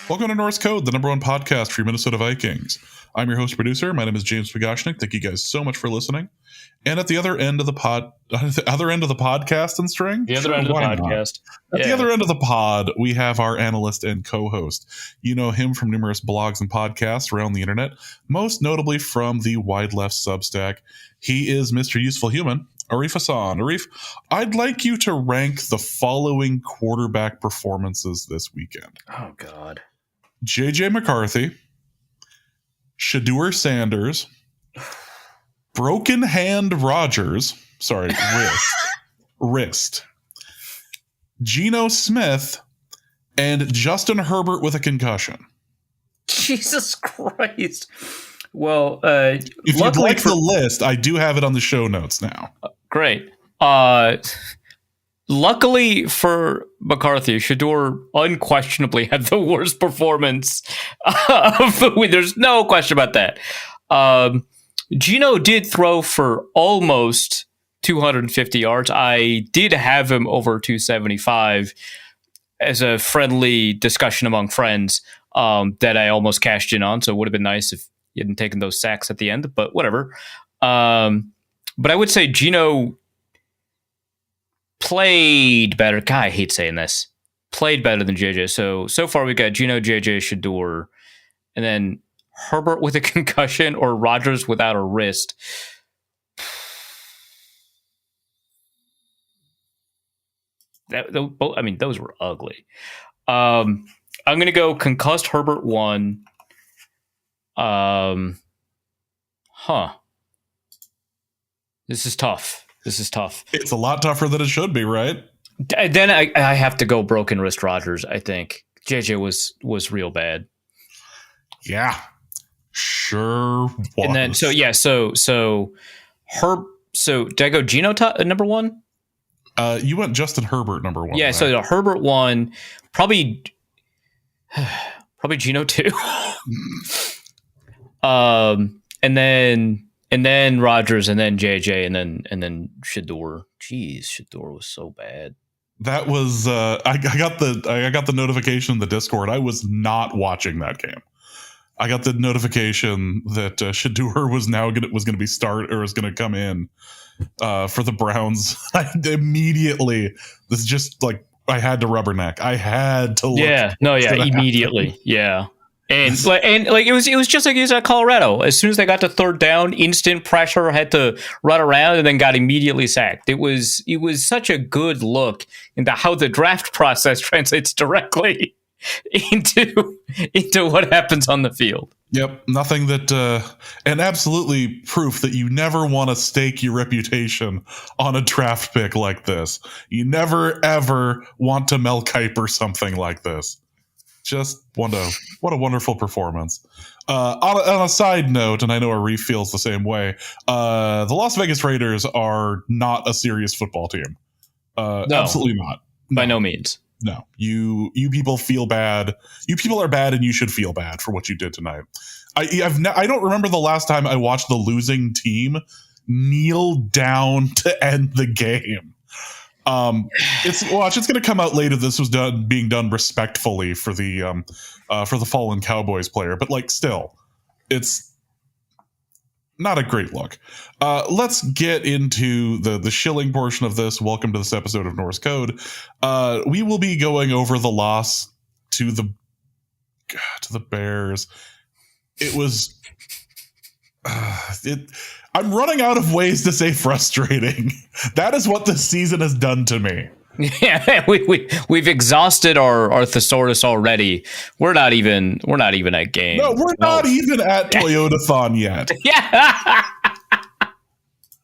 Welcome to Norse Code, the #1 podcast for your Minnesota Vikings. I'm your host producer. My name is James Pagashnik. Thank you guys so much for listening. And at the other end of the podcast and string, the other end of the podcast. At the other end of the pod, we have our analyst and co-host. You know him from numerous blogs and podcasts around the internet, most notably from the Wide Left Substack. He is Mr. Useful Human, Arif Hassan. Arif, I'd like you to rank the following quarterback performances this weekend. Oh, God. J.J. McCarthy, Shedeur Sanders, Broken Hand Rogers, wrist, Geno Smith, and Justin Herbert with a concussion. Jesus Christ. Well, if you'd like the list, I do have it on the show notes now. Great. Luckily for McCarthy, Shedeur unquestionably had the worst performance of the week. There's no question about that. Geno did throw for almost 250 yards. I did have him over 275 as a friendly discussion among friends that I almost cashed in on. So it would have been nice if he hadn't taken those sacks at the end, but whatever. But I would say Geno played better. God, I hate saying this. Played better than JJ. So far we got Geno, JJ, Shedeur, and then Herbert with a concussion or Rodgers without a wrist. Those were ugly. I'm going to go concussed Herbert 1. This is tough. It's a lot tougher than it should be, right? Then I have to go broken wrist Rodgers, I think. JJ was real bad. Yeah. Sure was. And then so did I go Geno number 1? You went Justin Herbert number 1. Yeah, right? So Herbert 1, probably Geno 2. And then Rodgers, and then JJ, and then Shedeur. Jeez, Shedeur was so bad. That was I got the notification in the Discord. I was not watching that game. I got the notification that Shedeur was going to come in for the Browns. Immediately, this is just like I had to rubberneck. I had to look. Yeah, immediately. Happen. Yeah. And it was just like he was at Colorado. As soon as they got to third down, instant pressure, had to run around, and then got immediately sacked. It was such a good look into how the draft process translates directly into what happens on the field. Yep, nothing that, and absolutely proof that you never want to stake your reputation on a draft pick like this. You never ever want to Mel Kiper something like this. Just what a wonderful performance. On a side note, and I know Arif feels the same way, the Las Vegas Raiders are not a serious football team. No, absolutely not. No. By no means. No, you people feel bad. You people are bad, and you should feel bad for what you did tonight. I don't remember the last time I watched the losing team kneel down to end the game. It's going to come out later. This was being done respectfully for the fallen Cowboys player, but still, it's not a great look. Let's get into the shilling portion of this. Welcome to this episode of Norse Code. We will be going over the loss to the Bears. It was I'm running out of ways to say frustrating. That is what this season has done to me. Yeah, we've exhausted our thesaurus already. We're not even at game. No, we're not even at Toyotathon yet. Yeah.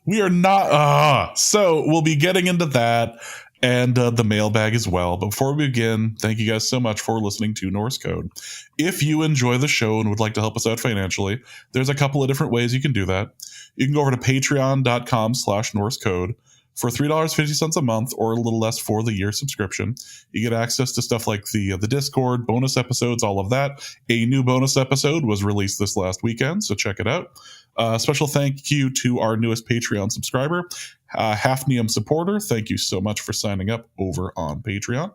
We are not. So we'll be getting into that and the mailbag as well. But before we begin, thank you guys so much for listening to Norse Code. If you enjoy the show and would like to help us out financially, there's a couple of different ways you can do that. You can go over to patreon.com/NorseCode. For $3.50 a month, or a little less for the year subscription, you get access to stuff like the Discord, bonus episodes, all of that. A new bonus episode was released this last weekend, so check it out. Special thank you to our newest Patreon subscriber, Hafnium supporter. Thank you so much for signing up over on Patreon.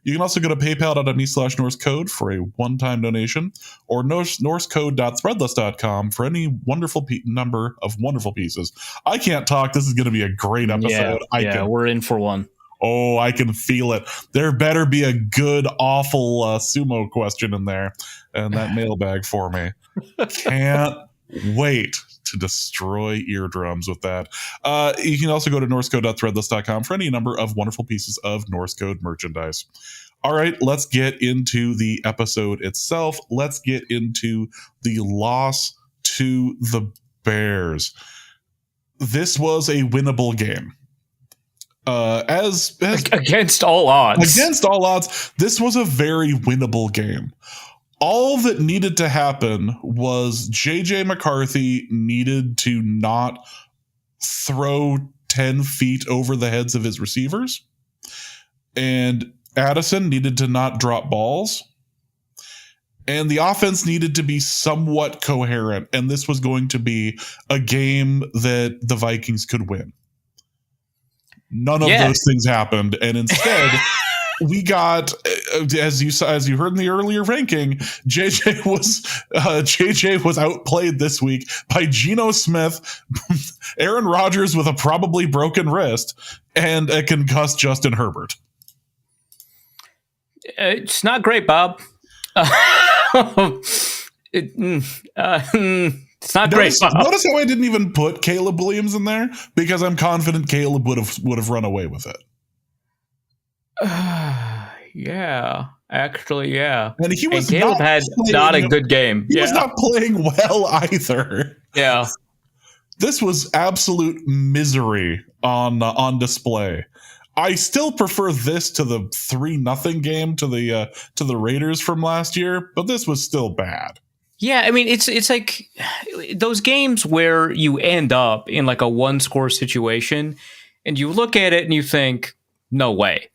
You can also go to paypal.me/NorseCode for a one-time donation, or norsecode.threadless.com for any wonderful number of wonderful pieces. I can't talk. This is going to be a great episode. We're in for one. Oh, I can feel it. There better be a good, awful sumo question in there, and that mailbag for me. Can't wait to destroy eardrums with that. You can also go to norsecode.threadless.com for any number of wonderful pieces of Norse Code merchandise. All right, let's get into the episode itself. Let's get into the loss to the Bears. This was a winnable game. As against all odds. Against all odds, this was a very winnable game. All that needed to happen was JJ McCarthy needed to not throw 10 feet over the heads of his receivers, and Addison needed to not drop balls, and the offense needed to be somewhat coherent, and this was going to be a game that the Vikings could win. None of those things happened, and instead we got, as you heard in the earlier ranking, JJ was outplayed this week by Geno Smith, Aaron Rodgers with a probably broken wrist, and a concussed Justin Herbert. It's not great, Bob. It's not great. Notice how I didn't even put Caleb Williams in there, because I'm confident Caleb would have run away with it. Yeah, actually, yeah. And Caleb had not a good game. He was not playing well either. Yeah, this was absolute misery on display. I still prefer this to the 3-0 game to the Raiders from last year, but this was still bad. Yeah, I mean, it's like those games where you end up in like a one-score situation, and you look at it and you think, no way.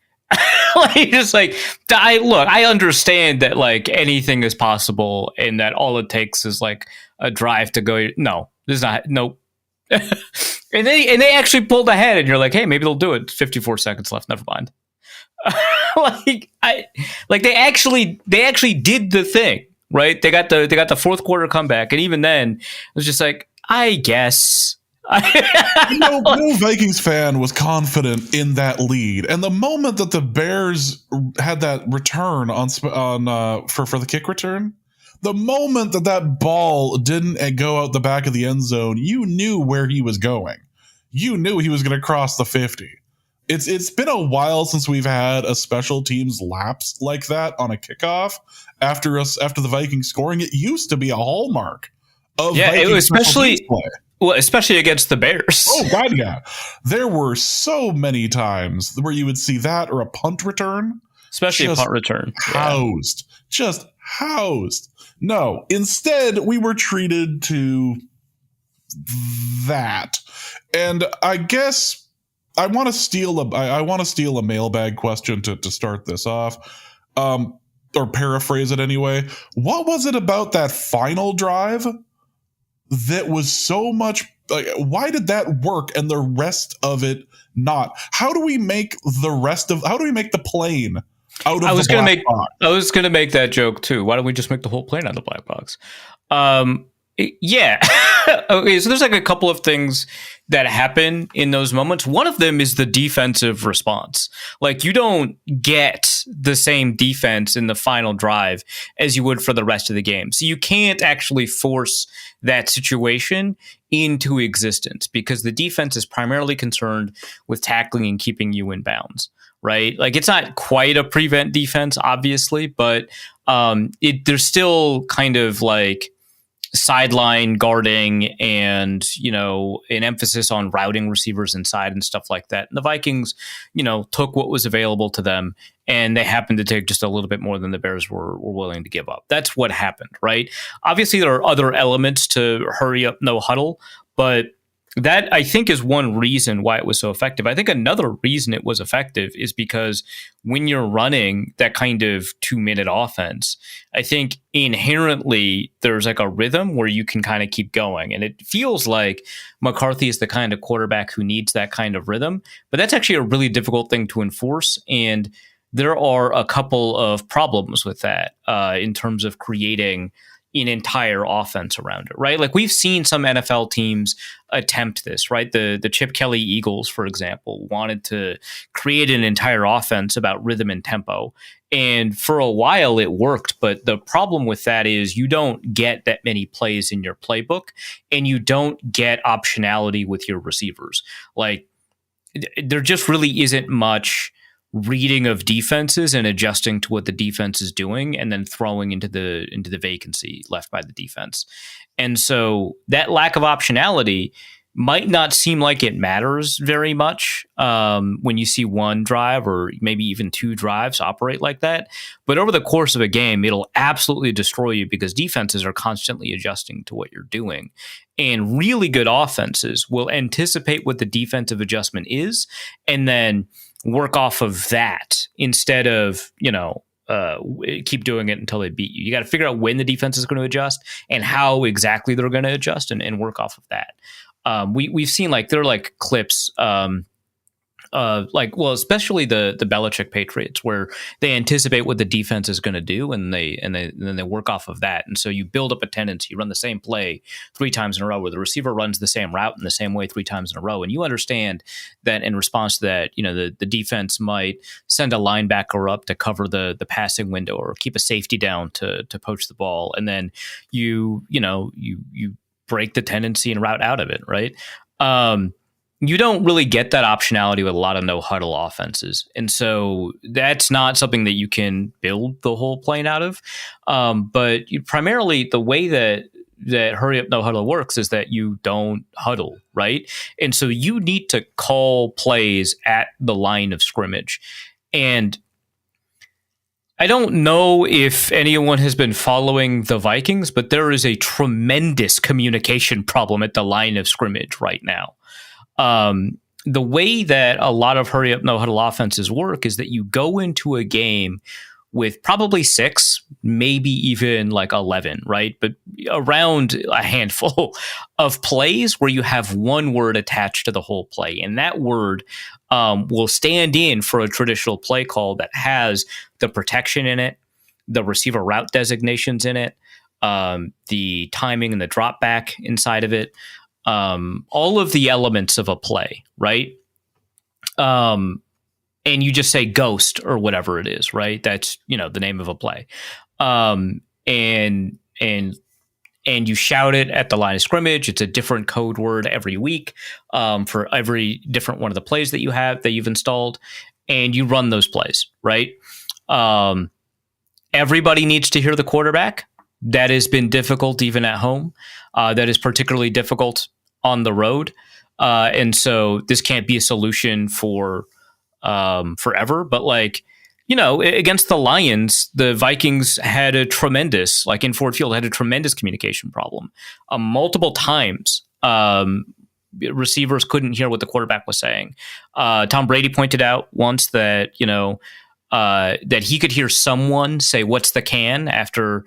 Like, just like, I understand that like anything is possible, and that all it takes is like a drive to go. No, there's not. Nope. and they actually pulled ahead, and you're like, hey, maybe they'll do it. 54 seconds left. Never mind. They actually did the thing. Right, they got the fourth quarter comeback, and even then, it was just like, I guess. No Vikings fan was confident in that lead, and the moment that the Bears had that return for the kick return, the moment that ball didn't go out the back of the end zone, you knew where he was going. You knew he was going to cross the 50. It's been a while since we've had a special teams lapse like that on a kickoff after the Vikings scoring. It used to be a hallmark of Vikings, it was especially against the Bears. Oh God, yeah. There were so many times where you would see that, or a punt return, especially a punt return, just housed. No, instead we were treated to that, and I guess. I want to steal a mailbag question to start this off, or paraphrase it anyway. What was it about that final drive that was so much? Like, why did that work and the rest of it not? How do we make the plane out of the black box? I was going to make that joke too. Why don't we just make the whole plane out of the black box? Yeah. Okay, so there's like a couple of things that happen in those moments. One of them is the defensive response. Like, you don't get the same defense in the final drive as you would for the rest of the game. So you can't actually force that situation into existence, because the defense is primarily concerned with tackling and keeping you in bounds, right? Like, it's not quite a prevent defense, obviously, but there's still kind of like sideline guarding and, an emphasis on routing receivers inside and stuff like that. And the Vikings, took what was available to them, and they happened to take just a little bit more than the Bears were willing to give up. That's what happened, right? Obviously, there are other elements to hurry up, no huddle, but That, I think, is one reason why it was so effective. I think another reason it was effective is because when you're running that kind of 2-minute offense, I think inherently there's like a rhythm where you can kind of keep going. And it feels like McCarthy is the kind of quarterback who needs that kind of rhythm. But that's actually a really difficult thing to enforce. And there are a couple of problems with that in terms of creating an entire offense around it, right? Like we've seen some NFL teams attempt this, right? The Chip Kelly Eagles, for example, wanted to create an entire offense about rhythm and tempo. And for a while it worked, but the problem with that is you don't get that many plays in your playbook and you don't get optionality with your receivers. Like there just really isn't much reading of defenses and adjusting to what the defense is doing and then throwing into the vacancy left by the defense. And so that lack of optionality might not seem like it matters very much when you see one drive or maybe even two drives operate like that. But over the course of a game, it'll absolutely destroy you because defenses are constantly adjusting to what you're doing. And really good offenses will anticipate what the defensive adjustment is and then work off of that instead of, keep doing it until they beat you. You got to figure out when the defense is going to adjust and how exactly they're going to adjust and work off of that. We've seen there are clips, especially the Belichick Patriots, where they anticipate what the defense is going to do, and then they work off of that. And so you build up a tendency. You run the same play 3 times in a row, where the receiver runs the same route in the same way 3 times in a row, and you understand that in response to that, the defense might send a linebacker up to cover the passing window or keep a safety down to poach the ball, and then you break the tendency and route out of it, right? You don't really get that optionality with a lot of no huddle offenses. And so that's not something that you can build the whole plane out of. But primarily the way that hurry up no huddle works is that you don't huddle, right? And so you need to call plays at the line of scrimmage. And I don't know if anyone has been following the Vikings, but there is a tremendous communication problem at the line of scrimmage right now. The way that a lot of hurry up, no huddle offenses work is that you go into a game with probably 6, maybe even 11, right? But around a handful of plays where you have one word attached to the whole play. And that word will stand in for a traditional play call that has the protection in it, the receiver route designations in it, the timing and the drop back inside of it. All of the elements of a play, right? And you just say ghost or whatever it is, right? That's, the name of a play. And you shout it at the line of scrimmage. It's a different code word every week, for every different one of the plays that you've installed, and you run those plays, right? Everybody needs to hear the quarterback. That has been difficult even at home. That is particularly difficult on the road. And so this can't be a solution for forever. But against the Lions, the Vikings had a tremendous, in Ford Field, had a tremendous communication problem. Multiple times, receivers couldn't hear what the quarterback was saying. Tom Brady pointed out once that, that he could hear someone say, "What's the can?" after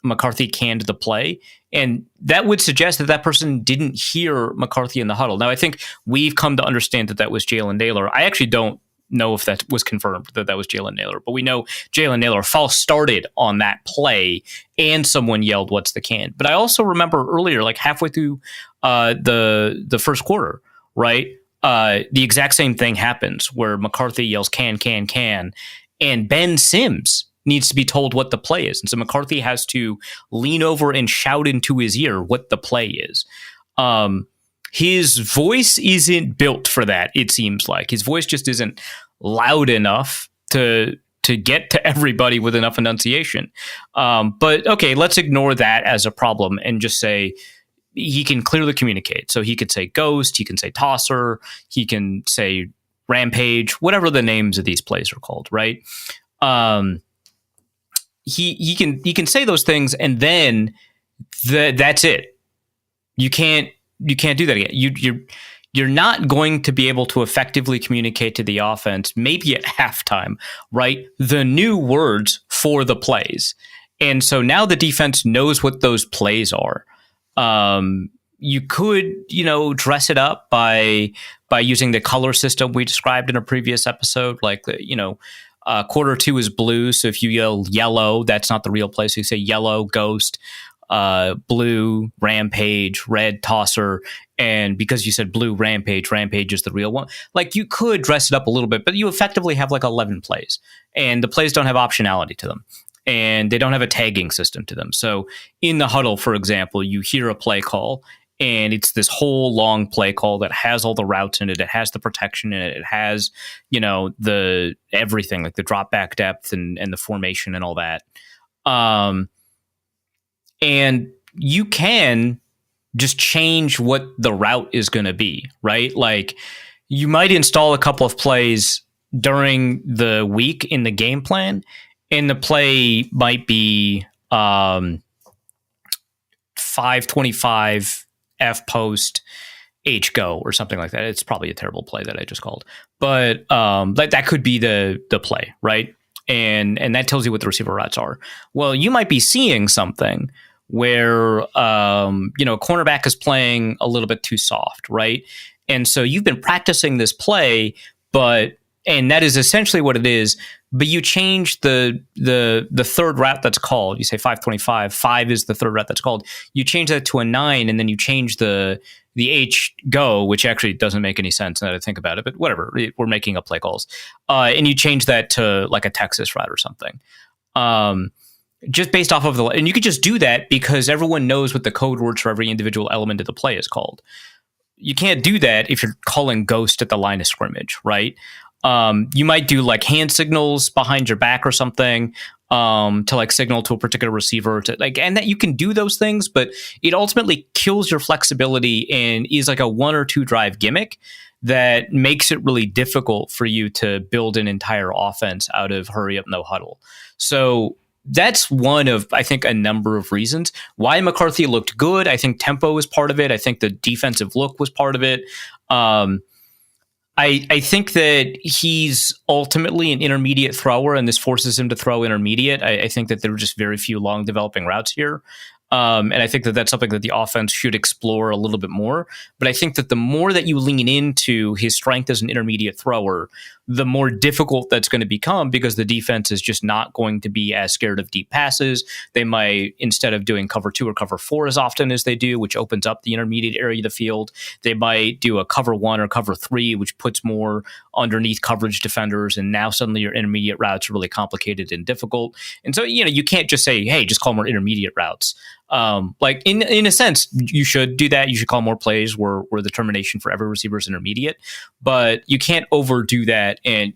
McCarthy canned the play. And that would suggest that person didn't hear McCarthy in the huddle. Now, I think we've come to understand that was Jalen Naylor. I actually don't know if that was confirmed that was Jalen Naylor, but we know Jalen Naylor false started on that play and someone yelled, "What's the can?" But I also remember earlier, halfway through the first quarter, right? The exact same thing happens where McCarthy yells, "Can," and Ben Sims needs to be told what the play is. And so McCarthy has to lean over and shout into his ear what the play is. His voice isn't built for that, it seems like. His voice just isn't loud enough to get to everybody with enough enunciation. But okay, let's ignore that as a problem and just say he can clearly communicate. So he could say ghost, he can say tosser, he can say rampage, whatever the names of these plays are called, right? He can say those things, and then that's it. You can't you can't do that again. You're not going to be able to effectively communicate to the offense, maybe at halftime, right? The new words for the plays. And so now the defense knows what those plays are. You could, dress it up by using the color system we described in a previous episode, like quarter two is blue. So if you yell yellow, that's not the real play. So you say yellow, ghost, blue, rampage, red, tosser. And because you said blue, rampage is the real one. Like, you could dress it up a little bit, but you effectively have like 11 plays, and the plays don't have optionality to them, and they don't have a tagging system to them. So in the huddle, for example, you hear a play call, and it's this whole long play call that has all the routes in it. It has the protection in it. It has, the everything, like the drop back depth and the formation and all that. And you can just change what the route is going to be, right? Like, you might install a couple of plays during the week in the game plan, and the play might be 525 F post H go or something like that. It's probably a terrible play that I just called, but that could be the play, right? And that tells you what the receiver routes are. Well, you might be seeing something where cornerback is playing a little bit too soft, right? And so you've been practicing this play, and that is essentially what it is. But you change the third route that's called. You say 525. 5 is the third route that's called. You change that to a 9, and then you change the H go, which actually doesn't make any sense now that I think about it. But whatever, we're making up play calls, and you change that to like a Texas route or something. Just based off of and you could just do that because everyone knows what the code words for every individual element of the play is called. You can't do that if you're calling ghost at the line of scrimmage, right? You might do like hand signals behind your back or something, to like signal to a particular receiver and that you can do those things, but it ultimately kills your flexibility and is like a 1 or 2 drive gimmick that makes it really difficult for you to build an entire offense out of hurry up, no huddle. So that's one of, I think, a number of reasons why McCarthy looked good. I think tempo is part of it. I think the defensive look was part of it. I think that he's ultimately an intermediate thrower, and this forces him to throw intermediate. I think that there are just very few long developing routes here. And I think that that's something that the offense should explore a little bit more. But I think that the more that you lean into his strength as an intermediate thrower, the more difficult that's going to become, because the defense is just not going to be as scared of deep passes. They might, instead of doing cover 2 or cover 4 as often as they do, which opens up the intermediate area of the field, they might do a cover 1 or cover 3, which puts more underneath coverage defenders. And now suddenly your intermediate routes are really complicated and difficult. And so, you can't just say, hey, just call more intermediate routes. Like in a sense, you should do that. You should call more plays where the termination for every receiver is intermediate, but you can't overdo that and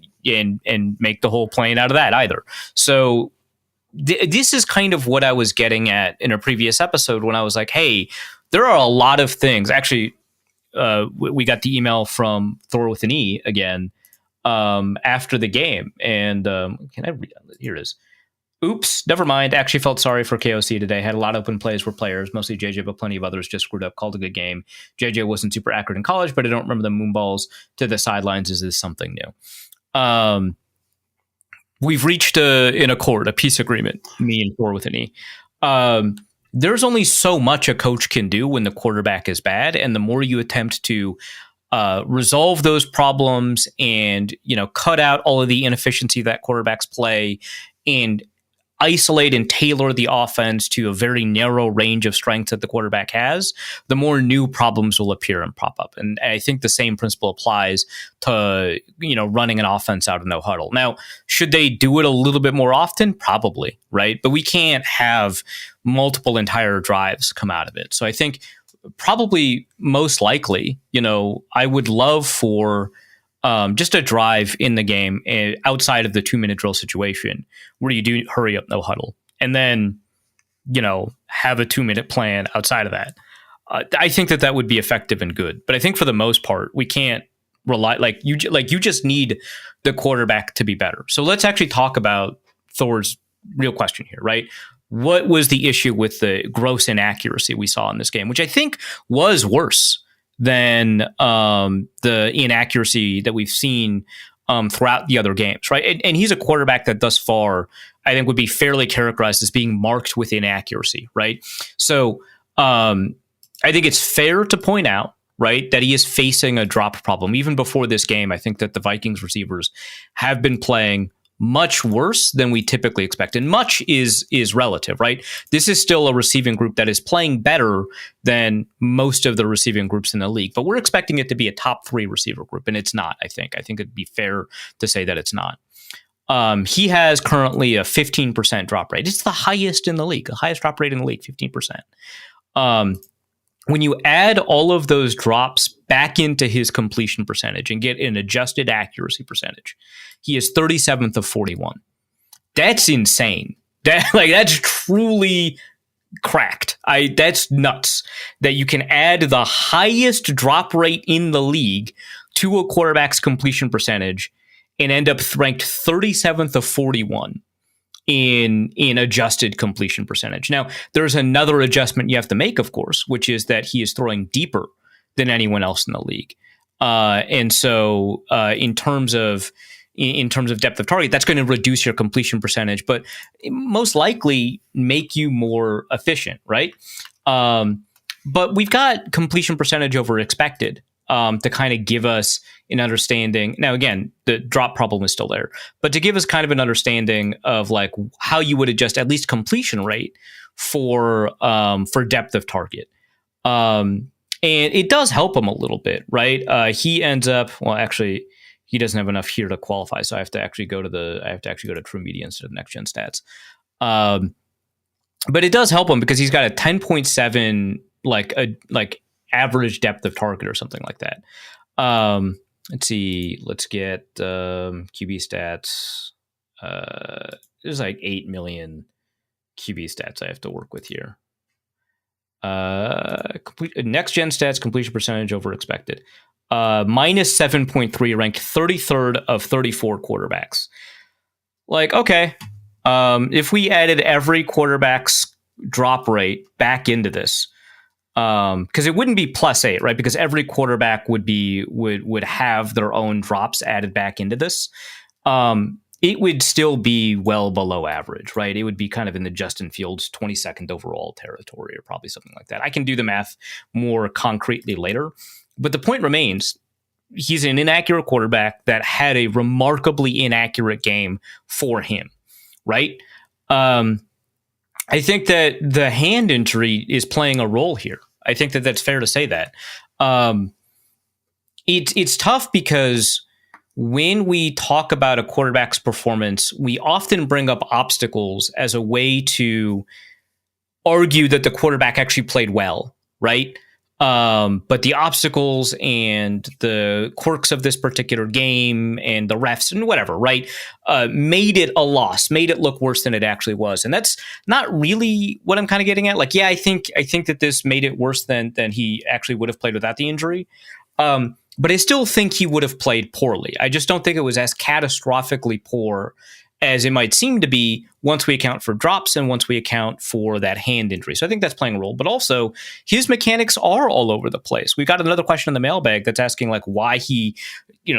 make the whole plane out of that either. So this is kind of what I was getting at in a previous episode when I was like, hey, there are a lot of things. Actually, we got the email from Thor with an E again after the game, and can I read? Here it is. Oops, never mind. Actually felt sorry for KOC today. Had a lot of open plays for players, mostly JJ, but plenty of others just screwed up. Called a good game. JJ wasn't super accurate in college, but I don't remember the moonballs to the sidelines. Is this something new? We've reached an accord, a peace agreement, me and Thor with an E. There's only so much a coach can do when the quarterback is bad, and the more you attempt to resolve those problems and cut out all of the inefficiency of that quarterback's play and isolate and tailor the offense to a very narrow range of strengths that the quarterback has, the more new problems will appear and prop up. And I think the same principle applies to, running an offense out of no huddle. Now, should they do it a little bit more often? Probably, right? But we can't have multiple entire drives come out of it. So I think probably most likely, I would love for just a drive in the game outside of the 2-minute drill situation where you do hurry up, no huddle, and then, have a 2-minute plan outside of that. I think that would be effective and good, but I think for the most part, we can't rely, you just need the quarterback to be better. So let's actually talk about Thor's real question here, right? What was the issue with the gross inaccuracy we saw in this game, which I think was worse than the inaccuracy that we've seen throughout the other games, right? And he's a quarterback that thus far, I think, would be fairly characterized as being marked with inaccuracy, right? So I think it's fair to point out, right, that he is facing a drop problem. Even before this game, I think that the Vikings receivers have been playing much worse than we typically expect. And much is relative, right? This is still a receiving group that is playing better than most of the receiving groups in the league. But we're expecting it to be a top 3 receiver group, and it's not, I think. I think it'd be fair to say that it's not. He has currently a 15% drop rate. It's the highest in the league, the highest drop rate in the league, 15%. When you add all of those drops back into his completion percentage and get an adjusted accuracy percentage, he is 37th of 41. That's insane. That's truly cracked. That's nuts that you can add the highest drop rate in the league to a quarterback's completion percentage and end up ranked 37th of 41 in adjusted completion percentage. Now, there's another adjustment you have to make, of course, which is that he is throwing deeper than anyone else in the league. And so in terms of depth of target, that's going to reduce your completion percentage, but most likely make you more efficient, right? But we've got completion percentage over expected to kind of give us an understanding. Now, again, the drop problem is still there, but to give us kind of an understanding of like how you would adjust at least completion rate for depth of target. And it does help him a little bit, right? He ends up, well, actually, he doesn't have enough here to qualify, so I have to actually go to True Media instead of Next Gen Stats. But it does help him because he's got a 10.7 like average depth of target or something like that. Let's see. Let's get QB stats. There's like 8 million QB stats I have to work with here. Next Gen Stats completion percentage over expected. Minus 7.3, ranked 33rd of 34 quarterbacks. Like, okay, if we added every quarterback's drop rate back into this, because it wouldn't be +8, right? Because every quarterback would have their own drops added back into this. It would still be well below average, right? It would be kind of in the Justin Fields 22nd overall territory, or probably something like that. I can do the math more concretely later, but the point remains: he's an inaccurate quarterback that had a remarkably inaccurate game for him, right? I think that the hand injury is playing a role here. I think that that's fair to say that. It's tough because when we talk about a quarterback's performance, we often bring up obstacles as a way to argue that the quarterback actually played well, right? But the obstacles and the quirks of this particular game and the refs and whatever, right, made it a loss, made it look worse than it actually was. And that's not really what I'm kind of getting at. Like, yeah, I think that this made it worse than he actually would have played without the injury. But I still think he would have played poorly. I just don't think it was as catastrophically poor as it might seem to be once we account for drops and once we account for that hand injury. So I think that's playing a role. But also, his mechanics are all over the place. We've got another question in the mailbag that's asking like why he,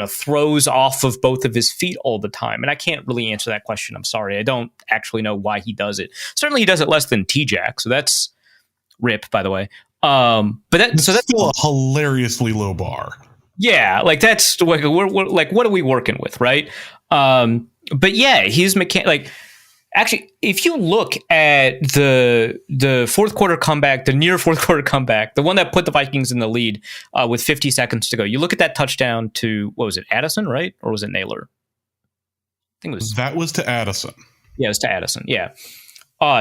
throws off of both of his feet all the time. And I can't really answer that question. I'm sorry. I don't actually know why he does it. Certainly he does it less than T-Jack. So that's rip, by the way. That's still a hilariously low bar. Yeah, like that's like we're like, what are we working with, right? But yeah, his actually, if you look at the fourth quarter comeback, the near fourth quarter comeback, the one that put the Vikings in the lead with 50 seconds to go, you look at that touchdown to, what was it, Addison, right? Or was it Naylor? I think that was to Addison. Yeah, it was to Addison. Yeah.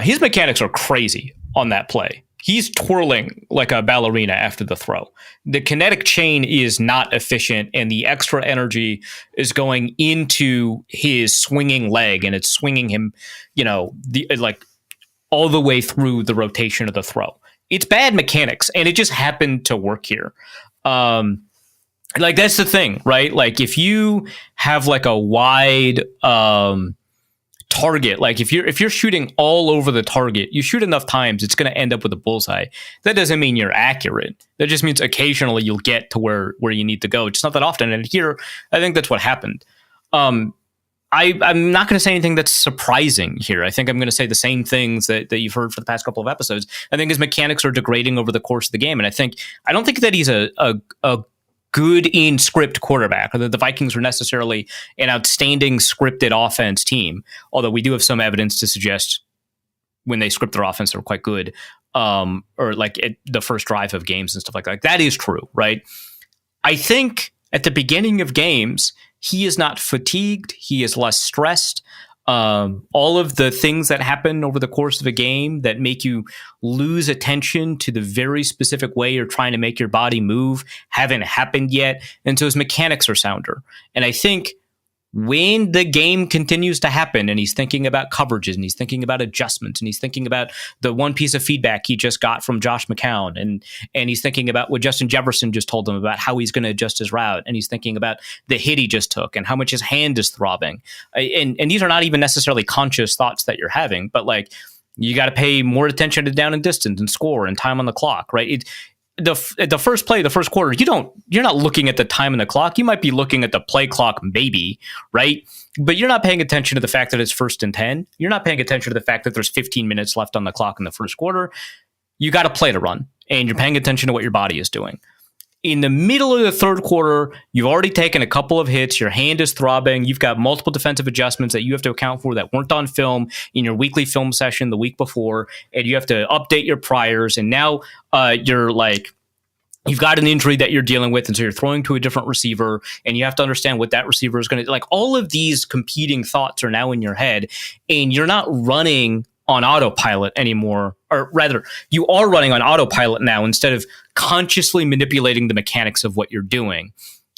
His mechanics are crazy on that play. He's twirling like a ballerina after the throw. The kinetic chain is not efficient, and the extra energy is going into his swinging leg, and it's swinging him, all the way through the rotation of the throw. It's bad mechanics, and it just happened to work here. That's the thing, right? Like if you have like a wide target, like if you're shooting all over the target, you shoot enough times, it's going to end up with a bullseye. That doesn't mean you're accurate. That just means occasionally you'll get to where you need to go. It's not that often. And here, I think that's what happened. I'm not going to say anything that's surprising here. I think I'm going to say the same things that you've heard for the past couple of episodes. I think his mechanics are degrading over the course of the game. And I don't think that he's a good in script quarterback, or that the Vikings are necessarily an outstanding scripted offense team. Although we do have some evidence to suggest when they script their offense, they're quite good. Or like at the first drive of games and stuff like that. That is true, right? I think at the beginning of games, he is not fatigued. He is less stressed. All of the things that happen over the course of a game that make you lose attention to the very specific way you're trying to make your body move haven't happened yet. And so his mechanics are sounder. And I think when the game continues to happen and he's thinking about coverages and he's thinking about adjustments and he's thinking about the one piece of feedback he just got from Josh McCown and he's thinking about what Justin Jefferson just told him about how he's going to adjust his route, and he's thinking about the hit he just took and how much his hand is throbbing. And these are not even necessarily conscious thoughts that you're having, but like you got to pay more attention to down and distance and score and time on the clock, right? The first play, the first quarter, you're not looking at the time on the clock. You might be looking at the play clock, maybe, right? But you're not paying attention to the fact that it's 1st and 10. You're not paying attention to the fact that there's 15 minutes left on the clock in the first quarter. You got a play to run, and you're paying attention to what your body is doing. In the middle of the third quarter, you've already taken a couple of hits. Your hand is throbbing. You've got multiple defensive adjustments that you have to account for that weren't on film in your weekly film session the week before. And you have to update your priors. And now you've got an injury that you're dealing with. And so you're throwing to a different receiver. And you have to understand what that receiver is going to, like, all of these competing thoughts are now in your head. And you're not running on autopilot anymore, or rather, you are running on autopilot now instead of consciously manipulating the mechanics of what you're doing,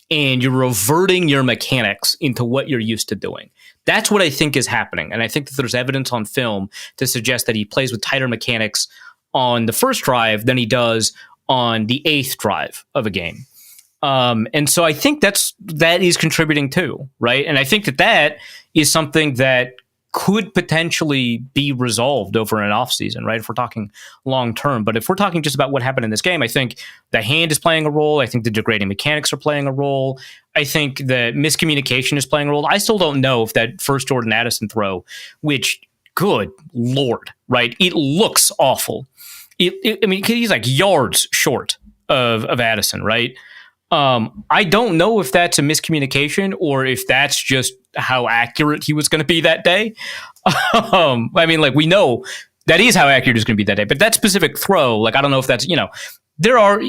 and you're reverting your mechanics into what you're used to doing. That's what I think is happening, and I think that there's evidence on film to suggest that he plays with tighter mechanics on the first drive than he does on the 8th drive of a game. And so I think that is contributing too, right? And I think that is something that could potentially be resolved over an offseason, right? If we're talking long term. But if we're talking just about what happened in this game, I think the hand is playing a role. I think the degrading mechanics are playing a role. I think the miscommunication is playing a role. I still don't know if that first Jordan Addison throw, which, good Lord, right? It looks awful. I mean, he's like yards short of Addison, right? I don't know if that's a miscommunication or if that's just how accurate he was going to be that day. I mean, like, we know that is how accurate he's going to be that day, but that specific throw, like, I don't know if that's, there are,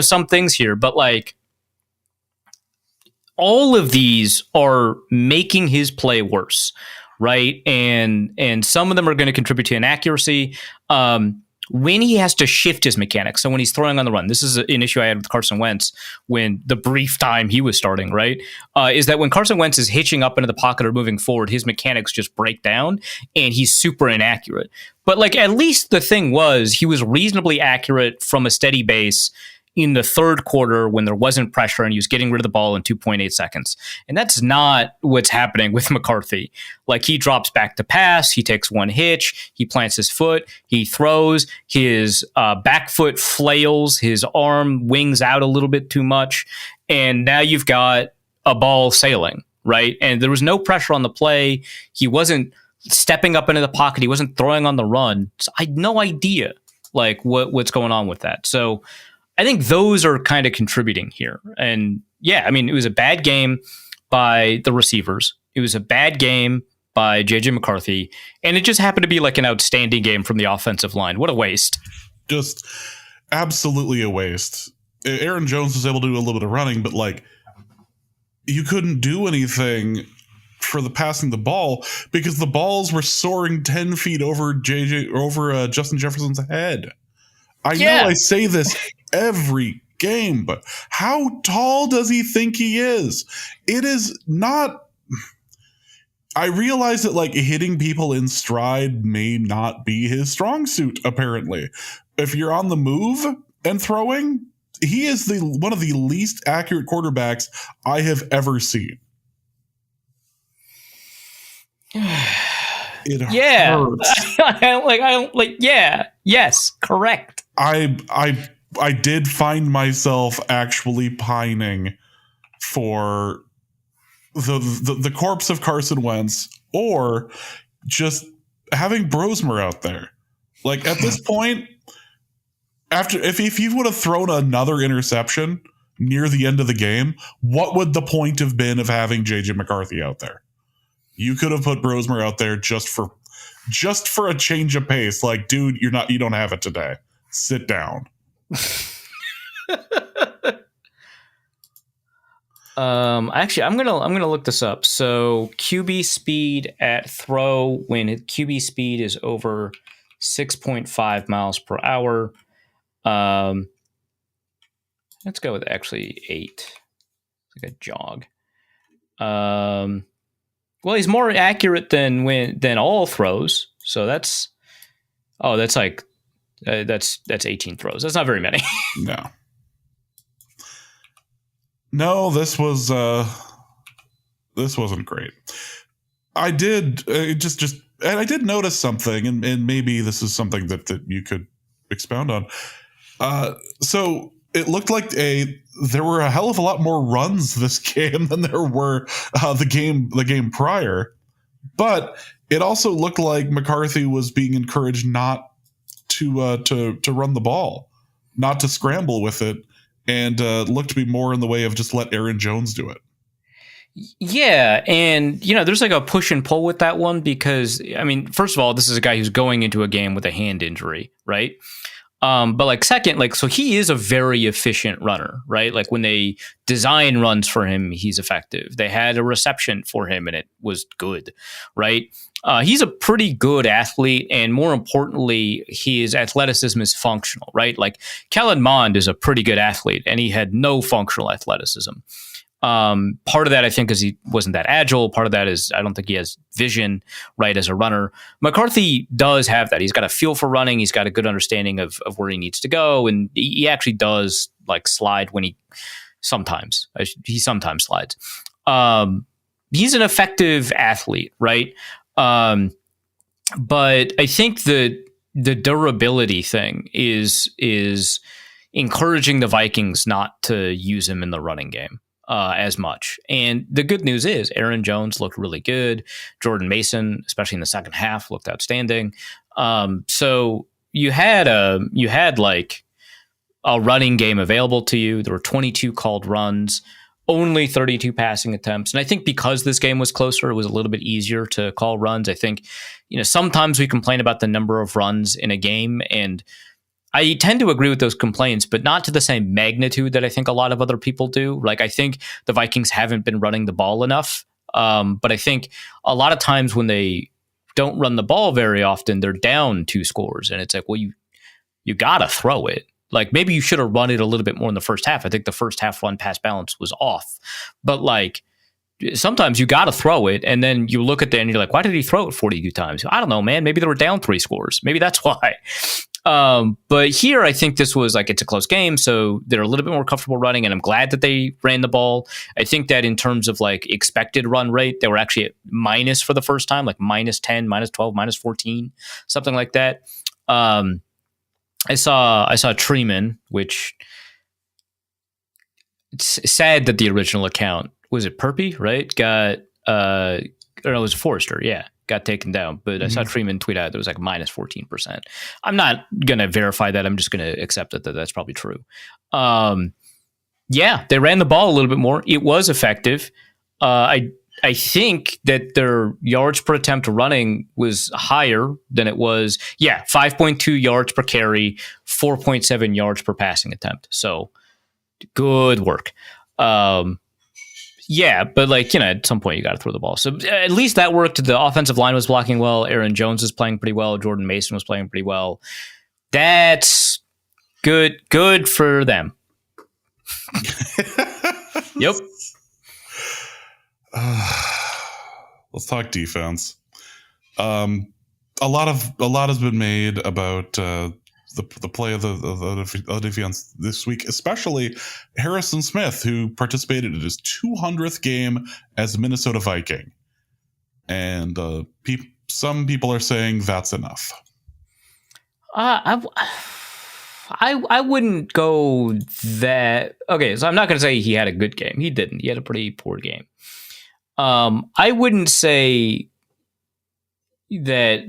some things here, but like all of these are making his play worse. Right. And some of them are going to contribute to inaccuracy. When he has to shift his mechanics, so when he's throwing on the run, this is an issue I had with Carson Wentz when the brief time he was starting, right? Is that when Carson Wentz is hitching up into the pocket or moving forward, his mechanics just break down and he's super inaccurate. But like, at least the thing was, he was reasonably accurate from a steady base in the third quarter when there wasn't pressure and he was getting rid of the ball in 2.8 seconds. And that's not what's happening with McCarthy. Like, he drops back to pass, he takes one hitch, he plants his foot, he throws, his back foot flails, his arm wings out a little bit too much, and now you've got a ball sailing, right? And there was no pressure on the play. He wasn't stepping up into the pocket. He wasn't throwing on the run. So I had no idea like what's going on with that. So I think those are kind of contributing here. And yeah, I mean, it was a bad game by the receivers. It was a bad game by JJ McCarthy. And it just happened to be like an outstanding game from the offensive line. What a waste. Just absolutely a waste. Aaron Jones was able to do a little bit of running, but like, you couldn't do anything for the passing the ball because the balls were soaring 10 feet over Justin Jefferson's head. I know I say this every game, but how tall does he think he is? It is not. I realize that like hitting people in stride may not be his strong suit, apparently. If you're on the move and throwing, he is one of the least accurate quarterbacks I have ever seen. It Yeah. hurts. I don't like, yeah. Yes, correct. I did find myself actually pining for the corpse of Carson Wentz, or just having Brosmer out there. Like, at this point, after if you would have thrown another interception near the end of the game, what would the point have been of having JJ McCarthy out there? You could have put Brosmer out there just for a change of pace. Like, dude, you don't have it today. Sit down. Actually, I'm gonna look this up. So QB speed at throw, when QB speed is over 6.5 miles per hour. Let's go with actually 8. It's like a jog. Well, he's more accurate than all throws. So that's 18 throws. That's not very many. No, this wasn't great. I did and I did notice something, and maybe this is something that you could expound on. So it looked like there were a hell of a lot more runs this game than there were the game prior, but it also looked like McCarthy was being encouraged not to run the ball, not to scramble with it, and looked to be more in the way of just let Aaron Jones do it. Yeah, and there's like a push and pull with that one, because I mean, first of all, this is a guy who's going into a game with a hand injury, right? But like, second, like, so he is a very efficient runner, right? Like, when they design runs for him, he's effective. They had a reception for him and it was good, right? He's a pretty good athlete, and more importantly, his athleticism is functional, right? Like, Kellen Mond is a pretty good athlete and he had no functional athleticism. Part of that, I think, is he wasn't that agile. Part of that is I don't think he has vision, right, as a runner. McCarthy does have that. He's got a feel for running. He's got a good understanding of where he needs to go, and he actually does like slide when he sometimes slides. He's an effective athlete, right? But I think the durability thing is encouraging the Vikings not to use him in the running game as much. And the good news is Aaron Jones looked really good. Jordan Mason, especially in the second half, looked outstanding. So you had like a running game available to you. There were 22 called runs, only 32 passing attempts. And I think because this game was closer, it was a little bit easier to call runs. I think, sometimes we complain about the number of runs in a game, and I tend to agree with those complaints, but not to the same magnitude that I think a lot of other people do. Like, I think the Vikings haven't been running the ball enough. But I think a lot of times when they don't run the ball very often, they're down 2 scores. And it's like, well, you got to throw it. Like, maybe you should have run it a little bit more in the first half. I think the first half run pass balance was off. But like, sometimes you got to throw it, and then you look at that and you're like, why did he throw it 42 times? I don't know, man. Maybe they were down 3 scores. Maybe that's why. But here, I think this was like, it's a close game, so they're a little bit more comfortable running, and I'm glad that they ran the ball. I think that in terms of like expected run rate, they were actually at minus for the first time, like minus 10, minus 12, minus 14, something like that. I saw Treeman, which it's sad that the original account, was it Perpy, right? Got, or no, it was Forrester, yeah. Got taken down, but I saw Treeman tweet out that was like minus 14%. I'm not going to verify that. I'm just going to accept that that's probably true. Yeah, they ran the ball a little bit more. It was effective. I think that their yards per attempt running was higher than it was. Yeah, 5.2 yards per carry, 4.7 yards per passing attempt. So good work. Yeah, but like, at some point you got to throw the ball. So at least that worked. The offensive line was blocking well. Aaron Jones is playing pretty well. Jordan Mason was playing pretty well. That's good. Good for them. Yep. Let's talk defense. A lot has been made about the play of the defense this week, especially Harrison Smith, who participated in his 200th game as a Minnesota Viking. and some people are saying that's enough. I wouldn't go that. Okay, so I'm not going to say he had a good game. He didn't. He had a pretty poor game. I wouldn't say that.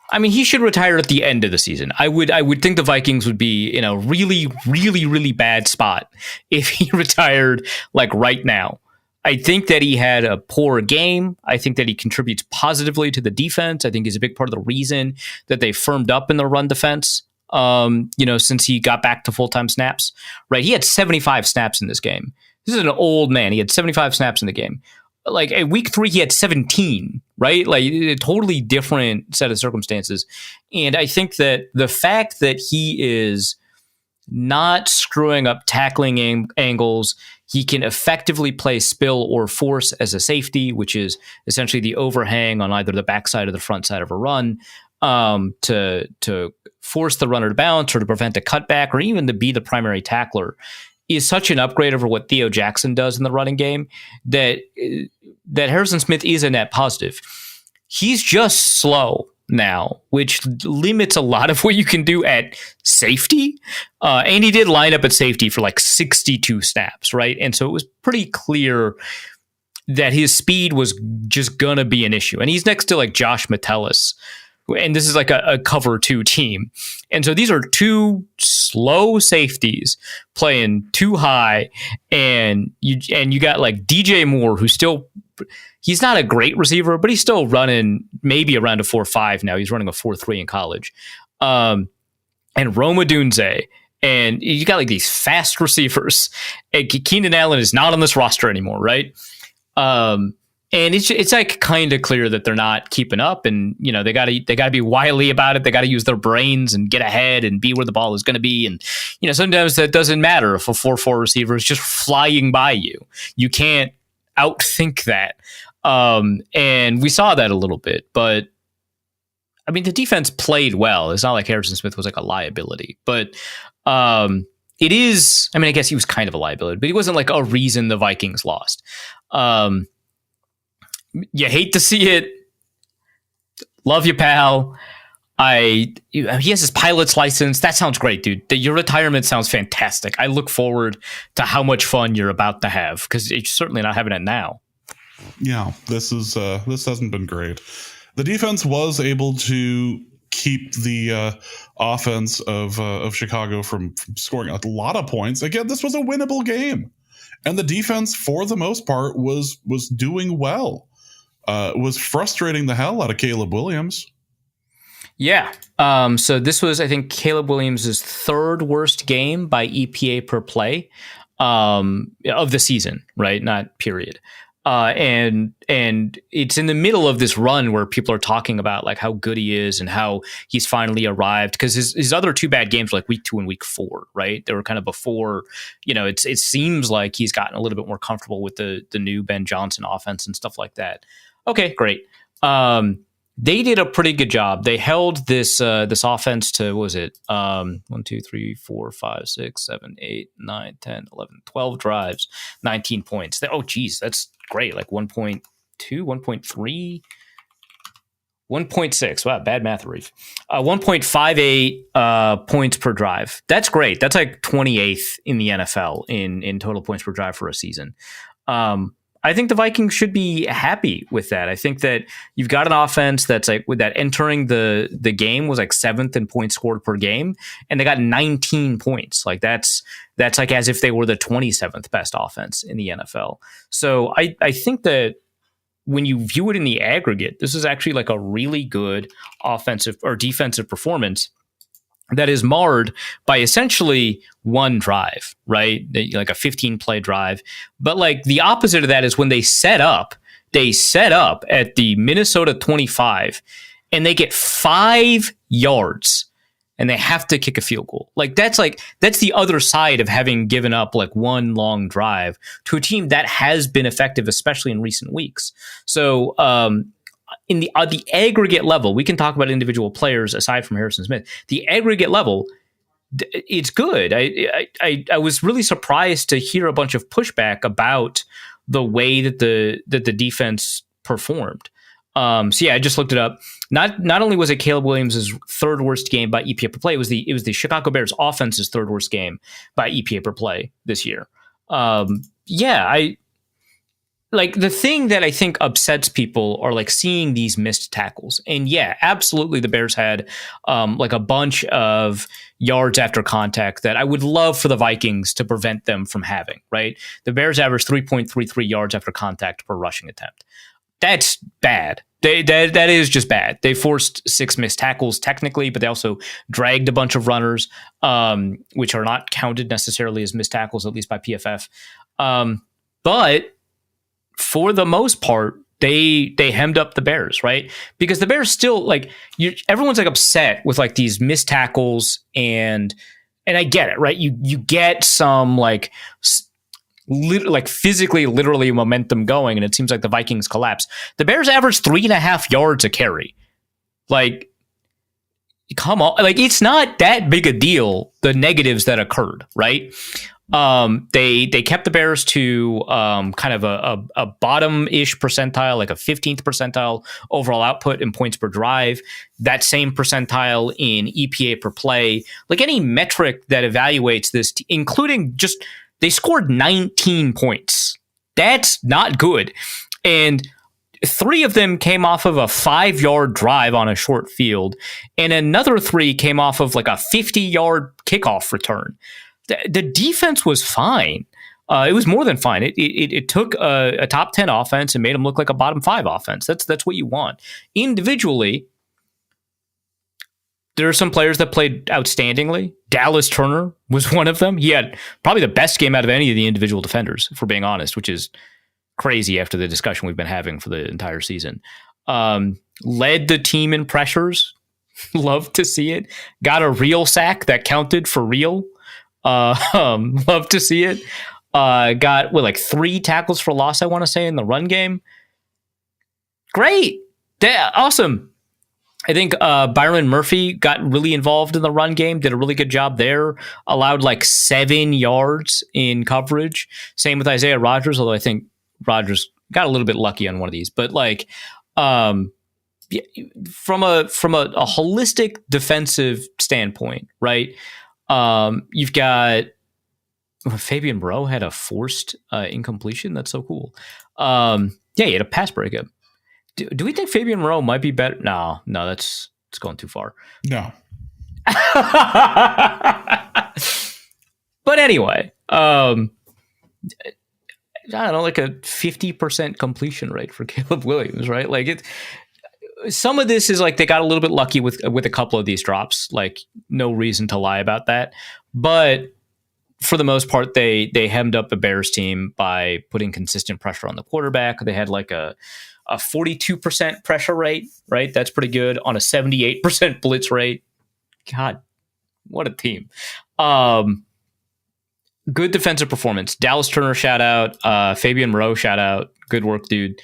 I mean, he should retire at the end of the season. I would think the Vikings would be in a really, really, really bad spot if he retired like right now. I think that he had a poor game. I think that he contributes positively to the defense. I think he's a big part of the reason that they firmed up in the run defense. Since he got back to full-time snaps, right? He had 75 snaps in this game. This is an old man. He had 75 snaps in the game. Like at week 3, he had 17, right? Like a totally different set of circumstances. And I think that the fact that he is not screwing up tackling angles, he can effectively play spill or force as a safety, which is essentially the overhang on either the backside or the front side of a run, to force the runner to bounce or to prevent a cutback or even to be the primary tackler, is such an upgrade over what Theo Jackson does in the running game that Harrison Smith is a net positive. He's just slow now, which limits a lot of what you can do at safety. And he did line up at safety for like 62 snaps, right? And so it was pretty clear that his speed was just going to be an issue. And he's next to like Josh Metellus, and this is like a cover 2 team. And so these are 2 slow safeties playing too high. And you got like DJ Moore, who's still, he's not a great receiver, but he's still running maybe around a 4.5 now. He's running a 4.3 in college. And Roma Dunze. And you got like these fast receivers. And Keenan Allen is not on this roster anymore, right? And it's like kind of clear that they're not keeping up, and they got to be wily about it. They got to use their brains and get ahead and be where the ball is going to be. And sometimes that doesn't matter if a 4.4 receiver is just flying by you. You can't outthink that. And we saw that a little bit, but I mean the defense played well. It's not like Harrison Smith was like a liability, but it is. I mean, I guess he was kind of a liability, but he wasn't like a reason the Vikings lost. You hate to see it. Love you, pal. He has his pilot's license. That sounds great, dude. Your retirement sounds fantastic. I look forward to how much fun you're about to have, because you're certainly not having it now. Yeah, this hasn't been great. The defense was able to keep the offense of Chicago from scoring a lot of points. Again, this was a winnable game, and the defense, for the most part, was doing well. Was frustrating the hell out of Caleb Williams. Yeah. So this was, I think, Caleb Williams' 3rd worst game by EPA per play of the season, right? Not period. And it's in the middle of this run where people are talking about like how good he is and how he's finally arrived, because his other 2 bad games were like week 2 and week 4, right? They were kind of before, it seems like he's gotten a little bit more comfortable with the new Ben Johnson offense and stuff like that. Okay, great. They did a pretty good job. They held this offense to, what was it? 1, 2, 3, 4, 5, 6, 7, 8, 9, 10, 11, 12 drives, 19 points. Oh, geez, that's great. Like 1.2, 1.3, 1.6. Wow, bad math, Reef. 1.58 points per drive. That's great. That's like 28th in the NFL in total points per drive for a season. I think the Vikings should be happy with that. I think that you've got an offense that's like, with that entering the game was like 7th in points scored per game, and they got 19 points. Like that's like as if they were the 27th best offense in the NFL. So I think that when you view it in the aggregate, this is actually like a really good offensive or defensive performance that is marred by essentially one drive, right? Like a 15-play drive. But like the opposite of that is when they set up at the Minnesota 25 and they get 5 yards and they have to kick a field goal. That's the other side of having given up like one long drive to a team that has been effective, especially in recent weeks. So, in the aggregate level, we can talk about individual players aside from Harrison Smith. The aggregate level, it's good. I was really surprised to hear a bunch of pushback about the way that the defense performed. So yeah, I just looked it up. Not only was it Caleb Williams' third worst game by EPA per play, it was the Chicago Bears offense's third worst game by EPA per play this year. I like the thing that I think upsets people are like seeing these missed tackles. And yeah, absolutely, the Bears had like a bunch of yards after contact that I would love for the Vikings to prevent them from having. Right, the Bears averaged 3.33 yards after contact per rushing attempt. That's bad. That is just bad. They forced 6 missed tackles technically, but they also dragged a bunch of runners, which are not counted necessarily as missed tackles, at least by PFF. But for the most part, they hemmed up the Bears, right? Because the Bears still like everyone's like upset with like these missed tackles, and I get it, right? You get some like physically, literally momentum going, and it seems like the Vikings collapse. The Bears averaged 3.5 yards a carry. Like, come on, like it's not that big a deal. The negatives that occurred, right? They kept the Bears to kind of a bottom-ish percentile, like a 15th percentile overall output in points per drive. That same percentile in EPA per play. Like any metric that evaluates this, including just they scored 19 points. That's not good. And 3 of them came off of a 5-yard drive on a short field, and another 3 came off of like a 50-yard kickoff return. The defense was fine. It was more than fine. It took a top 10 offense and made them look like a bottom 5 offense. That's what you want. Individually, there are some players that played outstandingly. Dallas Turner was one of them. He had probably the best game out of any of the individual defenders, if we're being honest, which is crazy after the discussion we've been having for the entire season. Led the team in pressures. Love to see it. Got a real sack that counted for real. Love to see it. Got like 3 tackles for loss, I want to say, in the run game. Great. Awesome. I think Byron Murphy got really involved in the run game, did a really good job there, allowed like 7 yards in coverage. Same with Isaiah Rodgers, although I think Rodgers got a little bit lucky on one of these. But like from a holistic defensive standpoint, right? You've got Fabian Moreau had a forced incompletion. That's so cool. He had a pass breakup. Do we think Fabian Moreau might be better? No, it's going too far. No. But anyway, I don't know, like a 50% completion rate for Caleb Williams, right? Like some of this is like they got a little bit lucky with a couple of these drops. Like no reason to lie about that. But for the most part, they hemmed up the Bears team by putting consistent pressure on the quarterback. They had like a 42% pressure rate, right? That's pretty good on a 78% blitz rate. God, what a team. Good defensive performance. Dallas Turner, shout out. Fabian Moreau, shout out. Good work, dude.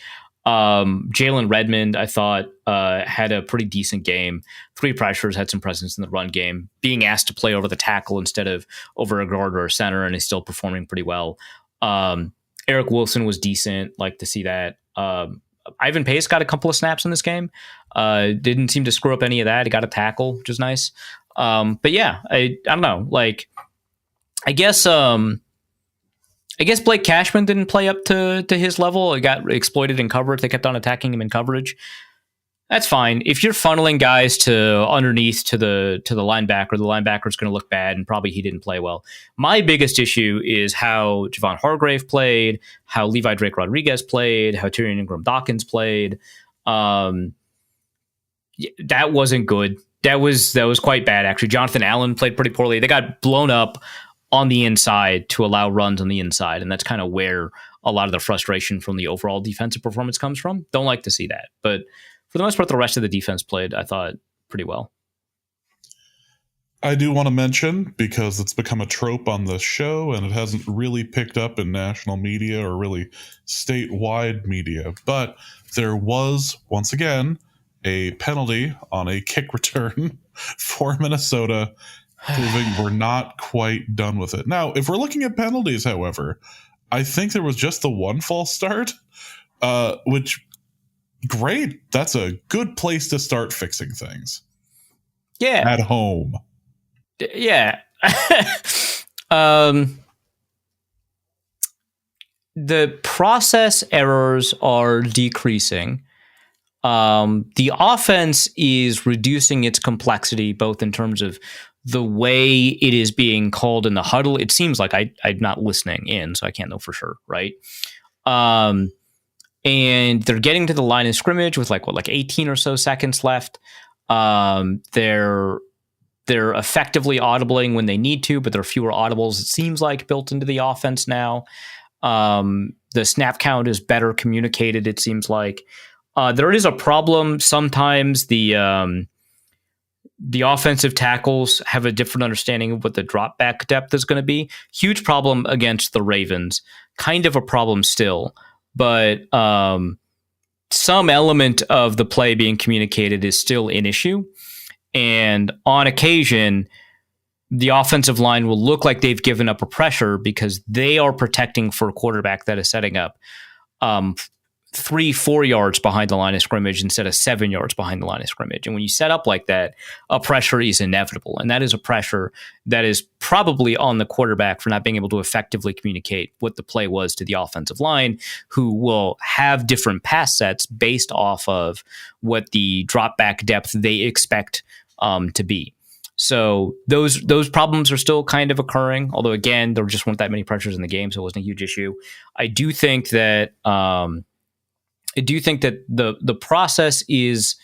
Jalen Redmond, I thought, had a pretty decent game. 3 pressures, had some presence in the run game. Being asked to play over the tackle instead of over a guard or a center, and is still performing pretty well. Eric Wilson was decent. Like to see that. Ivan Pace got a couple of snaps in this game. Didn't seem to screw up any of that. He got a tackle, which is nice. But yeah, I don't know. Like, I guess Blake Cashman didn't play up to his level. He got exploited in coverage. They kept on attacking him in coverage. That's fine. If you're funneling guys to underneath to the linebacker, the linebacker's going to look bad, and probably he didn't play well. My biggest issue is how Javon Hargrave played, how Levi Drake Rodriguez played, how Tyrion Ingram Dawkins played. That wasn't good. That was quite bad, actually. Jonathan Allen played pretty poorly. They got blown up on the inside to allow runs on the inside, and that's kind of where a lot of the frustration from the overall defensive performance comes from. Don't like to see that, but for the most part, the rest of the defense played, I thought, pretty well. I do want to mention, because it's become a trope on the show and it hasn't really picked up in national media or really statewide media, but there was, once again, a penalty on a kick return for Minnesota, proving we're not quite done with it. Now, if we're looking at penalties, however, I think there was just the one false start, which Great. That's a good place to start fixing things. Yeah. At home. Yeah. The process errors are decreasing. The offense is reducing its complexity, both in terms of the way it is being called in the huddle. It seems like I'm not listening in, so I can't know for sure, right? And they're getting to the line of scrimmage with like 18 or so seconds left. They're effectively audibling when they need to, but there are fewer audibles, it seems like, built into the offense now. The snap count is better communicated, it seems like. There is a problem. Sometimes the offensive tackles have a different understanding of what the drop back depth is going to be. Huge problem against the Ravens. Kind of a problem still, but some element of the play being communicated is still an issue. And on occasion, the offensive line will look like they've given up a pressure because they are protecting for a quarterback that is setting up 3-4 yards behind the line of scrimmage instead of 7 yards behind the line of scrimmage. And when you set up like that, a pressure is inevitable. And that is a pressure that is probably on the quarterback for not being able to effectively communicate what the play was to the offensive line, who will have different pass sets based off of what the drop back depth they expect to be. So those problems are still kind of occurring, although again, there just weren't that many pressures in the game, so it wasn't a huge issue. I do think that the process is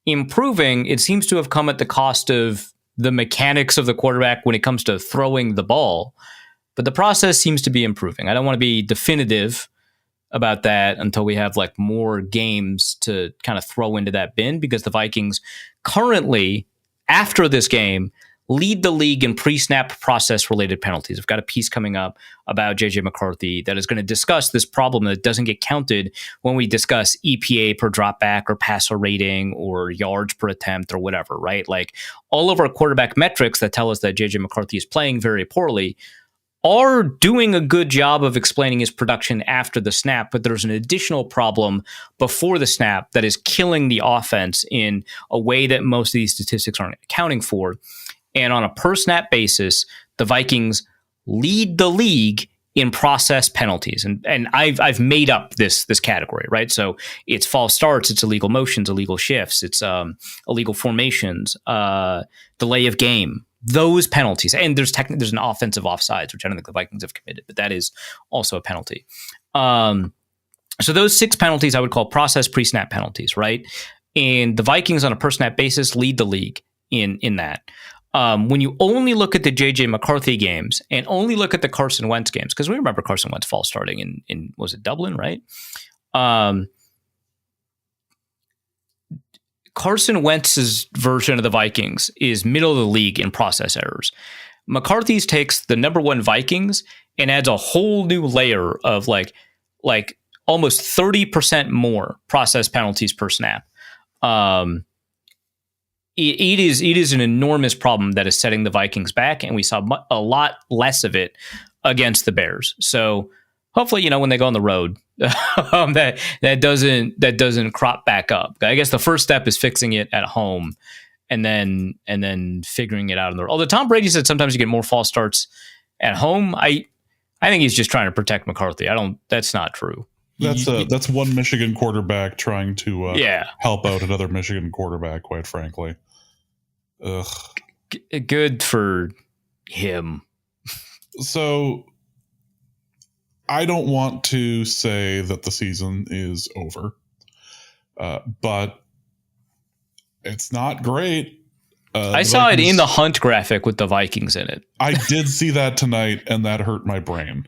improving. It seems to have come at the cost of the mechanics of the quarterback when it comes to throwing the ball, but the process seems to be improving. I don't want to be definitive about that until we have like more games to kind of throw into that bin, because the Vikings currently, after this game, lead the league in pre-snap process-related penalties. I've got a piece coming up about J.J. McCarthy that is going to discuss this problem that doesn't get counted when we discuss EPA per dropback or passer rating or yards per attempt or whatever, right? Like all of our quarterback metrics that tell us that J.J. McCarthy is playing very poorly are doing a good job of explaining his production after the snap, but there's an additional problem before the snap that is killing the offense in a way that most of these statistics aren't accounting for. And on a per-snap basis, the Vikings lead the league in process penalties. And I've made up this category, right? So it's false starts, it's illegal motions, illegal shifts, it's illegal formations, delay of game. Those penalties, and there's an offensive offsides, which I don't think the Vikings have committed, but that is also a penalty. So those 6 penalties I would call process pre-snap penalties, right? And the Vikings on a per-snap basis lead the league in that. When you only look at the J.J. McCarthy games and only look at the Carson Wentz games, because we remember Carson Wentz false starting in was it Dublin, right? Carson Wentz's version of the Vikings is middle of the league in process errors. McCarthy's takes the number one Vikings and adds a whole new layer of like almost 30% more process penalties per snap. It is an enormous problem that is setting the Vikings back, and we saw a lot less of it against the Bears. So hopefully, when they go on the road, that doesn't crop back up. I guess the first step is fixing it at home, and then figuring it out on the road. Although Tom Brady said sometimes you get more false starts at home. I think he's just trying to protect McCarthy. That's not true. That's one Michigan quarterback trying to help out another Michigan quarterback, quite frankly. Ugh. Good for him. So I don't want to say that the season is over, but it's not great. I saw it in the Hunt graphic with the Vikings in it. I did see that tonight, and that hurt my brain.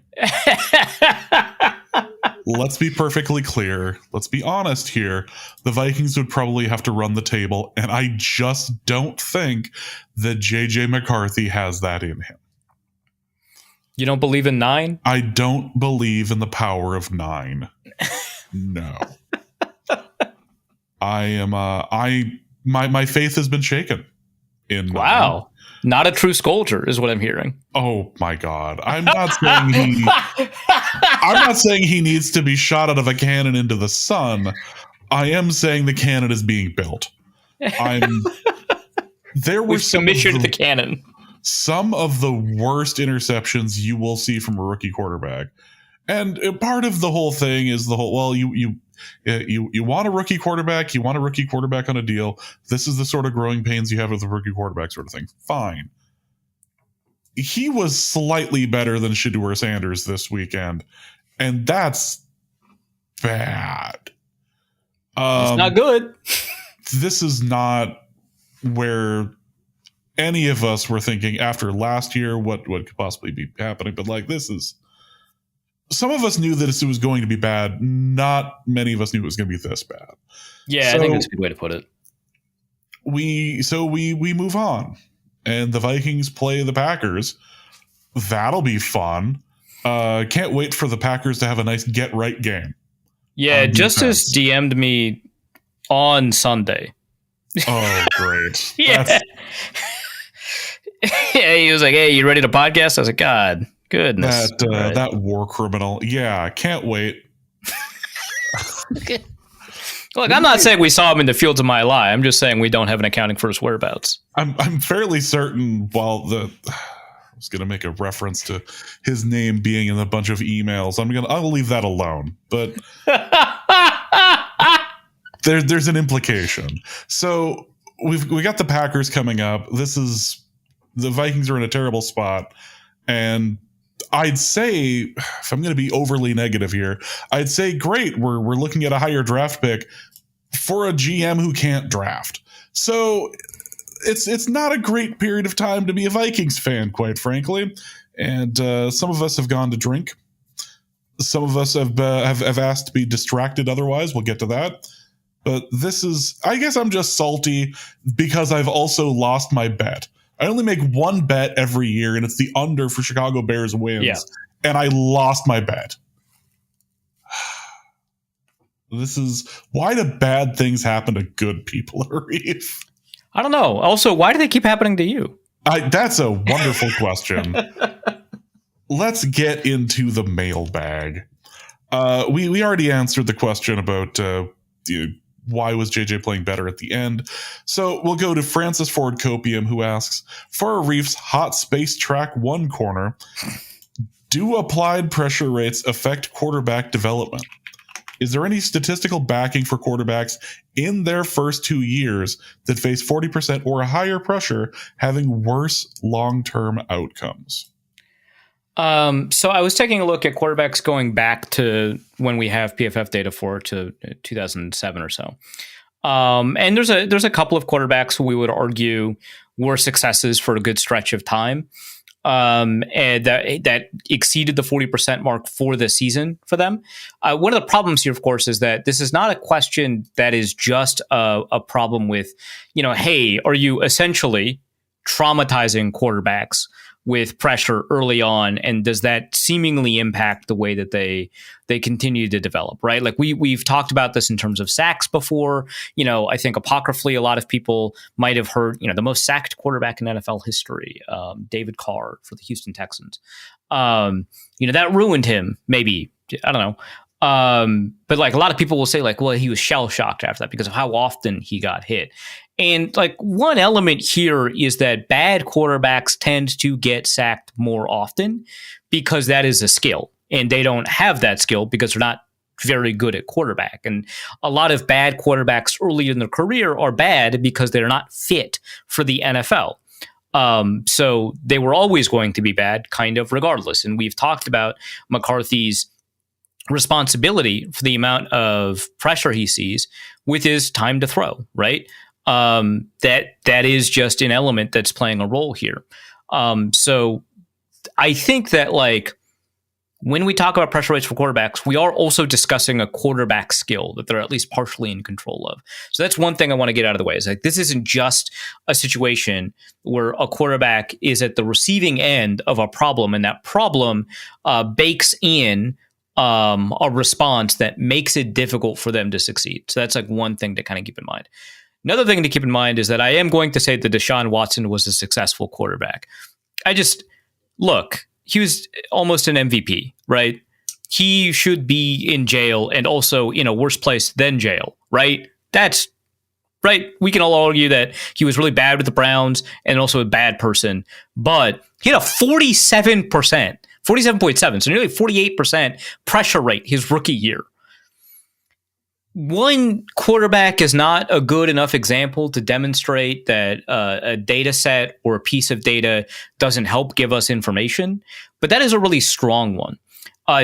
Let's be perfectly clear. Let's be honest here. The Vikings would probably have to run the table, and I just don't think that J.J. McCarthy has that in him. You don't believe in 9? I don't believe in the power of 9. No. I am my faith has been shaken in Wow. Not a true soldier is what I'm hearing. Oh my God. I'm not saying he needs to be shot out of a cannon into the sun. I am saying the cannon is being built. There were We've commissioned the cannon. Some of the worst interceptions you will see from a rookie quarterback. And part of the whole thing is you want a rookie quarterback, you want a rookie quarterback on a deal. This is the sort of growing pains you have with a rookie quarterback sort of thing. Fine. He was slightly better than Shedeur Sanders this weekend, and that's bad. It's not good. This is not where any of us were thinking after last year what could possibly be happening. But like, this is, some of us knew that it was going to be bad. Not many of us knew it was going to be this bad. Yeah, so I think that's a good way to put it. We move on, and the Vikings play the Packers. That'll be fun. Can't wait for the Packers to have a nice get right game. Yeah, Justice DM'd me on Sunday. Oh, great. Yeah. Yeah, he was like, "Hey, you ready to podcast?" I was like, "God, goodness." That war criminal. Yeah, can't wait. Look, I'm not saying we saw him in the fields of my lie. I'm just saying we don't have an accounting for his whereabouts. I'm fairly certain. I was going to make a reference to his name being in a bunch of emails. I'll leave that alone. But there's an implication. So we got the Packers coming up. The Vikings are in a terrible spot, and I'd say, if I'm going to be overly negative here, I'd say great. We're looking at a higher draft pick for a GM who can't draft. So it's not a great period of time to be a Vikings fan, quite frankly. And some of us have gone to drink. Some of us have asked to be distracted. Otherwise, we'll get to that. But I guess I'm just salty because I've also lost my bet. I only make one bet every year, and it's the under for Chicago Bears wins. Yeah. And I lost my bet. Why do bad things happen to good people, Arif? I don't know. Also, why do they keep happening to you? That's a wonderful question. Let's get into the mailbag. We already answered the question about why was JJ playing better at the end? So we'll go to Francis Ford Copium, who asks, for Arif's hot space track 1 corner, do applied pressure rates affect quarterback development? Is there any statistical backing for quarterbacks in their first 2 years that face 40% or higher pressure having worse long-term outcomes? So I was taking a look at quarterbacks going back to when we have PFF data for, to 2007 or so. And there's a couple of quarterbacks who we would argue were successes for a good stretch of time. And that exceeded the 40% mark for the season for them. One of the problems here, of course, is that this is not a question that is just a problem with, hey, are you essentially traumatizing quarterbacks with pressure early on, and does that seemingly impact the way that they continue to develop, right? Like we've talked about this in terms of sacks before. I think apocryphally, a lot of people might have heard, the most sacked quarterback in NFL history, David Carr for the Houston Texans. That ruined him, maybe. I don't know. But like a lot of people will say like, well, he was shell shocked after that because of how often he got hit. And like one element here is that bad quarterbacks tend to get sacked more often because that is a skill, and they don't have that skill because they're not very good at quarterback. And a lot of bad quarterbacks early in their career are bad because they're not fit for the NFL. So they were always going to be bad kind of regardless. And we've talked about McCarthy's responsibility for the amount of pressure he sees with his time to throw, right? That is just an element that's playing a role here. So I think that like when we talk about pressure rates for quarterbacks, we are also discussing a quarterback skill that they're at least partially in control of. So that's one thing I want to get out of the way is like, this isn't just a situation where a quarterback is at the receiving end of a problem, and that problem bakes in a response that makes it difficult for them to succeed. So that's like one thing to kind of keep in mind. Another thing to keep in mind is that I am going to say that Deshaun Watson was a successful quarterback. He was almost an MVP, right? He should be in jail and also in a worse place than jail right? That's right. We can all argue that he was really bad with the Browns and also a bad person, but he had a 47.7, so nearly 48% pressure rate his rookie year. One quarterback is not a good enough example to demonstrate that a data set or a piece of data doesn't help give us information, but that is a really strong one.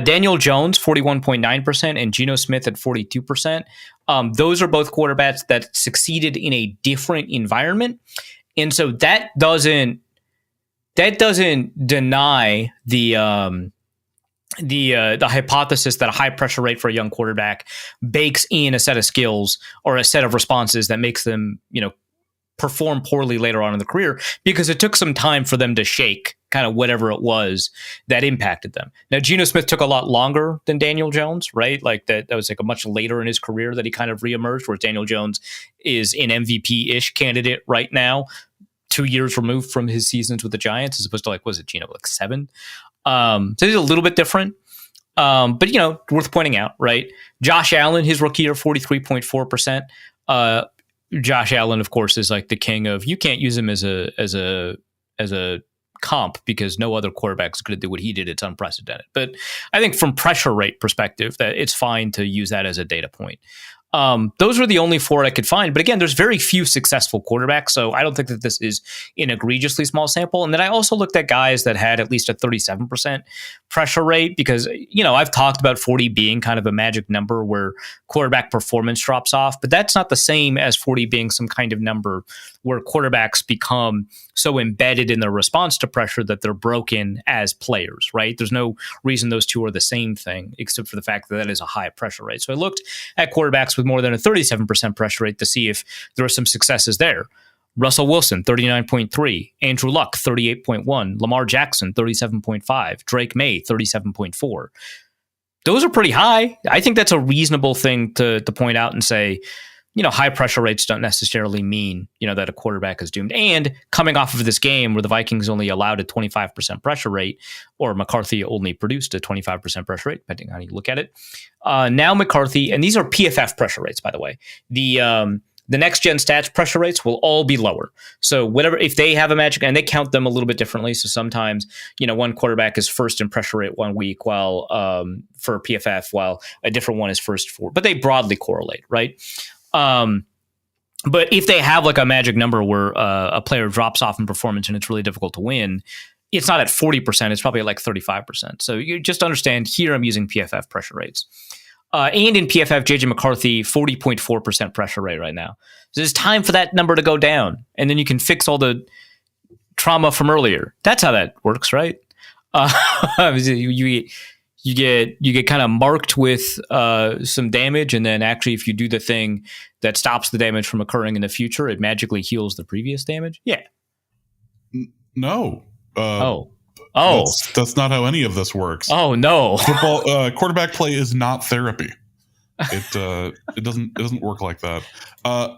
Daniel Jones, 41.9%, and Geno Smith at 42%. Those are both quarterbacks that succeeded in a different environment. And so that doesn't deny the hypothesis that a high pressure rate for a young quarterback bakes in a set of skills or a set of responses that makes them, perform poorly later on in the career, because it took some time for them to shake kind of whatever it was that impacted them. Now, Geno Smith took a lot longer than Daniel Jones, right? Like that was like a much later in his career that he kind of reemerged, whereas Daniel Jones is an MVP-ish candidate right now, 2 years removed from his seasons with the Giants, as opposed to Geno, 7? So he's a little bit different. But, worth pointing out, right? Josh Allen, his rookie year, 43.4%. Josh Allen, of course, is like the king of, you can't use him as a comp because no other quarterback is going to do what he did. It's unprecedented. But I think from pressure rate perspective, that it's fine to use that as a data point. Those were the only 4 I could find. But again, there's very few successful quarterbacks, so I don't think that this is an egregiously small sample. And then I also looked at guys that had at least a 37% pressure rate because, I've talked about 40 being kind of a magic number where quarterback performance drops off, but that's not the same as 40 being some kind of number where quarterbacks become so embedded in their response to pressure that they're broken as players, right? There's no reason those two are the same thing, except for the fact that is a high pressure rate. So I looked at quarterbacks with more than a 37% pressure rate to see if there are some successes there. Russell Wilson, 39.3. Andrew Luck, 38.1. Lamar Jackson, 37.5. Drake May, 37.4. Those are pretty high. I think that's a reasonable thing to point out and say, high pressure rates don't necessarily mean, that a quarterback is doomed. And coming off of this game where the Vikings only allowed a 25% pressure rate, or McCarthy only produced a 25% pressure rate, depending on how you look at it. Now McCarthy, and these are PFF pressure rates, by the way. The next gen stats pressure rates will all be lower. So whatever, if they have a magic, and they count them a little bit differently. So sometimes, one quarterback is first in pressure rate 1 week while for PFF, while a different one is first for, but they broadly correlate, right? But if they have like a magic number where a player drops off in performance and it's really difficult to win, it's not at 40%, it's probably at like 35%. So you just understand here I'm using PFF pressure rates. And in PFF, JJ McCarthy, 40.4% pressure rate right now. So it's time for that number to go down. And then you can fix all the trauma from earlier. That's how that works, right? You get kind of marked with some damage. And then actually, if you do the thing that stops the damage from occurring in the future, it magically heals the previous damage. Yeah. No. That's not how any of this works. Oh no! Football quarterback play is not therapy. It doesn't work like that.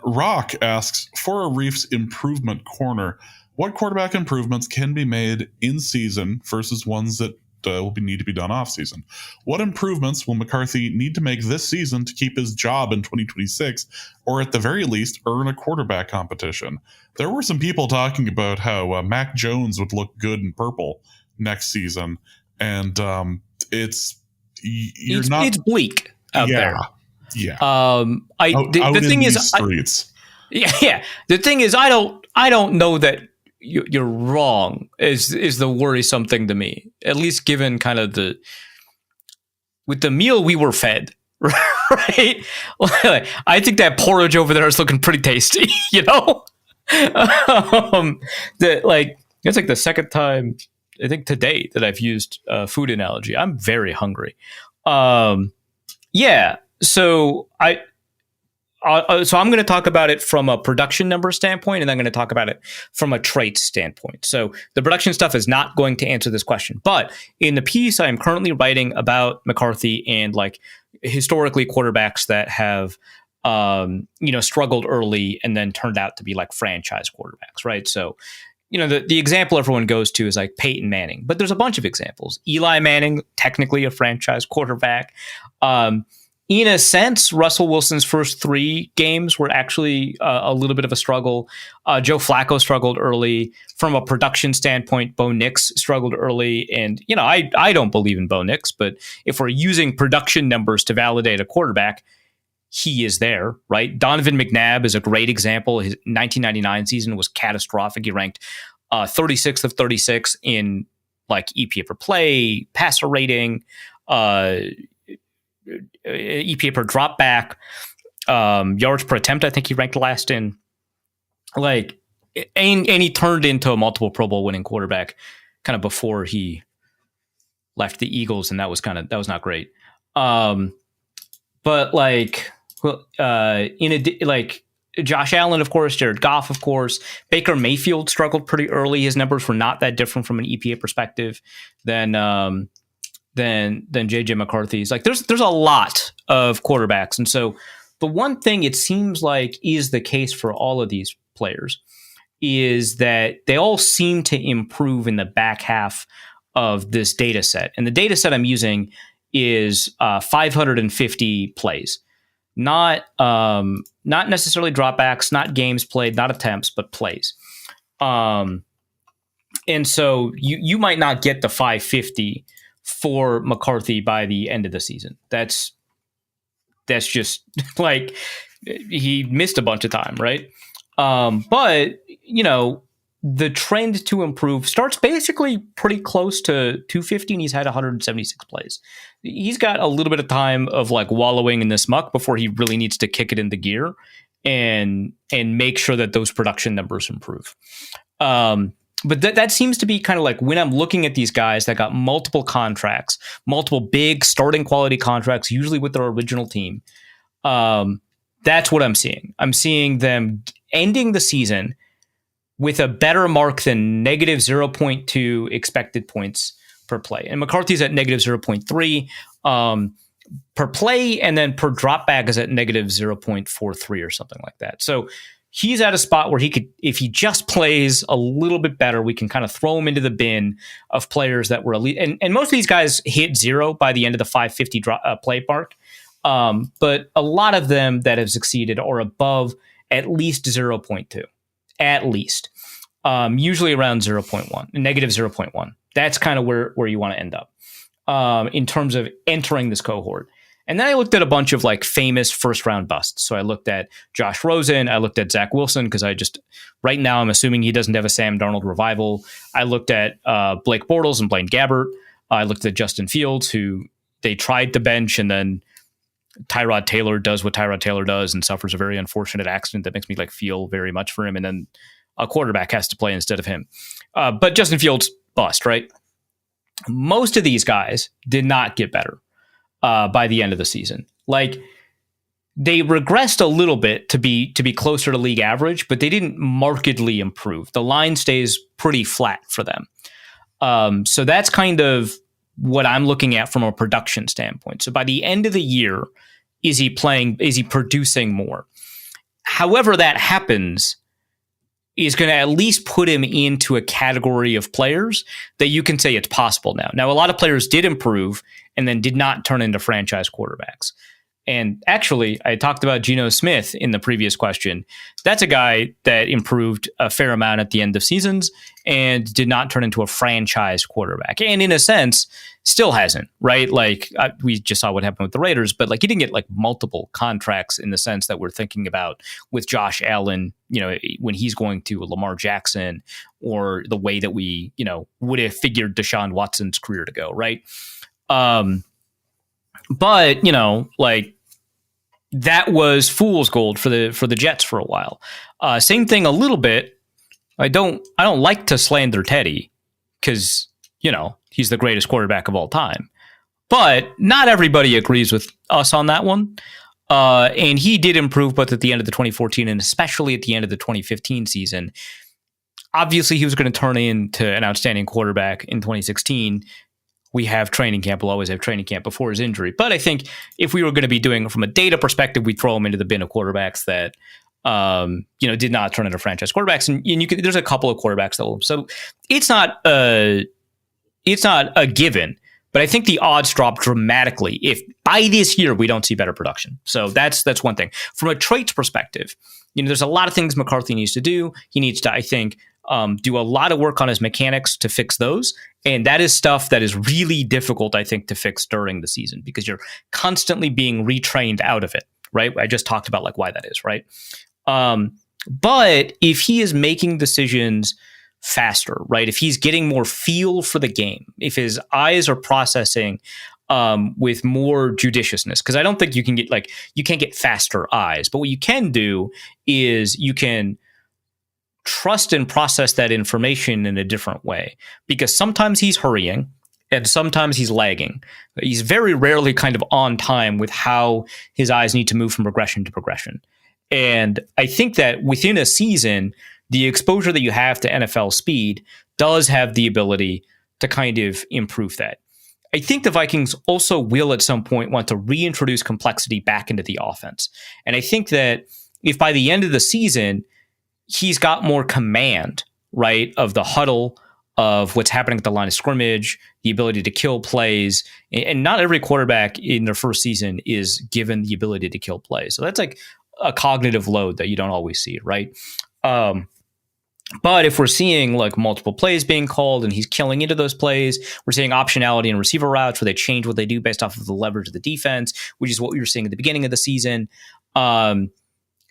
Rock asks for a Reef's improvement corner. What quarterback improvements can be made in season versus ones that will need to be done off season? What improvements will McCarthy need to make this season to keep his job in 2026, or at the very least earn a quarterback competition? There were some people talking about how Mac Jones would look good in purple next season, and it's bleak out there. Yeah. The thing is, streets. The thing is, I don't know that you're wrong. Is the worrisome thing to me, at least given kind of with the meal we were fed. Right? I think that porridge over there is looking pretty tasty. It's like the second time I think today that I've used a food analogy. I'm very hungry. So I'm going to talk about it from a production number standpoint, and I'm going to talk about it from a trait standpoint. So the production stuff is not going to answer this question, but in the piece I am currently writing about McCarthy and historically quarterbacks that have struggled early and then turned out to be like franchise quarterbacks, right? So the example everyone goes to is like Peyton Manning, but there's a bunch of examples. Eli Manning, technically a franchise quarterback. in a sense, Russell Wilson's first 3 games were actually a little bit of a struggle. Joe Flacco struggled early. From a production standpoint, Bo Nix struggled early. And, I don't believe in Bo Nix, but if we're using production numbers to validate a quarterback, he is there, right? Donovan McNabb is a great example. His 1999 season was catastrophic. He ranked 36th of 36 in like EPA per play, passer rating, EPA per drop back, yards per attempt. I think he ranked last in. Like, and he turned into a multiple Pro Bowl winning quarterback kind of before he left the Eagles, and that was not great. But like, Josh Allen, of course, Jared Goff, of course, Baker Mayfield struggled pretty early. His numbers were not that different from an EPA perspective than JJ McCarthy's. Like, there's a lot of quarterbacks, and so the one thing it seems like is the case for all of these players is that they all seem to improve in the back half of this data set. And the data set I'm using is 550 plays. Not necessarily dropbacks, not games played, not attempts, but plays. And so you might not get the 550 for McCarthy by the end of the season. That's just like he missed a bunch of time, right? But the trend to improve starts basically pretty close to 250, and he's had 176 plays. He's got a little bit of time of like wallowing in this muck before he really needs to kick it into gear and make sure that those production numbers improve. But that seems to be kind of like when I'm looking at these guys that got multiple contracts, multiple big starting quality contracts, usually with their original team. That's what I'm seeing. I'm seeing them ending the season with a better mark than negative 0.2 expected points per play. And McCarthy's at negative 0.3 per play, and then per dropback is at negative 0.43 or something like that. So he's at a spot where he could, if he just plays a little bit better, we can kind of throw him into the bin of players that were elite. And most of these guys hit 0 by the end of the 550 play mark. But a lot of them that have succeeded are above at least 0.2. At least. Usually around 0.1, negative 0.1. That's kind of where you want to end up in terms of entering this cohort. And then I looked at a bunch of like famous first round busts. So I looked at Josh Rosen. I looked at Zach Wilson because right now I'm assuming he doesn't have a Sam Darnold revival. I looked at Blake Bortles and Blaine Gabbert. I looked at Justin Fields, who they tried to bench, and then Tyrod Taylor does what Tyrod Taylor does and suffers a very unfortunate accident that makes me like feel very much for him. And then a quarterback has to play instead of him. But Justin Fields bust, right? Most of these guys did not get better by the end of the season. Like, they regressed a little bit to be closer to league average, but they didn't markedly improve. The line stays pretty flat for them. So that's kind of what I'm looking at from a production standpoint. So by the end of the year, is he producing more? However that happens is going to at least put him into a category of players that you can say it's possible now. Now, a lot of players did improve and then did not turn into franchise quarterbacks. And actually, I talked about Geno Smith in the previous question. That's a guy that improved a fair amount at the end of seasons and did not turn into a franchise quarterback. And in a sense, still hasn't, right? Like, we just saw what happened with the Raiders, but like, he didn't get like multiple contracts in the sense that we're thinking about with Josh Allen, when he's going to Lamar Jackson, or the way that we, would have figured Deshaun Watson's career to go, right? But, like, that was fool's gold for the Jets for a while. Same thing a little bit. I don't like to slander Teddy because, he's the greatest quarterback of all time. But not everybody agrees with us on that one. And he did improve both at the end of the 2014 and especially at the end of the 2015 season. Obviously, he was going to turn into an outstanding quarterback in 2016. We have training camp. We'll always have training camp before his injury. But I think if we were going to be doing it from a data perspective, we'd throw him into the bin of quarterbacks that, did not turn into franchise quarterbacks. And there's a couple of quarterbacks that will. So it's not a given. But I think the odds drop dramatically if by this year we don't see better production. So that's one thing. From a traits perspective, there's a lot of things McCarthy needs to do. He needs to, I think, do a lot of work on his mechanics to fix those. And that is stuff that is really difficult, I think, to fix during the season because you're constantly being retrained out of it, right? I just talked about like why that is, right? But if he is making decisions faster, right? If he's getting more feel for the game, if his eyes are processing with more judiciousness, because I don't think you can't get faster eyes, but what you can do is you can trust and process that information in a different way, because sometimes he's hurrying and sometimes he's lagging. He's very rarely kind of on time with how his eyes need to move from progression to progression. And I think that within a season, the exposure that you have to NFL speed does have the ability to kind of improve that. I think the Vikings also will at some point want to reintroduce complexity back into the offense. And I think that if by the end of the season, he's got more command, right, of the huddle, of what's happening at the line of scrimmage, the ability to kill plays. And not every quarterback in their first season is given the ability to kill plays. So that's like a cognitive load that you don't always see, right? But if we're seeing like multiple plays being called and he's killing into those plays, we're seeing optionality in receiver routes where they change what they do based off of the leverage of the defense, which is what we were seeing at the beginning of the season.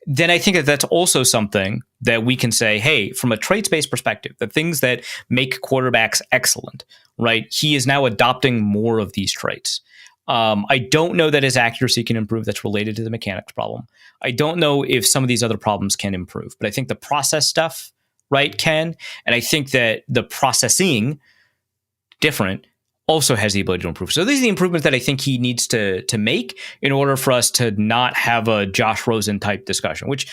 Then I think that that's also something that we can say, hey, from a traits-based perspective, the things that make quarterbacks excellent, right? He is now adopting more of these traits. I don't know that his accuracy can improve. That's related to the mechanics problem. I don't know if some of these other problems can improve, but I think the process stuff, right, can. And I think that the processing, different, also has the ability to improve. So these are the improvements that I think he needs to make in order for us to not have a Josh Rosen type discussion, which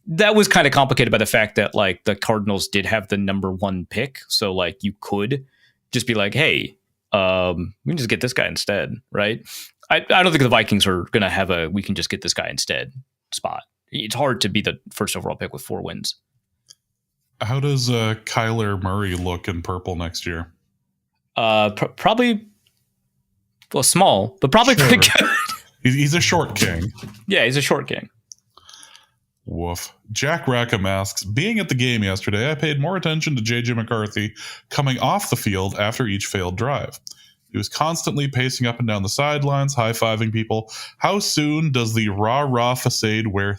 that was kind of complicated by the fact that like the Cardinals did have the number 1 pick. So like you could just be like, hey, we can just get this guy instead, right? I don't think the Vikings are going to have a we can just get this guy instead spot. It's hard to be the first overall pick with 4 wins. How does Kyler Murray look in purple next year? Probably, well, small, but probably sure. Pretty good. He's a short king. Yeah, he's a short king. Woof. Jack Rackham asks, being at the game yesterday, I paid more attention to J.J. McCarthy coming off the field after each failed drive. He was constantly pacing up and down the sidelines, high-fiving people. How soon does the rah-rah facade wear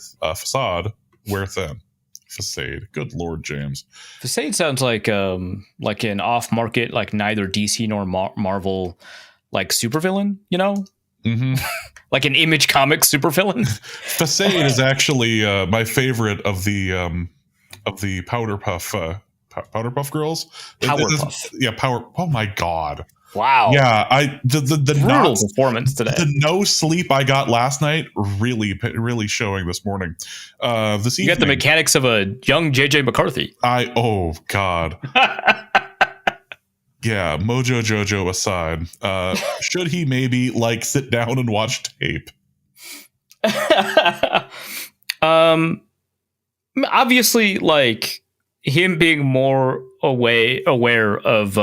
thin? Facade. Good Lord, James. Facade sounds like an off-market, like neither DC nor Marvel, like supervillain, you know? Mm-hmm. Like an Image Comics supervillain. Facade is actually my favorite of the Powder Puff girls. Powerpuff. Yeah, Power. Oh my God. Wow. Yeah, the brutal performance today. The no sleep I got last night really showing this morning. This evening, you got the mechanics of a young JJ McCarthy. Oh God. Yeah, Mojo Jojo aside, should he maybe like sit down and watch tape? Obviously, like him being more aware of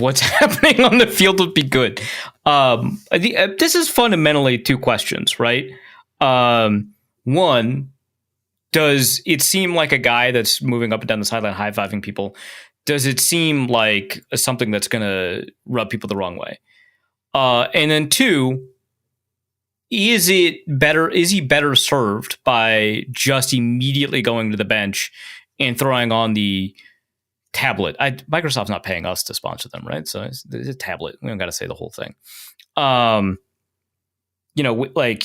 what's happening on the field would be good. This is fundamentally 2 questions, right? One, does it seem like a guy that's moving up and down the sideline high-fiving people? Does it seem like something that's going to rub people the wrong way? And then 2, is he better served by just immediately going to the bench and throwing on the tablet? Microsoft's not paying us to sponsor them, right? So it's a tablet. We don't got to say the whole thing. Like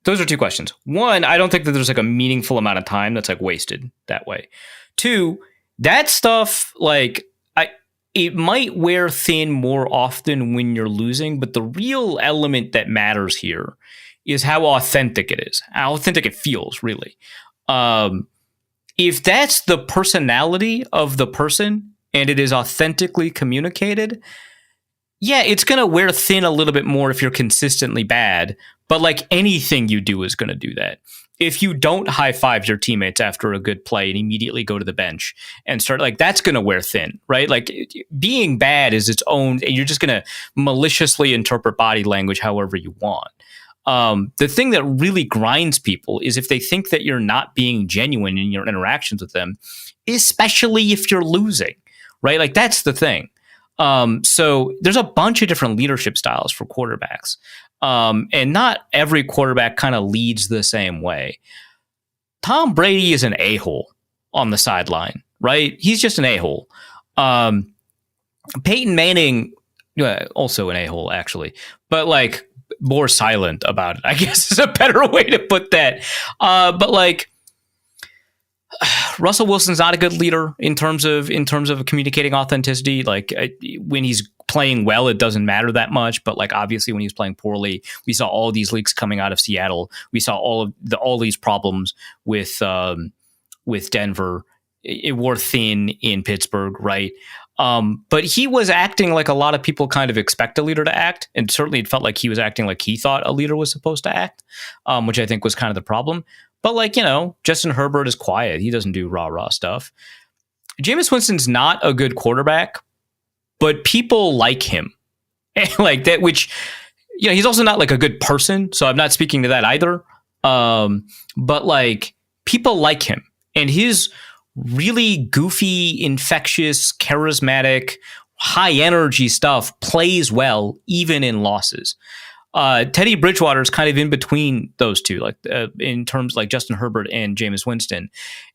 those are 2 questions. 1, I don't think that there's like a meaningful amount of time that's like wasted that way. 2, that stuff, like it might wear thin more often when you're losing, but the real element that matters here is how authentic it is, how authentic it feels, really. If that's the personality of the person and it is authentically communicated, yeah, it's going to wear thin a little bit more if you're consistently bad. But like anything you do is going to do that. if you don't high five your teammates after a good play and immediately go to the bench and start, like, that's going to wear thin, right? Like, being bad is its own, and you're just going to maliciously interpret body language however you want. The thing that really grinds people is if they think that you're not being genuine in your interactions with them, especially if you're losing, right? Like, that's the thing. So there's a bunch of different leadership styles for quarterbacks. And not every quarterback kind of leads the same way. Tom Brady is an a-hole on the sideline, right? He's just an a-hole. Peyton Manning, also an a-hole, actually, but like more silent about it, I guess is a better way to put that. But like, Russell Wilson's not a good leader in terms of communicating authenticity. Like, when he's playing well, it doesn't matter that much. But like, obviously, when he's playing poorly, we saw all these leaks coming out of Seattle. We saw all these problems with Denver. It wore thin in Pittsburgh, right? But he was acting like a lot of people kind of expect a leader to act, and certainly it felt like he was acting like he thought a leader was supposed to act, which I think was kind of the problem. But like, Justin Herbert is quiet. He doesn't do rah-rah stuff. Jameis Winston's not a good quarterback, but people like him. Like that, which, he's also not like a good person. So I'm not speaking to that either. But like, people like him, and his really goofy, infectious, charismatic, high energy stuff plays well, even in losses. Teddy Bridgewater is kind of in between those two, like in terms like Justin Herbert and Jameis Winston.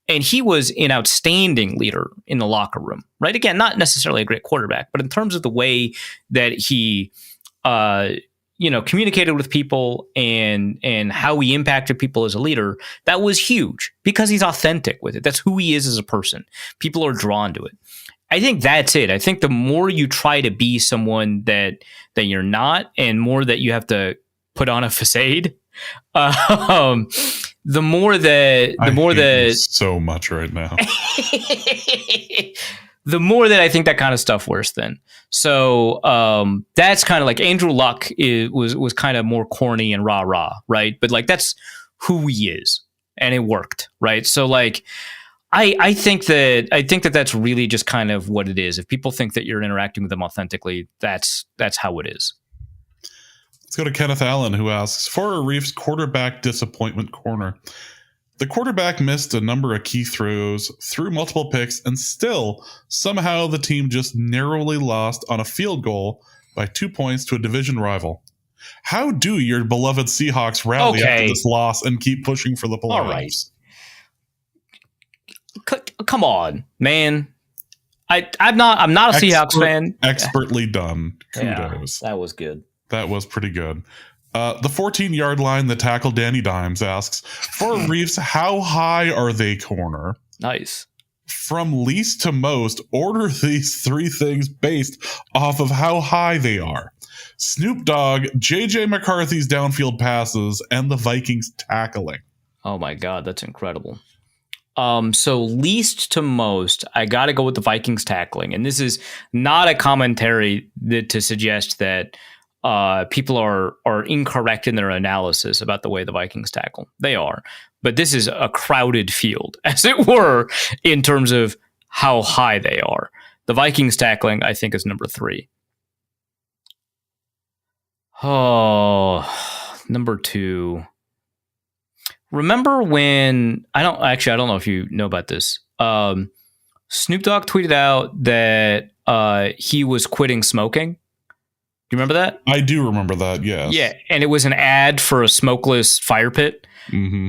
And he was an outstanding leader in the locker room, right? Again, not necessarily a great quarterback, but in terms of the way that he, communicated with people and how he impacted people as a leader, that was huge because he's authentic with it. That's who he is as a person. People are drawn to it. I think that's it. I think the more you try to be someone that you're not, and more that you have to put on a facade, the more that so much right now. The more that I think that kind of stuff wears thin. So that's kind of like Andrew Luck was kind of more corny and rah rah, right? But like, that's who he is, and it worked, right? So like, I think that that's really just kind of what it is. If people think that you're interacting with them authentically, that's how it is. Let's go to Kenneth Allen, who asks, for Arif's quarterback disappointment corner, the quarterback missed a number of key throws, threw multiple picks, and still somehow the team just narrowly lost on a field goal by 2 points to a division rival. How do your beloved Seahawks rally after this loss and keep pushing for the playoffs? All right. Come on, man. I'm not a Seahawks fan. Expertly done. Kudos. Yeah, that was good. That was pretty good. The 14-yard line that tackled Danny Dimes asks, for Reeves, how high are they corner? Nice. From least to most, order these three things based off of how high they are. Snoop Dogg, JJ McCarthy's downfield passes, and the Vikings tackling. Oh my God, that's incredible. So least to most, I got to go with the Vikings tackling. And this is not a commentary to suggest that people are incorrect in their analysis about the way the Vikings tackle. They are. But this is a crowded field, as it were, in terms of how high they are. The Vikings tackling, I think, is number 3. Oh, number 2. Remember when I don't know if you know about this. Snoop Dogg tweeted out that he was quitting smoking. Do you remember that? I do remember that. Yes. Yeah, and it was an ad for a smokeless fire pit. Mm-hmm.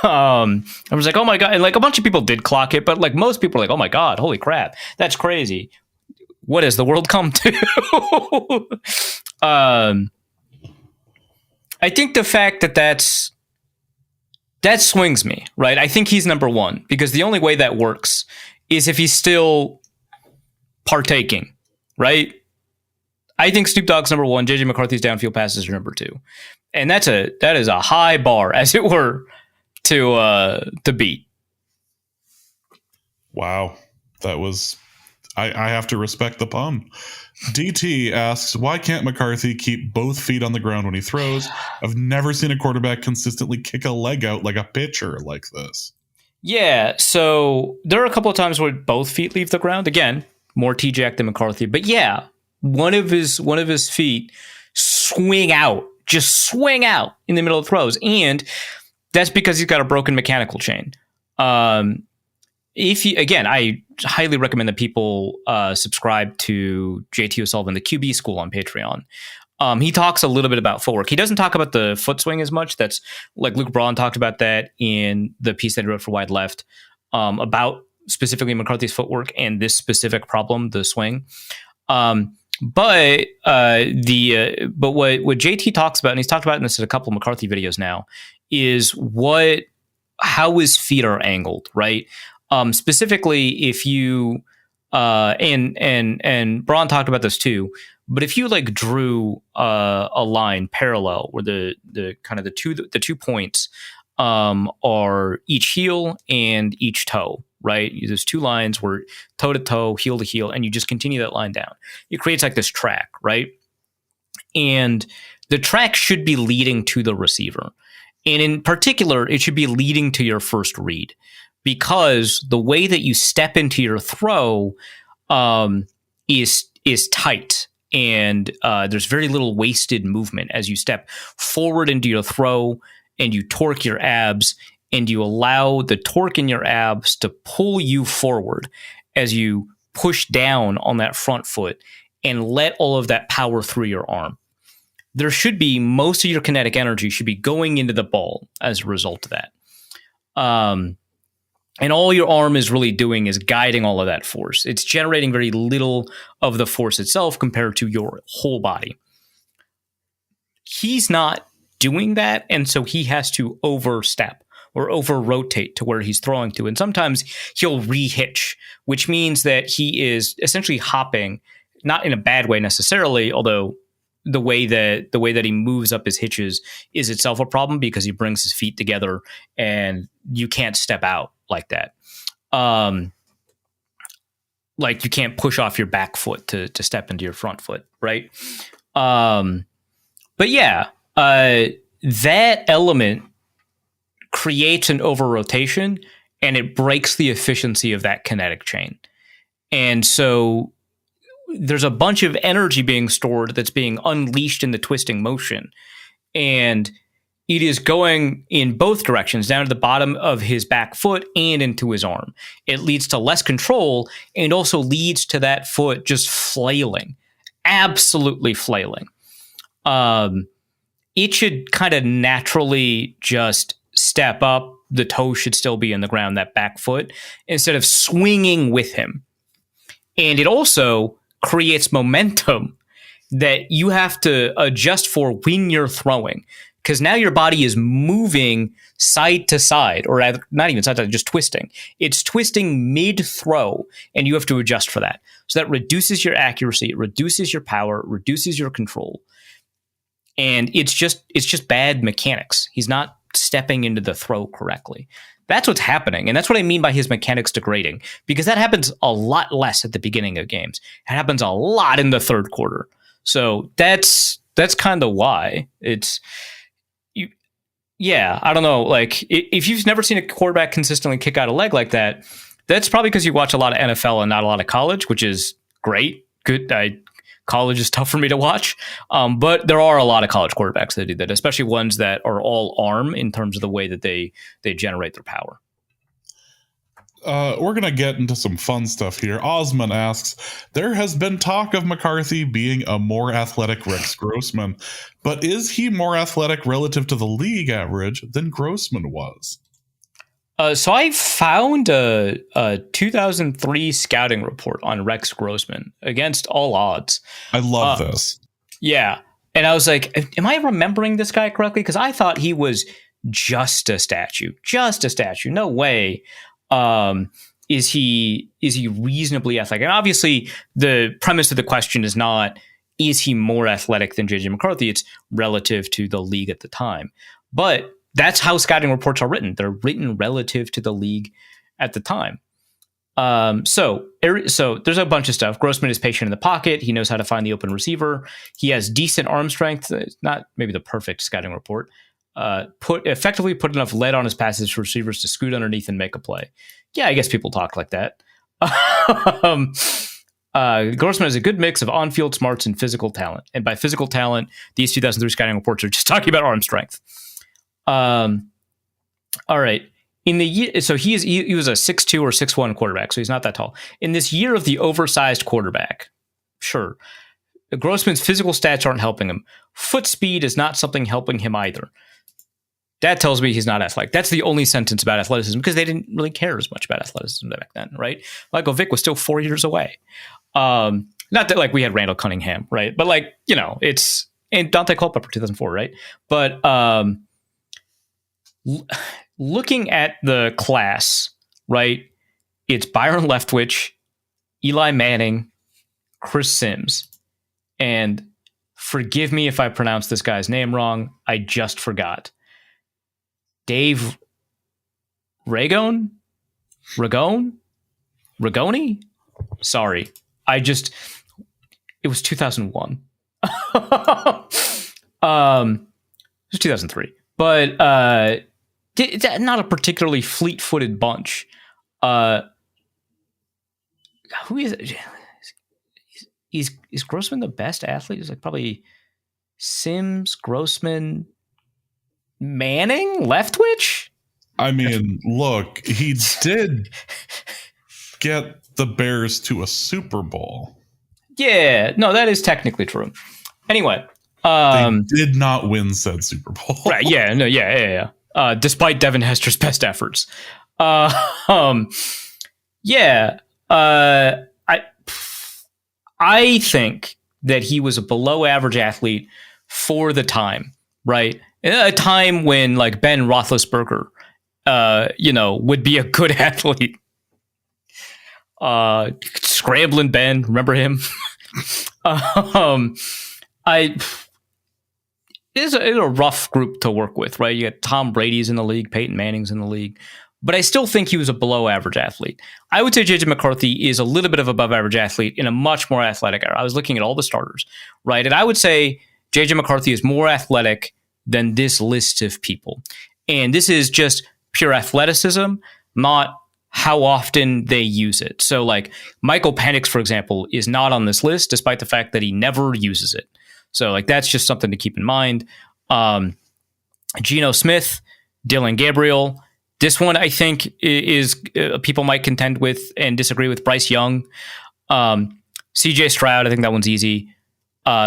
I was like, oh my God, and like a bunch of people did clock it, but like most people are like, oh my God, holy crap, that's crazy. What has the world come to? I think the fact that swings me, right? I think he's number 1 because the only way that works is if he's still partaking, right? I think Snoop Dogg's number 1, JJ McCarthy's downfield passes are number 2. And that is a high bar, as it were, to beat. Wow. That was I have to respect the pun. DT asks, why can't McCarthy keep both feet on the ground when he throws? I've never seen a quarterback consistently kick a leg out like a pitcher like this. Yeah, so there are a couple of times where both feet leave the ground. Again, more T-Jack than McCarthy. But yeah, one of his feet swing out in the middle of throws. And that's because he's got a broken mechanical chain. I highly recommend that people subscribe to JT O'Sullivan, the QB School on Patreon. He talks a little bit about footwork. He doesn't talk about the foot swing as much. That's like Luke Braun talked about that in the piece that he wrote for Wide Left about specifically McCarthy's footwork and this specific problem, the swing. But what JT talks about, and he's talked about this in a couple of McCarthy videos now, is how his feet are angled, right? Specifically, if you and Braun talked about this too. But if you like drew a line parallel where the kind of the two points are each heel and each toe, right? There's two lines where toe to toe, heel to heel, and you just continue that line down. It creates like this track, right? And the track should be leading to the receiver. And in particular, it should be leading to your first read, because the way that you step into your throw is tight. And there's very little wasted movement as you step forward into your throw and you torque your abs and you allow the torque in your abs to pull you forward as you push down on that front foot and let all of that power through your arm. There should be most of your kinetic energy should be going into the ball as a result of that. And all your arm is really doing is guiding all of that force. It's generating very little of the force itself compared to your whole body. He's not doing that, and so he has to overstep or over-rotate to where he's throwing to. And sometimes he'll re-hitch, which means that he is essentially hopping, not in a bad way necessarily, although the way that he moves up his hitches is itself a problem because he brings his feet together and you can't step out like that. Like you can't push off your back foot to step into your front foot, right? But yeah, that element creates an over-rotation and it breaks the efficiency of that kinetic chain. And so there's a bunch of energy being stored that's being unleashed in the twisting motion. And it is going in both directions, down to the bottom of his back foot and into his arm. It leads to less control and also leads to that foot just flailing, absolutely flailing. It should kind of naturally just step up. The toe should still be in the ground, that back foot, instead of swinging with him. And it also creates momentum that you have to adjust for when you're throwing, because now your body is moving side to side, or not even side to side, just twisting. It's twisting mid-throw, and you have to adjust for that. So that reduces your accuracy, it reduces your power, it reduces your control. And it's just bad mechanics. He's not stepping into the throw correctly. That's what's happening. And that's what I mean by his mechanics degrading, because that happens a lot less at the beginning of games. It happens a lot in the third quarter. So that's kind of why I don't know. Like if you've never seen a quarterback consistently kick out a leg like that, that's probably because you watch a lot of NFL and not a lot of college, which is great. Good. College is tough for me to watch. But there are a lot of college quarterbacks that do that, especially ones that are all arm in terms of the way that they generate their power. We're going to get into some fun stuff here. Osman asks, there has been talk of McCarthy being a more athletic Rex Grossman, but is he more athletic relative to the league average than Grossman was? So I found a 2003 scouting report on Rex Grossman against all odds. I love this. Yeah. And I was like, am I remembering this guy correctly? Because I thought he was just a statue. No way. Is he reasonably athletic? And obviously the premise of the question is not, is he more athletic than JJ McCarthy? It's relative to the league at the time. But that's how scouting reports are written. They're written relative to the league at the time. So there's a bunch of stuff. Grossman is patient in the pocket. He knows how to find the open receiver. He has decent arm strength. It's not maybe the perfect scouting report. Effectively put enough lead on his passes for receivers to scoot underneath and make a play. Yeah, I guess people talk like that. Grossman has a good mix of on-field smarts and physical talent. And by physical talent, these 2003 scouting reports are just talking about arm strength. All right. So he was a 6'2" or 6'1" quarterback, so he's not that tall. In this year of the oversized quarterback, sure, Grossman's physical stats aren't helping him. Foot speed is not something helping him either. That tells me he's not athletic. That's the only sentence about athleticism, because they didn't really care as much about athleticism back then, right? Michael Vick was still 4 years away. Not that like we had Randall Cunningham, right? But like, it's and Dante Culpepper 2004, right? But looking at the class, right? It's Byron Leftwich, Eli Manning, Chris Sims, and forgive me if I pronounce this guy's name wrong. I just forgot. Dave Ragone? Ragoni? Sorry. It was 2001. It was 2003. But not a particularly fleet-footed bunch. Who is it? Is Grossman the best athlete? He's like probably Sims, Grossman, Manning, Leftwich. I mean, look, he did get the Bears to a Super Bowl. Yeah, no, that is technically true. Anyway, they did not win said Super Bowl. Right? Yeah, no, yeah. Despite Devin Hester's best efforts. I think that he was a below average athlete for the time, right? In a time when like Ben Roethlisberger, would be a good athlete. Scrambling Ben, remember him? It's a rough group to work with, right? You got Tom Brady's in the league, Peyton Manning's in the league, but I still think he was a below average athlete. I would say JJ McCarthy is a little bit of above average athlete in a much more athletic era. I was looking at all the starters, right? And I would say JJ McCarthy is more athletic than this list of people. And this is just pure athleticism, not how often they use it. So like Michael Penix, for example, is not on this list, despite the fact that he never uses it. So like that's just something to keep in mind. Geno Smith, Dylan Gabriel. This one I think is people might contend with and disagree with. Bryce Young, CJ Stroud. I think that one's easy.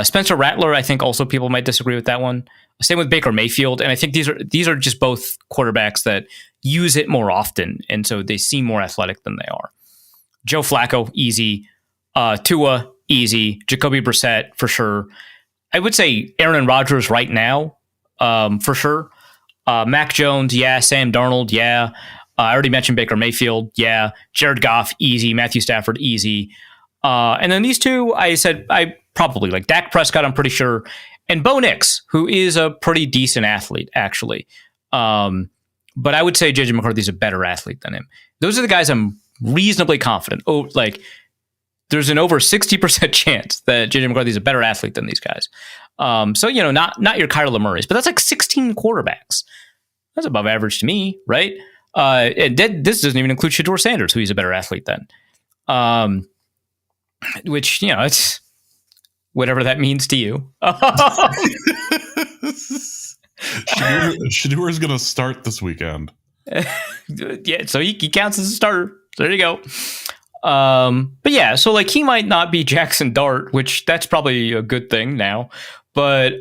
Spencer Rattler. I think also people might disagree with that one. Same with Baker Mayfield. And I think these are just both quarterbacks that use it more often, and so they seem more athletic than they are. Joe Flacco, easy. Tua, easy. Jacoby Brissett, for sure. I would say Aaron Rodgers right now, for sure. Mac Jones, yeah. Sam Darnold, yeah. I already mentioned Baker Mayfield, yeah. Jared Goff, easy. Matthew Stafford, easy. And then these two, I probably like Dak Prescott, I'm pretty sure. And Bo Nix, who is a pretty decent athlete, actually. But I would say JJ McCarthy's a better athlete than him. Those are the guys I'm reasonably confident. Oh, like there's an over 60% chance that JJ McCarthy's a better athlete than these guys. So, not your Kyler Murrays, but that's like 16 quarterbacks. That's above average to me, right? And this doesn't even include Shedeur Sanders, who he's a better athlete than. Which, it's whatever that means to you. Shedeur is going to start this weekend. Yeah, so he counts as a starter. There you go. But yeah, so like he might not be Jackson Dart, which that's probably a good thing now, but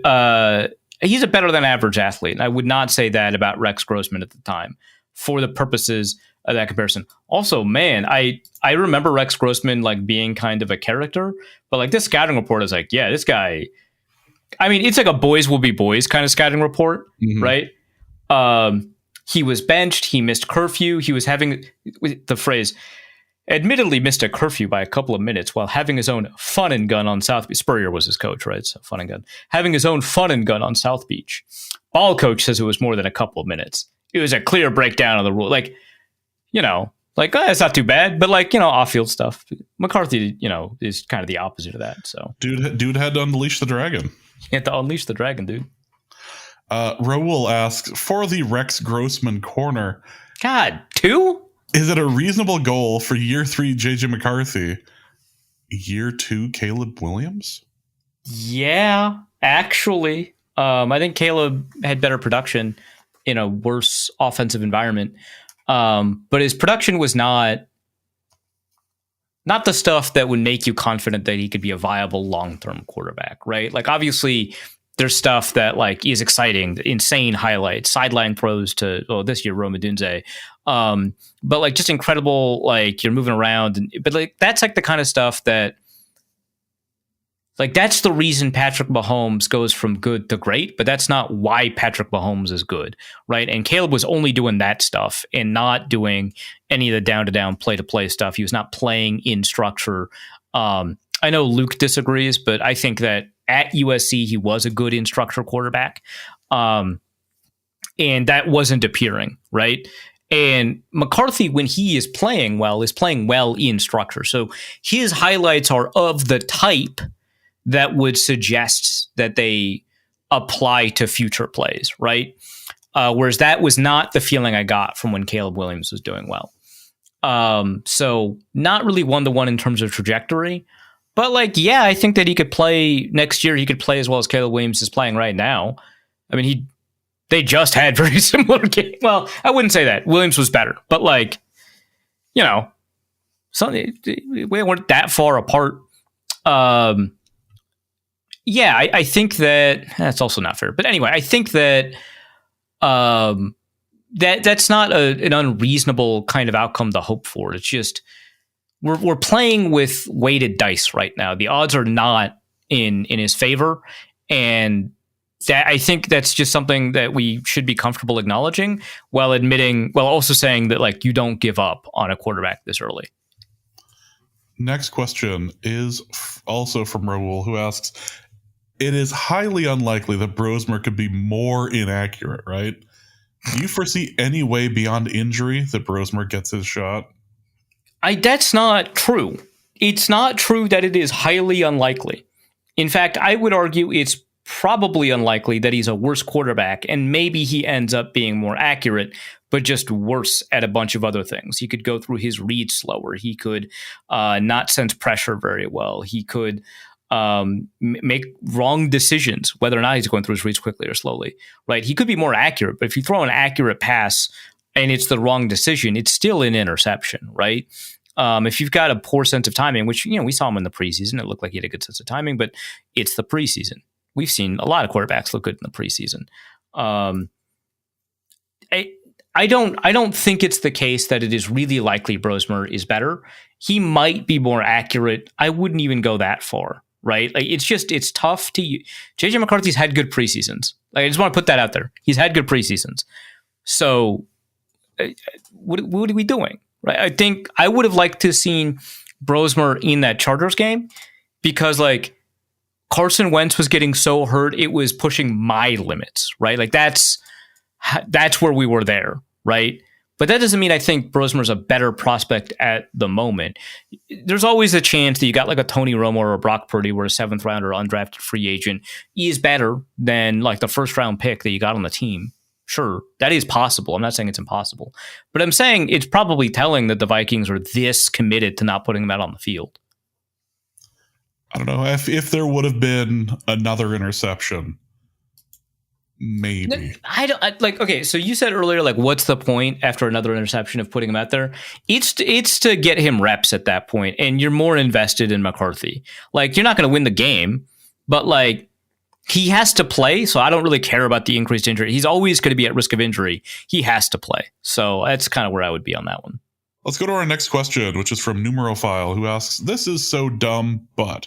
he's a better than average athlete. And I would not say that about Rex Grossman at the time for the purposes of that comparison. Also, man, I remember Rex Grossman like being kind of a character, but like this scouting report is like, yeah, this guy, I mean, it's like a boys will be boys kind of scouting report, right? He was benched. He missed curfew. He was having the phrase, admittedly missed a curfew by a couple of minutes while having his own fun and gun on South Beach. Spurrier was his coach, right? So fun and gun. Having his own fun and gun on South Beach. Ball coach says it was more than a couple of minutes. It was a clear breakdown of the rule. Like, Like, it's not too bad, but like, off-field stuff. McCarthy, is kind of the opposite of that. So, dude had to unleash the dragon. You have to unleash the dragon, dude. Raul asks, for the Rex Grossman corner, God, 2? Is it a reasonable goal for year 3 JJ McCarthy, year 2 Caleb Williams? Yeah, actually. I think Caleb had better production in a worse offensive environment. But his production was not the stuff that would make you confident that he could be a viable long-term quarterback, right? Like, obviously, there's stuff that like is exciting, insane highlights, sideline throws to this year Rome Odunze, but like just incredible, like you're moving around, but like that's like the kind of stuff that, like, that's the reason Patrick Mahomes goes from good to great, but that's not why Patrick Mahomes is good, right? And Caleb was only doing that stuff and not doing any of the down-to-down, play-to-play stuff. He was not playing in structure. I know Luke disagrees, but I think that at USC, he was a good in-structure quarterback. And that wasn't appearing, right? And McCarthy, when he is playing well in structure. So his highlights are of the type that would suggest that they apply to future plays, right? Whereas that was not the feeling I got from when Caleb Williams was doing well. So not really one-to-one in terms of trajectory, but like, yeah, I think that he could play next year. He could play as well as Caleb Williams is playing right now. I mean, they just had very similar games. Well, I wouldn't say that. Williams was better, but like, we weren't that far apart. Yeah, I think that that's also not fair. But anyway, I think that that's not an unreasonable kind of outcome to hope for. It's just we're playing with weighted dice right now. The odds are not in his favor, and that I think that's just something that we should be comfortable acknowledging while also saying that like you don't give up on a quarterback this early. Next question is also from Raul, who asks, it is highly unlikely that Brosmer could be more inaccurate, right? Do you foresee any way beyond injury that Brosmer gets his shot? That's not true. It's not true that it is highly unlikely. In fact, I would argue it's probably unlikely that he's a worse quarterback, and maybe he ends up being more accurate, but just worse at a bunch of other things. He could go through his reads slower. He could not sense pressure very well. He could make wrong decisions, whether or not he's going through his reads quickly or slowly, right? He could be more accurate, but if you throw an accurate pass and it's the wrong decision, it's still an interception, right? If you've got a poor sense of timing, which, we saw him in the preseason, it looked like he had a good sense of timing, but it's the preseason. We've seen a lot of quarterbacks look good in the preseason. I don't think it's the case that it is really likely Brosmer is better. He might be more accurate. I wouldn't even go that far. Right? Like, it's tough to. JJ McCarthy's had good preseasons. Like, I just want to put that out there. He's had good preseasons. So, what are we doing? Right? I think I would have liked to have seen Brosmer in that Chargers game because, like, Carson Wentz was getting so hurt, it was pushing my limits. Right? Like, that's where we were there. Right? But that doesn't mean I think Brosmer's a better prospect at the moment. There's always a chance that you got like a Tony Romo or a Brock Purdy, where a 7th rounder undrafted free agent is better than like the 1st round pick that you got on the team. Sure, that is possible. I'm not saying it's impossible, but I'm saying it's probably telling that the Vikings are this committed to not putting him out on the field. I don't know if there would have been another interception. Maybe. Okay, so you said earlier, like, what's the point after another interception of putting him out there? It's to get him reps at that point, and you're more invested in McCarthy. Like, you're not going to win the game, but like, he has to play, so I don't really care about the increased injury. He's always going to be at risk of injury. He has to play. So that's kind of where I would be on that one. Let's go to our next question, which is from Numerophile, who asks, this is so dumb, but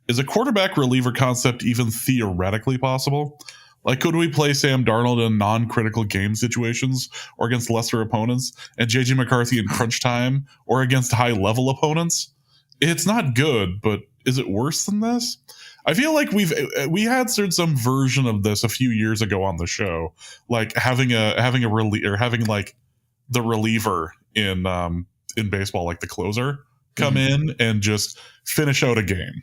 is a quarterback reliever concept even theoretically possible? Like, could we play Sam Darnold in non-critical game situations or against lesser opponents, and JJ McCarthy in crunch time or against high-level opponents? It's not good, but is it worse than this? I feel like we had some version of this a few years ago on the show, like having like the reliever in in baseball, like the closer, come in and just finish out a game.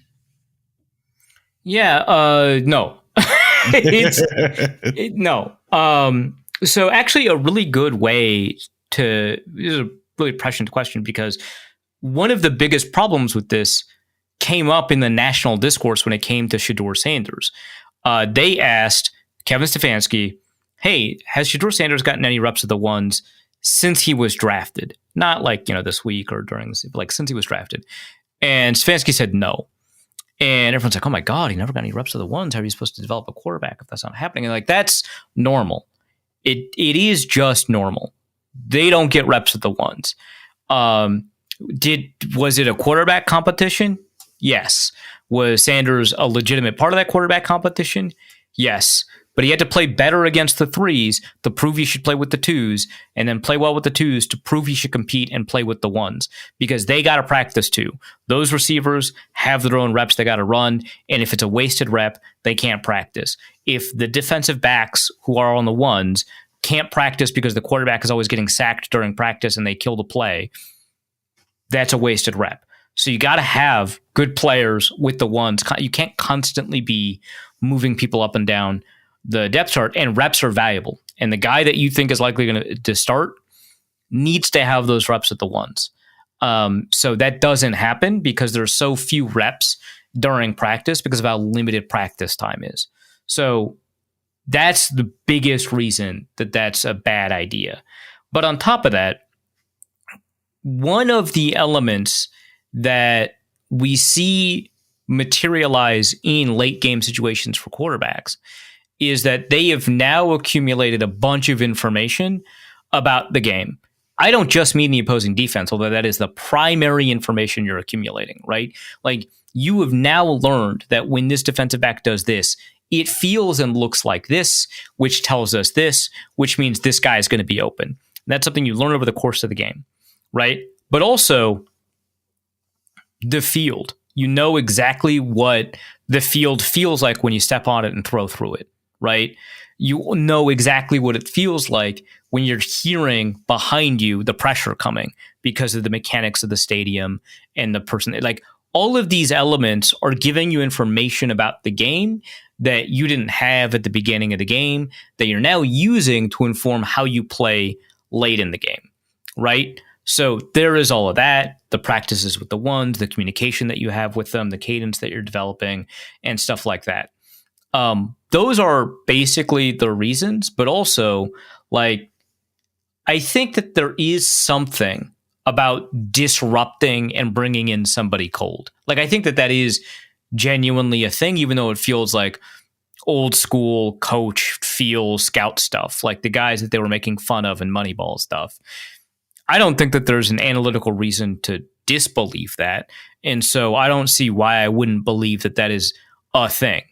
Yeah, no. No. So actually a really good way this is a really prescient question, because one of the biggest problems with this came up in the national discourse when it came to Shedeur Sanders. They asked Kevin Stefanski, hey, has Shedeur Sanders gotten any reps of the ones since he was drafted? Not like, this week or during this, but like since he was drafted. And Stefanski said no. And everyone's like, oh my God, he never got any reps of the ones. How are you supposed to develop a quarterback if that's not happening? And like, that's normal. It is just normal. They don't get reps of the ones. Was it a quarterback competition? Yes. Was Sanders a legitimate part of that quarterback competition? Yes. But he had to play better against the threes to prove he should play with the twos, and then play well with the twos to prove he should compete and play with the ones, because they got to practice too. Those receivers have their own reps they got to run, and if it's a wasted rep, they can't practice. If the defensive backs who are on the ones can't practice because the quarterback is always getting sacked during practice and they kill the play, that's a wasted rep. So you got to have good players with the ones. You can't constantly be moving people up and down the depth chart, and reps are valuable. And the guy that you think is likely going to start needs to have those reps at the ones. So that doesn't happen because there's so few reps during practice because of how limited practice time is. So that's the biggest reason that that's a bad idea. But on top of that, one of the elements that we see materialize in late game situations for quarterbacks is that they have now accumulated a bunch of information about the game. I don't just mean the opposing defense, although that is the primary information you're accumulating, right? Like, you have now learned that when this defensive back does this, it feels and looks like this, which tells us this, which means this guy is going to be open. And that's something you learn over the course of the game, right? But also the field. You know exactly what the field feels like when you step on it and throw through it, right? You know exactly what it feels like when you're hearing behind you the pressure coming because of the mechanics of the stadium and the person. Like, all of these elements are giving you information about the game that you didn't have at the beginning of the game that you're now using to inform how you play late in the game, right? So there is all of that, the practices with the ones, the communication that you have with them, the cadence that you're developing, and stuff like that. Those are basically the reasons, but also, like, I think that there is something about disrupting and bringing in somebody cold. Like, I think that that is genuinely a thing, even though it feels like old school coach feel scout stuff, like the guys that they were making fun of in Moneyball stuff. I don't think that there's an analytical reason to disbelieve that. And so I don't see why I wouldn't believe that that is a thing.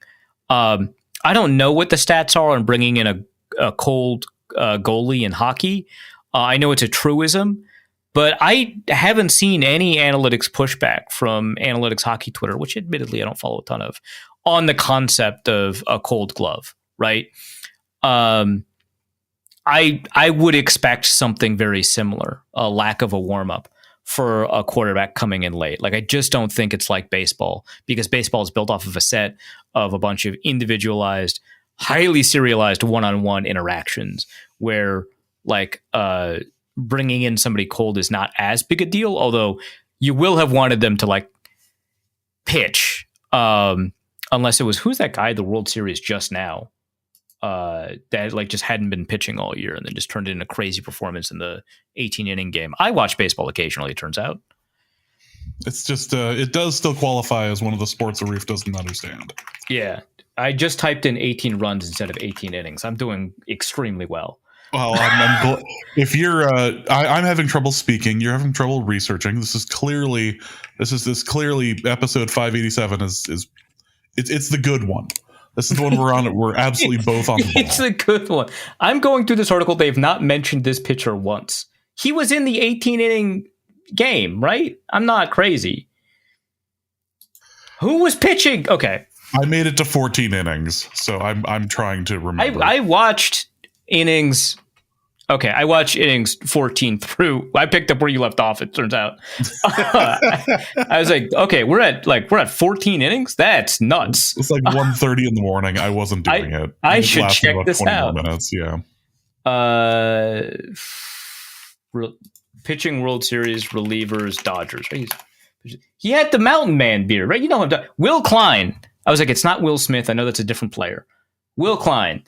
I don't know what the stats are on bringing in a cold goalie in hockey. I know it's a truism, but I haven't seen any analytics pushback from analytics hockey Twitter, which admittedly I don't follow a ton of, on the concept of a cold glove, right? I would expect something very similar, a lack of a warm-up for a quarterback coming in late. Like, I just don't think it's like baseball, because baseball is built off of a set of a bunch of individualized, highly serialized one-on-one interactions where, like, bringing in somebody cold is not as big a deal, although you will have wanted them to, like, pitch, unless it was, who's that guy at the World Series just now? That, like, just hadn't been pitching all year and then just turned in a crazy performance in the 18-inning game. I watch baseball occasionally, it turns out. It's just, it does still qualify as one of the sports Arif doesn't understand. Yeah. I just typed in 18 runs instead of 18 innings. I'm doing extremely well. Well, if you're, I'm having trouble speaking, you're having trouble researching. This is clearly episode 587 it's the good one. This is the one we're on. We're absolutely both on the ball. It's a good one. I'm going through this article. They've not mentioned this pitcher once. He was in the 18-inning game, right? I'm not crazy. Who was pitching? Okay. I made it to 14 innings, so I'm trying to remember. I watched innings Okay, I watched innings 14 through. I picked up where you left off. It turns out, I was like, okay, we're at 14 innings. That's nuts. It's like 1:30 in the morning. I wasn't doing it. I It should lasted check about this 20 more out. minutes. Yeah. Pitching World Series relievers Dodgers. Right? He had the Mountain Man beer, right? You know him. Will Klein. I was like, it's not Will Smith. I know that's a different player. Will Klein.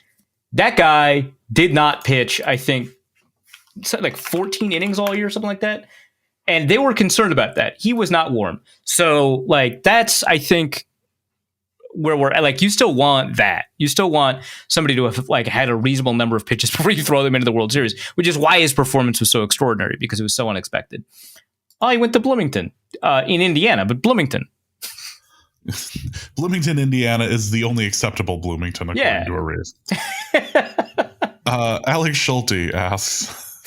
That guy did not pitch, I think, like 14 innings all year, something like that. And they were concerned about that. He was not warm. So, like, that's, I think, where we're at. Like, you still want that. You still want somebody to have, like, had a reasonable number of pitches before you throw them into the World Series, which is why his performance was so extraordinary, because it was so unexpected. Oh, he went to Bloomington in Indiana, but Bloomington. Bloomington, Indiana is the only acceptable Bloomington according to a race. Alex Schulte asks,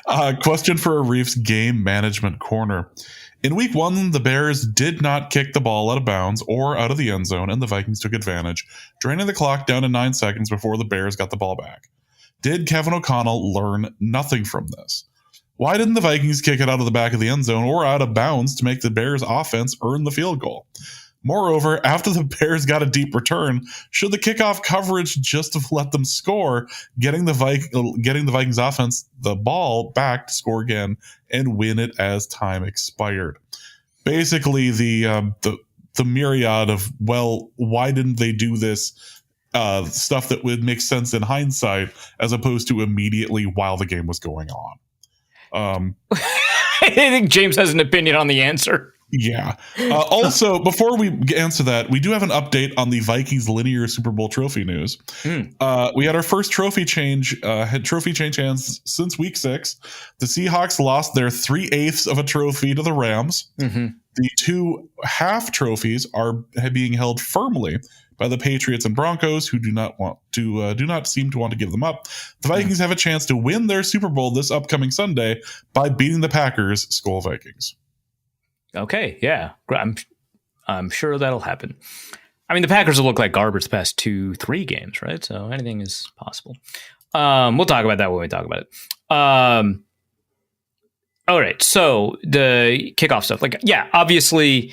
God. Question for Arif's game management corner. In week 1, the Bears did not kick the ball out of bounds or out of the end zone, and the Vikings took advantage, draining the clock down to 9 seconds before the Bears got the ball back. Did Kevin O'Connell learn nothing from this? Why didn't the Vikings kick it out of the back of the end zone or out of bounds to make the Bears offense earn the field goal? Moreover, after the Bears got a deep return, should the kickoff coverage just have let them score, getting the Vikings offense the ball back to score again and win it as time expired? Basically, the myriad of, well, why didn't they do this stuff that would make sense in hindsight as opposed to immediately while the game was going on? I think James has an opinion on the answer. Yeah. Also, before we answer that, we do have an update on the Vikings linear Super Bowl trophy news. We had our first trophy change hands since week 6. The Seahawks lost their 3/8 of a trophy to the Rams. Mm-hmm. The 2 half trophies are being held firmly by the Patriots and Broncos, who do not seem to want to give them up. The Vikings have a chance to win their Super Bowl this upcoming Sunday by beating the Packers' Skol Vikings. Okay, yeah, I'm sure that'll happen. I mean, the Packers will look like garbage the past 2-3 games, right? So anything is possible. We'll talk about that when we talk about it. All right, so the kickoff stuff, like, yeah, obviously,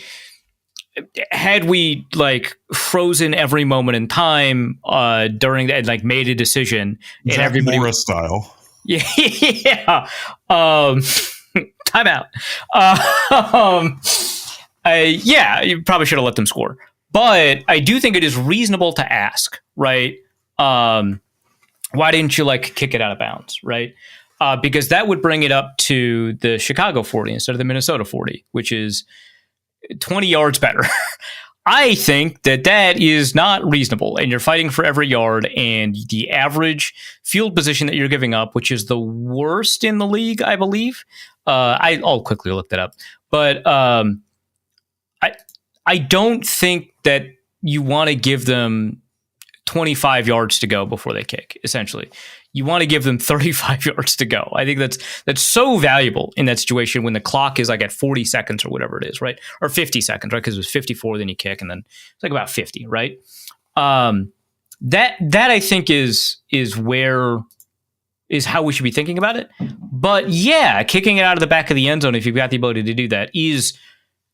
had we like frozen every moment in time during that, like made a decision, and everybody Morris style, yeah, time out. Yeah, you probably should have let them score, but I do think it is reasonable to ask, right? Why didn't you like kick it out of bounds, right? Because that would bring it up to the Chicago 40 instead of the Minnesota 40, which is 20 yards better. I think that is not reasonable, and you're fighting for every yard, and the average field position that you're giving up, which is the worst in the league, I believe. I'll quickly look that up, but I don't think that you want to give them 25 yards to go before they kick, essentially. You want to give them 35 yards to go. I think that's so valuable in that situation when the clock is like at 40 seconds or whatever it is, right? Or 50 seconds, right? Because it was 54, then you kick, and then it's like about 50, right? That I think is how we should be thinking about it. But yeah, kicking it out of the back of the end zone, if you've got the ability to do that, is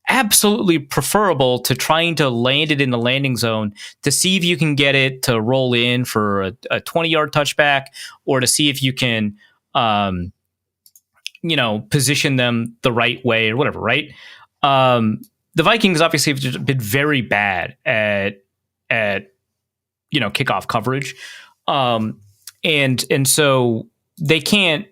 absolutely preferable to trying to land it in the landing zone to see if you can get it to roll in for a 20-yard touchback, or to see if you can, position them the right way or whatever, right? The Vikings obviously have been very bad at kickoff coverage. And so they can't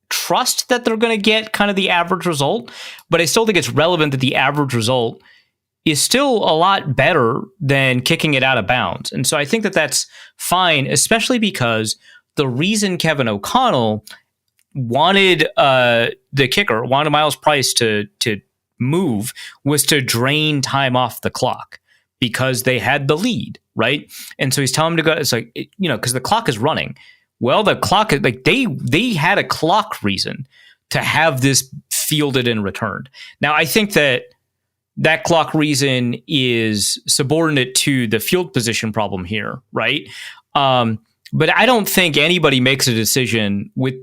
trust that they're going to get kind of the average result, but I still think it's relevant that the average result is still a lot better than kicking it out of bounds. And so I think that that's fine, especially because the reason Kevin O'Connell wanted wanted Miles Price to move was to drain time off the clock because they had the lead, right? And so he's telling him to go. It's like, because the clock is running. Well, the clock, like they had a clock reason to have this fielded and returned. Now, I think that clock reason is subordinate to the field position problem here, right? But I don't think anybody makes a decision with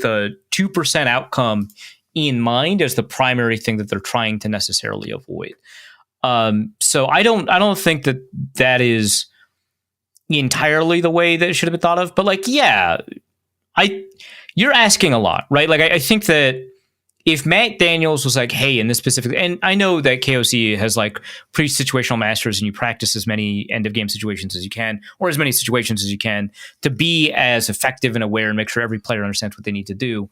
a 2% outcome in mind as the primary thing that they're trying to necessarily avoid. So I don't think that is entirely the way that it should have been thought of. But like, yeah, you're asking a lot, right? Like, I think that if Matt Daniels was like, hey, in this specific, and I know that KOC has like pre-situational masters and you practice as many end of game situations as you can, or as many situations as you can to be as effective and aware and make sure every player understands what they need to do.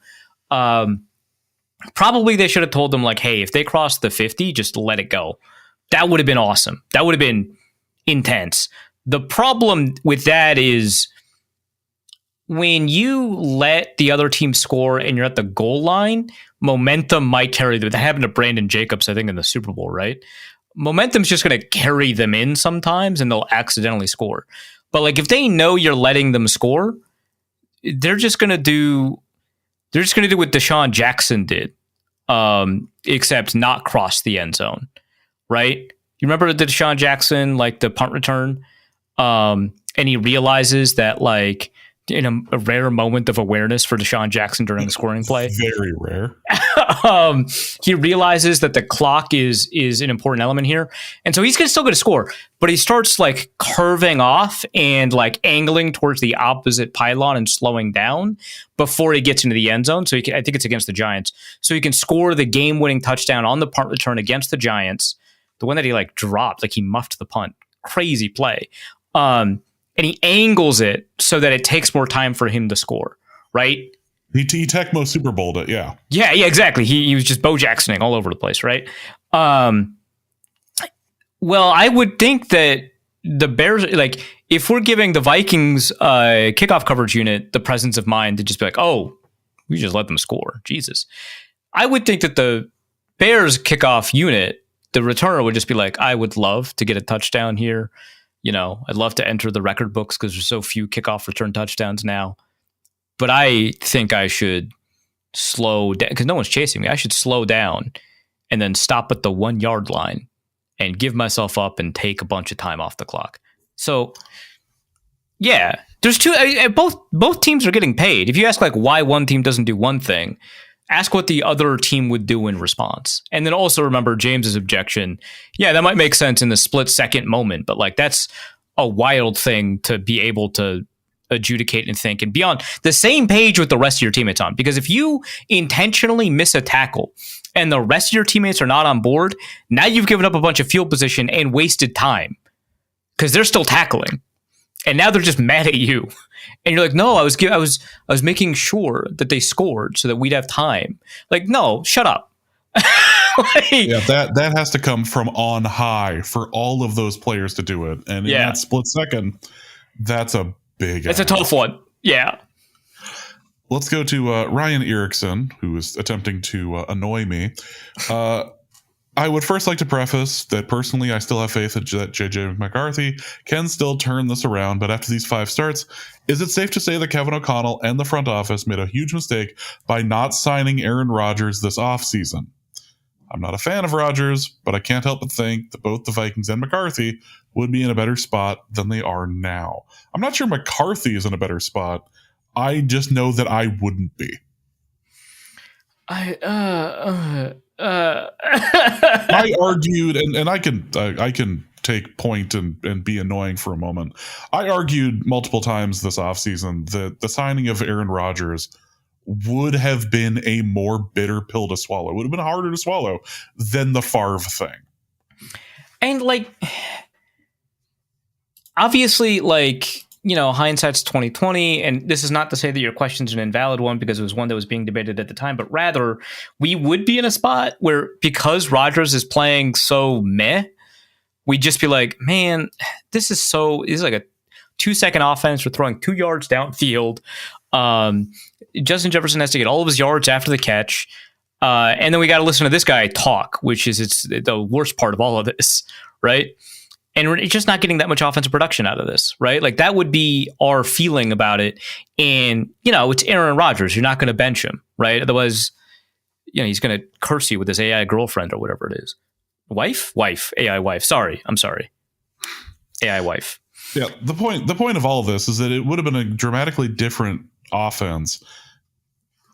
Probably they should have told them like, hey, if they cross the 50, just let it go. That would have been awesome. That would have been intense. The problem with that is when you let the other team score and you're at the goal line, momentum might carry them. That happened to Brandon Jacobs, I think, in the Super Bowl, right? Momentum's just going to carry them in sometimes and they'll accidentally score. But like if they know you're letting them score, they're just going to do what Deshaun Jackson did, except not cross the end zone, right? You remember the Deshaun Jackson, like the punt return? And he realizes that like in a rare moment of awareness for Deshaun Jackson during the scoring play. Very rare. He realizes that the clock is an important element here. And so he's still going to score, but he starts like curving off and like angling towards the opposite pylon and slowing down before he gets into the end zone. So I think it's against the Giants. So he can score the game-winning touchdown on the punt return against the Giants. The one that he like dropped, like he muffed the punt. Crazy play. And he angles it so that it takes more time for him to score, right? He Tecmo Super Bowled it, yeah. Yeah, exactly. He was just Bo Jacksoning all over the place, right? Well, I would think that the Bears, like, if we're giving the Vikings kickoff coverage unit the presence of mind to just be like, oh, we just let them score. Jesus. I would think that the Bears kickoff unit, the returner would just be like, I would love to get a touchdown here. You know, I'd love to enter the record books because there's so few kickoff return touchdowns now. But I think I should slow down because no one's chasing me. I should slow down and then stop at the 1 yard line and give myself up and take a bunch of time off the clock. So, yeah, there's two. Both teams are getting paid. If you ask like why one team doesn't do one thing, ask what the other team would do in response. And then also remember James's objection. Yeah, that might make sense in the split second moment, but like that's a wild thing to be able to adjudicate and think and be on the same page with the rest of your teammates on. Because if you intentionally miss a tackle and the rest of your teammates are not on board, now you've given up a bunch of field position and wasted time because they're still tackling. And now they're just mad at you. And you're like, no, I was making sure that they scored so that we'd have time. Like, no, shut up. Yeah, that has to come from on high for all of those players to do it. And in that split second, that's a big It's a tough one. Yeah. Let's go to Ryan Erickson, who is attempting to annoy me. I would first like to preface that personally, I still have faith that JJ McCarthy can still turn this around. But after these 5 starts, is it safe to say that Kevin O'Connell and the front office made a huge mistake by not signing Aaron Rodgers this offseason? I'm not a fan of Rodgers, but I can't help but think that both the Vikings and McCarthy would be in a better spot than they are now. I'm not sure McCarthy is in a better spot. I just know that I wouldn't be. I argued, and I can take point and be annoying for a moment. I argued multiple times this offseason that the signing of Aaron Rodgers would have been a more bitter pill to swallow. It would have been harder to swallow than the Favre thing. And like, obviously, like, you know, hindsight's 2020, and this is not to say that your question's an invalid one because it was one that was being debated at the time, but rather we would be in a spot where because Rodgers is playing so meh, we'd just be like, man, this is like a 2-second offense. We're throwing 2 yards downfield. Justin Jefferson has to get all of his yards after the catch. And then we got to listen to this guy talk, which is the worst part of all of this, right? And we're just not getting that much offensive production out of this, right? Like that would be our feeling about it. And, you know, it's Aaron Rodgers. You're not going to bench him, right? Otherwise, you know, he's going to curse you with his AI girlfriend or whatever it is. Wife? AI wife. I'm sorry. AI wife. Yeah, the point of all of this is that it would have been a dramatically different offense,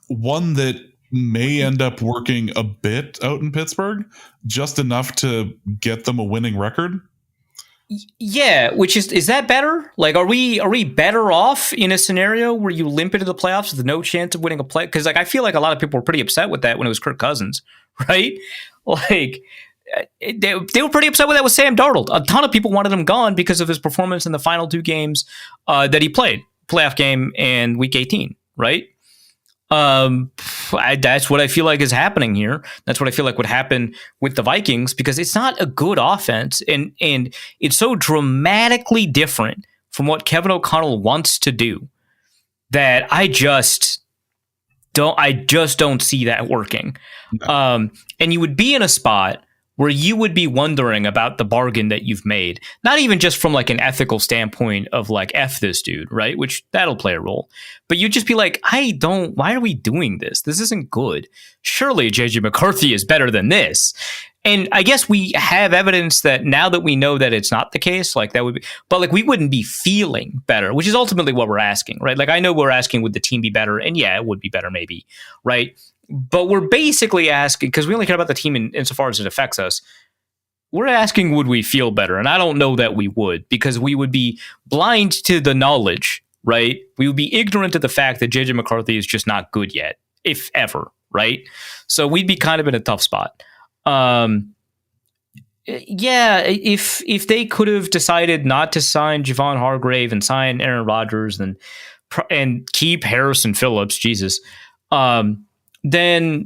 one that may end up working a bit out in Pittsburgh, just enough to get them a winning record. Yeah, which is that better? Like, are we better off in a scenario where you limp into the playoffs with no chance of winning a play? Because like I feel like a lot of people were pretty upset with that when it was Kirk Cousins, right? Like they were pretty upset with that with Sam Darnold. A ton of people wanted him gone because of his performance in the final two games that he played, playoff game and Week 18, right? That's what I feel like is happening here. That's what I feel like would happen with the Vikings because it's not a good offense and it's so dramatically different from what Kevin O'Connell wants to do that I just don't see that working. No. And you would be in a spot where you would be wondering about the bargain that you've made, not even just from like an ethical standpoint of like, F this dude, right? Which that'll play a role. But you'd just be like, why are we doing this? This isn't good. Surely JJ McCarthy is better than this. And I guess we have evidence that now that we know that it's not the case, like that would be, but like we wouldn't be feeling better, which is ultimately what we're asking, right? Like I know we're asking, would the team be better? And yeah, it would be better maybe, right? But we're basically asking, because we only care about the team insofar as it affects us, we're asking, would we feel better? And I don't know that we would, because we would be blind to the knowledge, right? We would be ignorant to the fact that JJ McCarthy is just not good yet, if ever, right? So we'd be kind of in a tough spot. Yeah, if they could have decided not to sign Javon Hargrave and sign Aaron Rodgers and keep Harrison Phillips, Jesus, then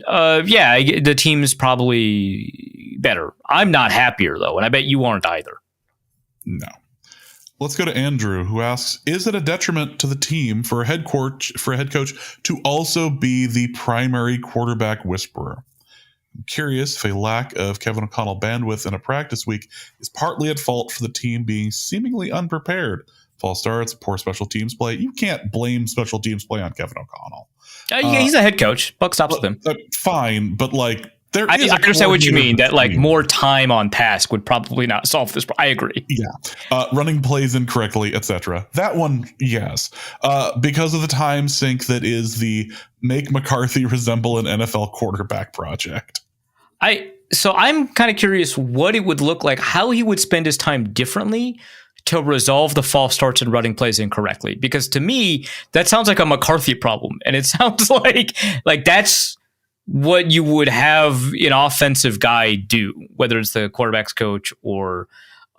the team is probably better. I'm not happier though, and I bet you aren't either. No. Let's go to Andrew, who asks, is it a detriment to the team for a head coach to also be the primary quarterback whisperer? I'm curious if a lack of Kevin O'Connell bandwidth in a practice week is partly at fault for the team being seemingly unprepared. False starts, poor special teams play. You can't blame special teams play on Kevin O'Connell. He's a head coach. Buck stops with him. Fine, but like I understand what you mean. That like more time on task would probably not solve this. I agree. Yeah, running plays incorrectly, etc. That one, yes, because of the time sink that is the make McCarthy resemble an NFL quarterback project. So I'm kind of curious what it would look like, how he would spend his time differently to resolve the false starts and running plays incorrectly. Because to me, that sounds like a McCarthy problem. And it sounds like that's what you would have an offensive guy do, whether it's the quarterback's coach or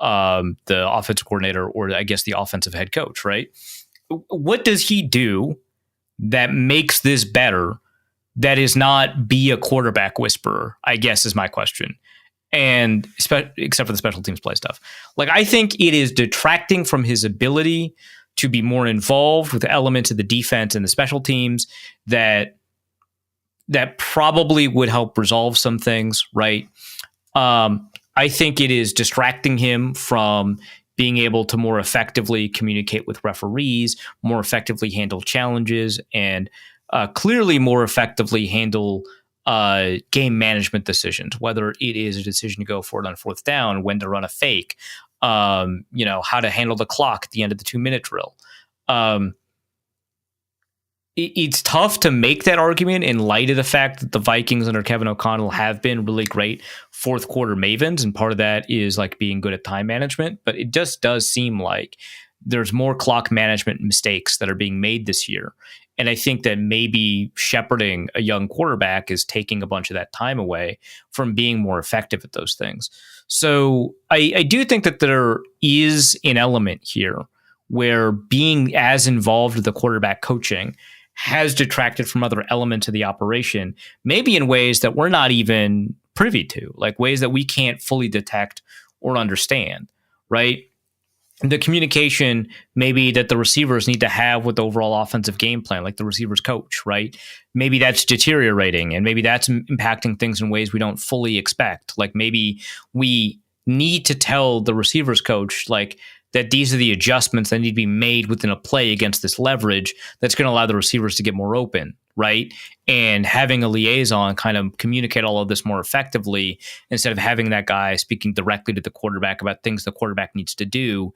the offensive coordinator or I guess the offensive head coach, right? What does he do that makes this better that is not be a quarterback whisperer, I guess is my question. And except for the special teams play stuff. Like, I think it is detracting from his ability to be more involved with elements of the defense and the special teams that probably would help resolve some things, right? I think it is distracting him from being able to more effectively communicate with referees, more effectively handle challenges, and clearly more effectively handle game management decisions, whether it is a decision to go for it on fourth down, when to run a fake, how to handle the clock at the end of the 2-minute drill. It's tough to make that argument in light of the fact that the Vikings under Kevin O'Connell have been really great fourth quarter mavens. And part of that is like being good at time management, but it just does seem like there's more clock management mistakes that are being made this year. And I think that maybe shepherding a young quarterback is taking a bunch of that time away from being more effective at those things. So I do think that there is an element here where being as involved with the quarterback coaching has detracted from other elements of the operation, maybe in ways that we're not even privy to, like ways that we can't fully detect or understand, right? The communication maybe that the receivers need to have with the overall offensive game plan, like the receivers coach, right? Maybe that's deteriorating and maybe that's impacting things in ways we don't fully expect. Like maybe we need to tell the receivers coach like that these are the adjustments that need to be made within a play against this leverage that's going to allow the receivers to get more open, right? And having a liaison kind of communicate all of this more effectively instead of having that guy speaking directly to the quarterback about things the quarterback needs to do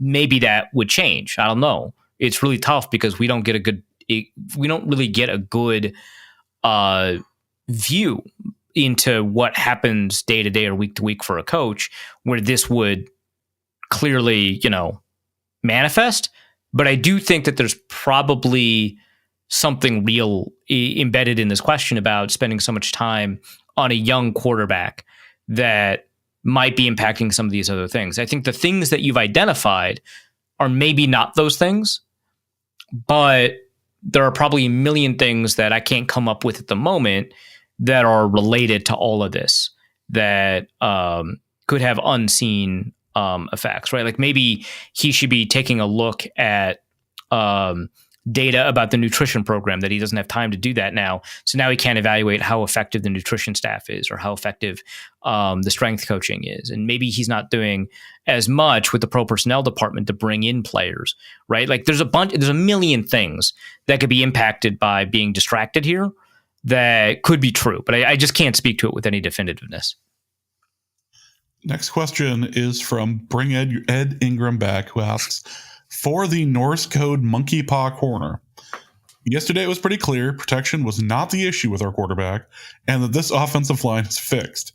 maybe that would change. I don't know. It's really tough because we don't really get a good view into what happens day to day or week to week for a coach, where this would clearly, manifest. But I do think that there's probably something real embedded in this question about spending so much time on a young quarterback that might be impacting some of these other things. I think the things that you've identified are maybe not those things, but there are probably a million things that I can't come up with at the moment that are related to all of this that could have unseen effects, right? Like maybe he should be taking a look at data about the nutrition program that he doesn't have time to do that now. So now he can't evaluate how effective the nutrition staff is or how effective the strength coaching is. And maybe he's not doing as much with the pro personnel department to bring in players, right? Like there's a million things that could be impacted by being distracted here that could be true, but I just can't speak to it with any definitiveness. Next question is from Bring Ed Ingram back, who asks, for the Norse code monkey paw corner, yesterday it was pretty clear protection was not the issue with our quarterback and that this offensive line is fixed.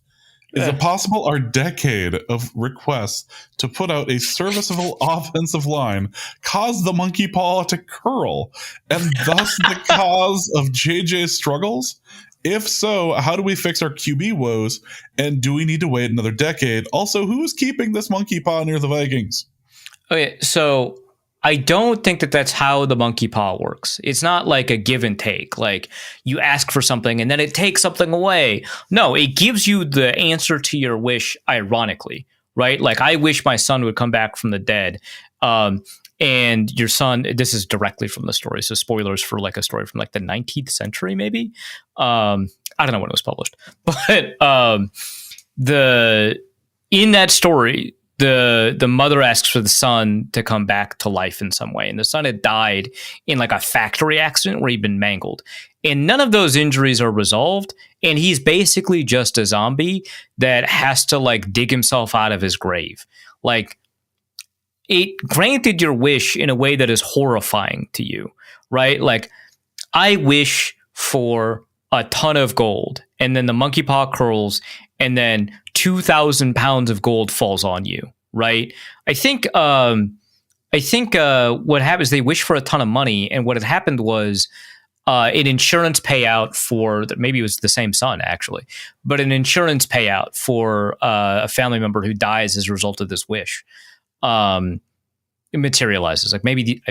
Is it possible our decade of requests to put out a serviceable offensive line caused the monkey paw to curl and thus the cause of JJ's struggles? If so, how do we fix our QB woes? And do we need to wait another decade? Also, who's keeping this monkey paw near the Vikings? Okay, so I don't think that that's how the monkey paw works. It's not like a give and take. Like you ask for something and then it takes something away. No, it gives you the answer to your wish ironically, right? Like I wish my son would come back from the dead. And your son, this is directly from the story. So spoilers for like a story from like the 19th century, maybe. I don't know when it was published, but in that story, the mother asks for the son to come back to life in some way. And the son had died in like a factory accident where he'd been mangled. And none of those injuries are resolved. And he's basically just a zombie that has to like dig himself out of his grave. Like it granted your wish in a way that is horrifying to you, right? Like I wish for a ton of gold and then the monkey paw curls and then 2,000 pounds of gold falls on you, right? I think what happened is they wish for a ton of money, and what had happened was an insurance payout for maybe it was the same son actually, but an insurance payout for a family member who dies as a result of this wish. It materializes. Like maybe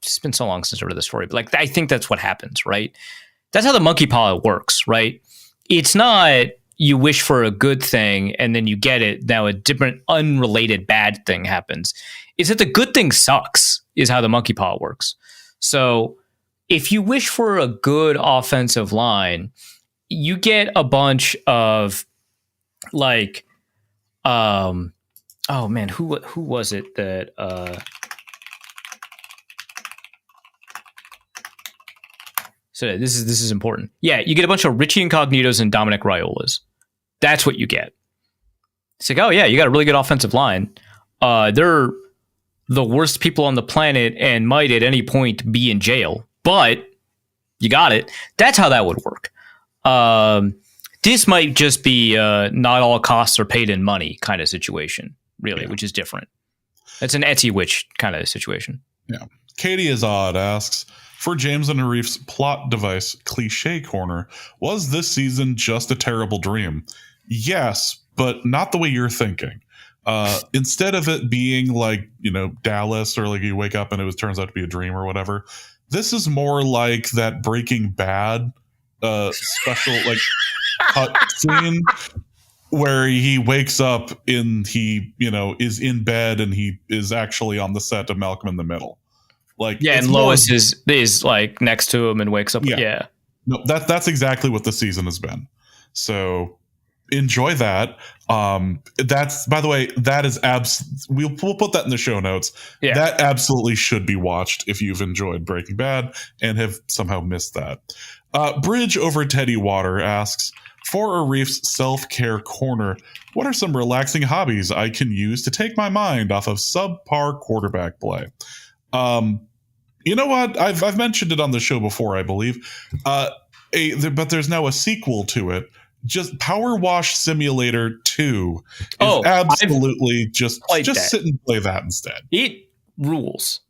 it's been so long since I read the story, but like I think that's what happens, right? That's how the monkey paw works, right? It's not you wish for a good thing and then you get it. Now a different unrelated bad thing happens. It's that the good thing sucks is how the monkey paw works. So if you wish for a good offensive line, you get a bunch of like, oh man, who was it that, so this is important. Yeah, you get a bunch of Richie Incognitos and Dominic Raiolas. That's what you get. It's like, oh yeah, you got a really good offensive line. They're the worst people on the planet and might at any point be in jail, but you got it. That's how that would work. This might just be not all costs are paid in money kind of situation, really, yeah. Which is different. It's an Etsy witch kind of situation. Yeah. Katie Azad asks, for James and Arif's plot device cliche corner, was this season just a terrible dream? Yes, but not the way you're thinking. Instead of it being like, Dallas or like you wake up and turns out to be a dream or whatever, this is more like that Breaking Bad special like cut scene where he wakes up and he, is in bed and he is actually on the set of Malcolm in the Middle. Like, yeah, and Lois is like next to him and wakes up. Yeah. No, that's exactly what the season has been. So enjoy that. That's, by the way, that is we'll put that in the show notes. Yeah. That absolutely should be watched if you've enjoyed Breaking Bad and have somehow missed that. Bridge over Teddy Water asks, For Arif's self-care corner, what are some relaxing hobbies I can use to take my mind off of subpar quarterback play? You know what? I've mentioned it on the show before, I believe. But there's now a sequel to it. Just Power Wash Simulator 2 is absolutely just sit and play that instead. It rules.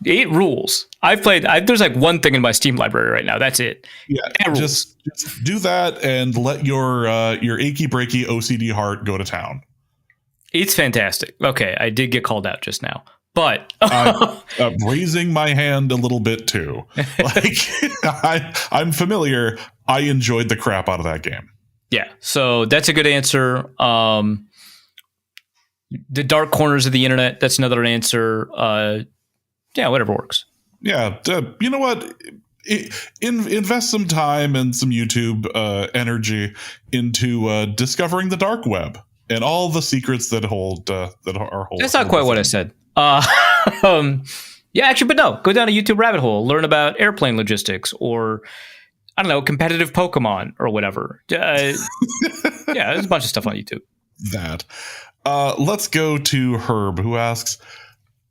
Eight rules. There's like one thing in my Steam library right now. That's it. Yeah, just do that and let your achy breaky OCD heart go to town. It's fantastic. Okay, I did get called out just now, but raising my hand a little bit too. Like I'm familiar. I enjoyed the crap out of that game. Yeah, so that's a good answer. The dark corners of the internet, that's another answer. Whatever works. Yeah, you know what? Invest some time and some YouTube energy into discovering the dark web and all the secrets that hold that are hold. That's not quite what I said. Yeah, actually, but no. Go down a YouTube rabbit hole, learn about airplane logistics, or I don't know, competitive Pokemon or whatever. Yeah, there's a bunch of stuff on YouTube. That. Let's go to Herb, who asks,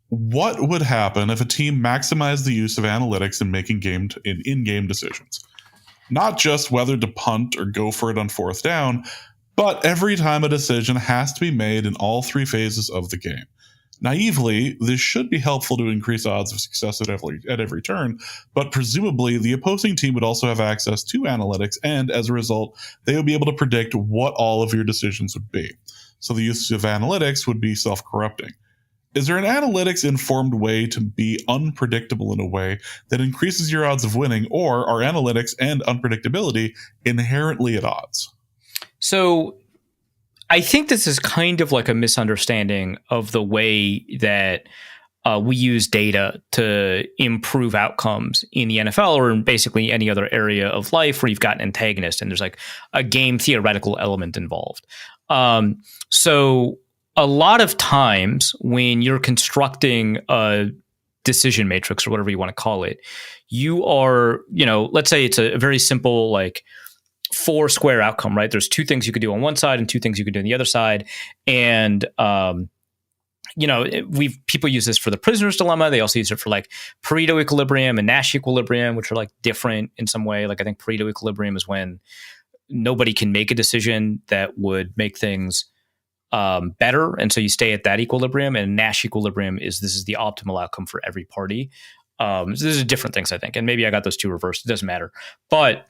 what would happen if a team maximized the use of analytics in making in-game decisions? Not just whether to punt or go for it on fourth down, but every time a decision has to be made in all three phases of the game. Naively, this should be helpful to increase odds of success at every turn, but presumably the opposing team would also have access to analytics, and as a result, they would be able to predict what all of your decisions would be. So the use of analytics would be self-corrupting. Is there an analytics-informed way to be unpredictable in a way that increases your odds of winning, or are analytics and unpredictability inherently at odds? So I think this is kind of like a misunderstanding of the way that we use data to improve outcomes in the NFL or in basically any other area of life where you've got an antagonist and there's like a game theoretical element involved. So a lot of times when you're constructing a decision matrix or whatever you want to call it, you are, let's say it's a very simple, like 4 square outcome, right? There's 2 things you could do on one side and 2 things you could do on the other side. And, people use this for the prisoner's dilemma. They also use it for like Pareto equilibrium and Nash equilibrium, which are like different in some way. Like I think Pareto equilibrium is when nobody can make a decision that would make things better. And so you stay at that equilibrium, and Nash equilibrium this is the optimal outcome for every party. So these are different things, I think. And maybe I got those 2 reversed. It doesn't matter. But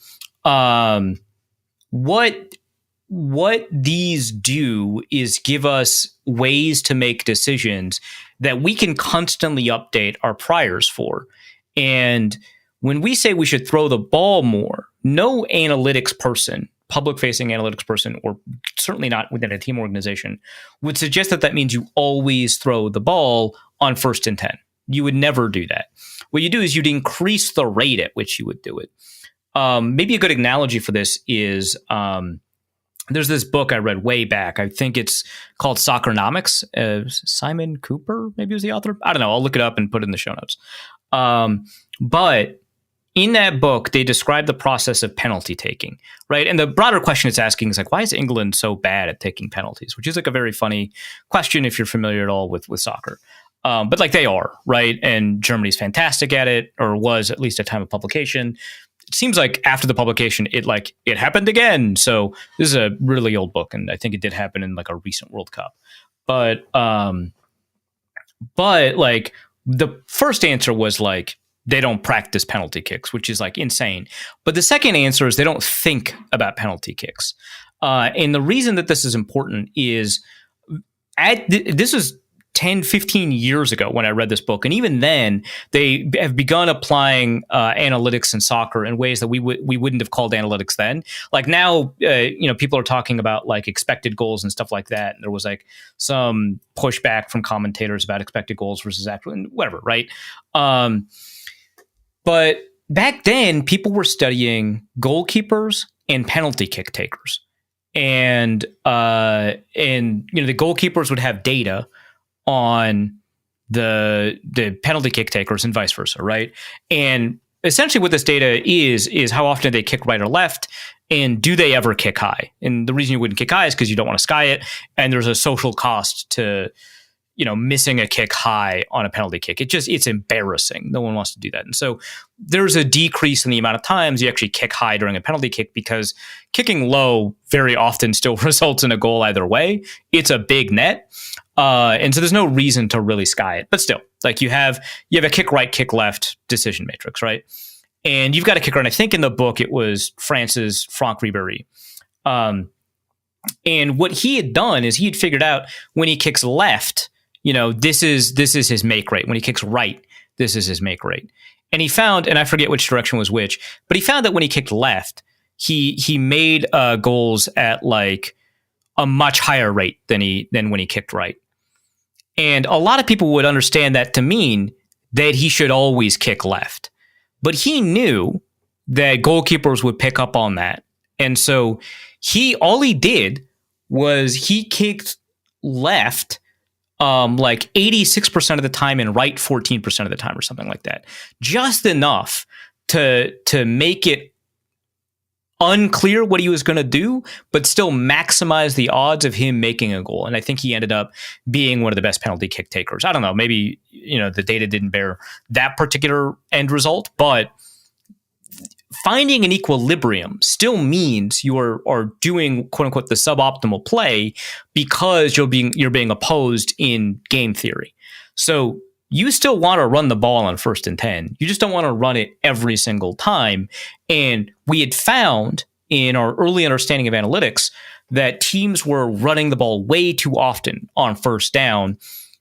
what these do is give us ways to make decisions that we can constantly update our priors for. And when we say we should throw the ball more, no analytics person, public-facing analytics person, or certainly not within a team organization, would suggest that means you always throw the ball on 1st and 10. You would never do that. What you do is you'd increase the rate at which you would do it. Maybe a good analogy for this is there's this book I read way back. I think it's called Soccernomics. Simon Cooper maybe was the author. I don't know. I'll look it up and put it in the show notes. But in that book, they describe the process of penalty taking, right? And the broader question it's asking is like, why is England so bad at taking penalties? Which is like a very funny question if you're familiar at all with soccer. But like they are, right? And Germany's fantastic at it, or was at least at time of publication. It seems like after the publication, it happened again. So this is a really old book, and I think it did happen in like a recent World Cup. But like the first answer was like they don't practice penalty kicks, which is like insane. But the second answer is they don't think about penalty kicks. And the reason that this is important is this is 10, 15 years ago when I read this book. And even then, they have begun applying analytics in soccer in ways that we wouldn't have called analytics then. Like now, people are talking about like expected goals and stuff like that. And there was like some pushback from commentators about expected goals versus actual, whatever, right? But back then, people were studying goalkeepers and penalty kick takers. And the goalkeepers would have data on the penalty kick takers and vice versa, right? And essentially what this data is how often they kick right or left, And do they ever kick high? And the reason you wouldn't kick high is because you don't want to sky it. And there's a social cost to, missing a kick high on a penalty kick. It's embarrassing. No one wants to do that. And so there's a decrease in the amount of times you actually kick high during a penalty kick, because kicking low very often still results in a goal either way. It's a big net. And so there's no reason to really sky it. But still, like you have a kick right, kick left decision matrix, right? And you've got a kicker. And I think in the book, it was France's Franck Ribéry. And what he had done is he had figured out when he kicks left, this is his make rate. When he kicks right, this is his make rate. And he found, and I forget which direction was which, but he found that when he kicked left, he made goals at like a much higher rate than when he kicked right. And a lot of people would understand that to mean that he should always kick left. But he knew that goalkeepers would pick up on that. And so all he did was he kicked left like 86% of the time and right 14% of the time or something like that. Just enough to make it unclear what he was going to do, but still maximize the odds of him making a goal. And I think he ended up being one of the best penalty kick takers. I don't know, maybe, the data didn't bear that particular end result, but finding an equilibrium still means you are doing quote unquote the suboptimal play because you're being opposed in game theory. So you still want to run the ball on 1st and 10. You just don't want to run it every single time. And we had found in our early understanding of analytics that teams were running the ball way too often on 1st down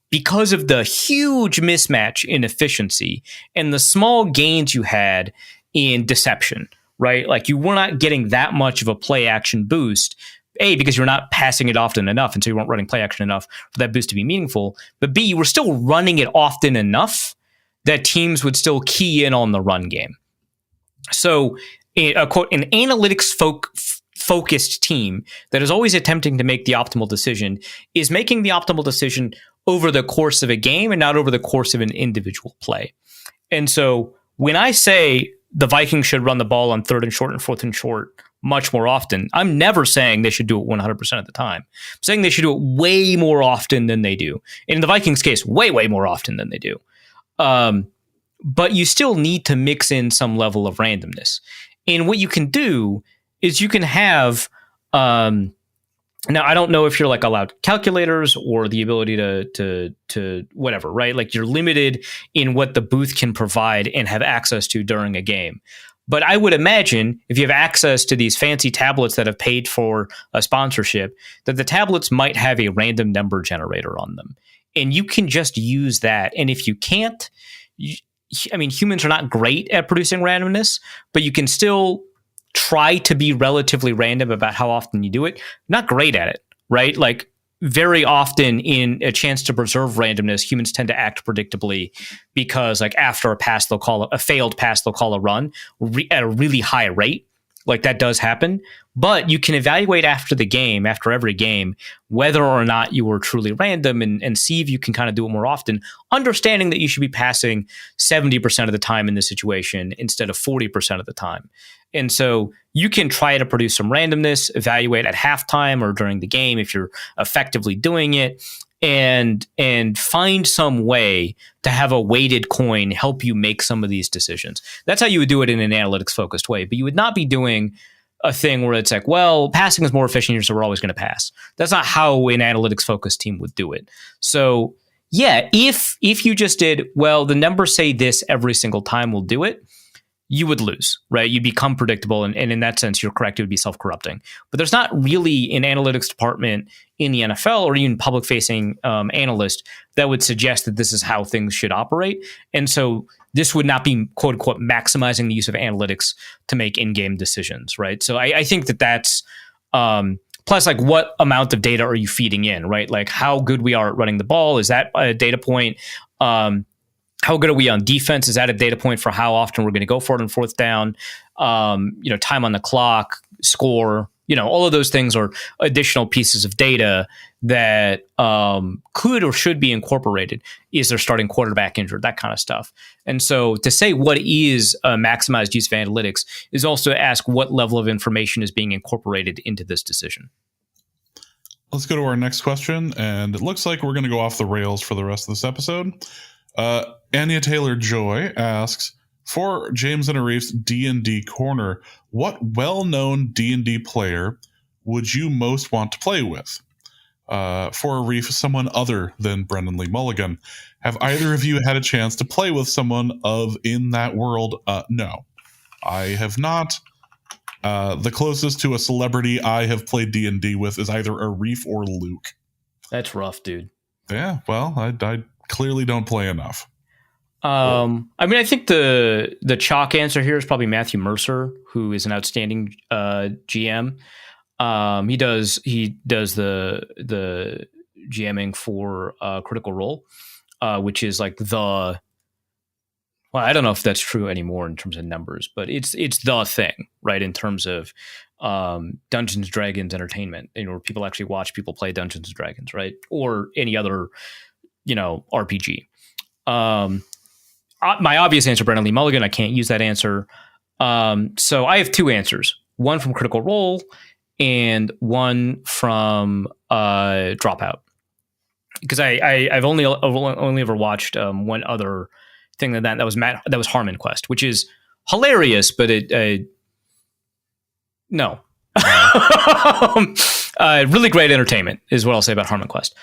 because of the huge mismatch in efficiency and the small gains you had in deception, right? Like you were not getting that much of a play action boost, A, because you're not passing it often enough, and so you weren't running play action enough for that boost to be meaningful. But B, you were still running it often enough that teams would still key in on the run game. So, quote, an analytics focused team that is always attempting to make the optimal decision is making the optimal decision over the course of a game and not over the course of an individual play. And so when I say the Vikings should run the ball on 3rd and short and 4th and short much more often, I'm never saying they should do it 100% of the time. I'm saying they should do it way more often than they do. And in the Vikings case, way, way more often than they do. But you still need to mix in some level of randomness. And what you can do is you can have, now I don't know if you're like allowed calculators or the ability to whatever, right? Like you're limited in what the booth can provide and have access to during a game. But I would imagine if you have access to these fancy tablets that have paid for a sponsorship, that the tablets might have a random number generator on them. And you can just use that. And if you can't, humans are not great at producing randomness, but you can still try to be relatively random about how often you do it. Not great at it, right? Like very often in a chance to preserve randomness, humans tend to act predictably because like after a pass, they'll call a failed pass, they'll call a run at a really high rate. Like that does happen, but you can evaluate after every game, whether or not you were truly random and see if you can kind of do it more often, understanding that you should be passing 70% of the time in this situation instead of 40% of the time. And so you can try to produce some randomness, evaluate at halftime or during the game if you're effectively doing it, and find some way to have a weighted coin help you make some of these decisions. That's how you would do it in an analytics focused way. But you would not be doing a thing where it's like, well, passing is more efficient here, so we're always going to pass. That's not how an analytics focused team would do it. So yeah, if you just did, well, the numbers say this every single time we'll do it, you would lose, right? You'd become predictable. And in that sense, you're correct. It would be self-corrupting. But there's not really an analytics department in the NFL or even public-facing analyst that would suggest that this is how things should operate. And so this would not be, quote unquote, maximizing the use of analytics to make in-game decisions, right? So I think that's plus, like, what amount of data are you feeding in, right? Like how good we are at running the ball. Is that a data point? How good are we on defense? Is that a data point for how often we're going to go for it on 4th down? Time on the clock, score, All of those things are additional pieces of data that could or should be incorporated. Is their starting quarterback injured? That kind of stuff. And so to say what is a maximized use of analytics is also to ask what level of information is being incorporated into this decision. Let's go to our next question, and it looks like we're going to go off the rails for the rest of this episode. Anya Taylor-Joy asks, for James and Arif's D&D corner, what well-known D&D player would you most want to play with? For Arif, someone other than Brendan Lee Mulligan. Have either of you had a chance to play with someone in that world? No, I have not. The closest to a celebrity I have played D&D with is either Arif or Luke. That's rough, dude. Yeah, well, I clearly don't play enough. I think the chalk answer here is probably Matthew Mercer, who is an outstanding GM. He does the GMing for Critical Role, which is like I don't know if that's true anymore in terms of numbers, but it's the thing, right? In terms of Dungeons & Dragons entertainment, where people actually watch people play Dungeons & Dragons, right? Or any other, RPG. My obvious answer, Brendan Lee Mulligan. I can't use that answer. So I have two answers: one from Critical Role and one from Dropout. Because I've only ever watched one other thing that was Harmon Quest, which is hilarious, but no. Really great entertainment is what I'll say about Harmon Quest.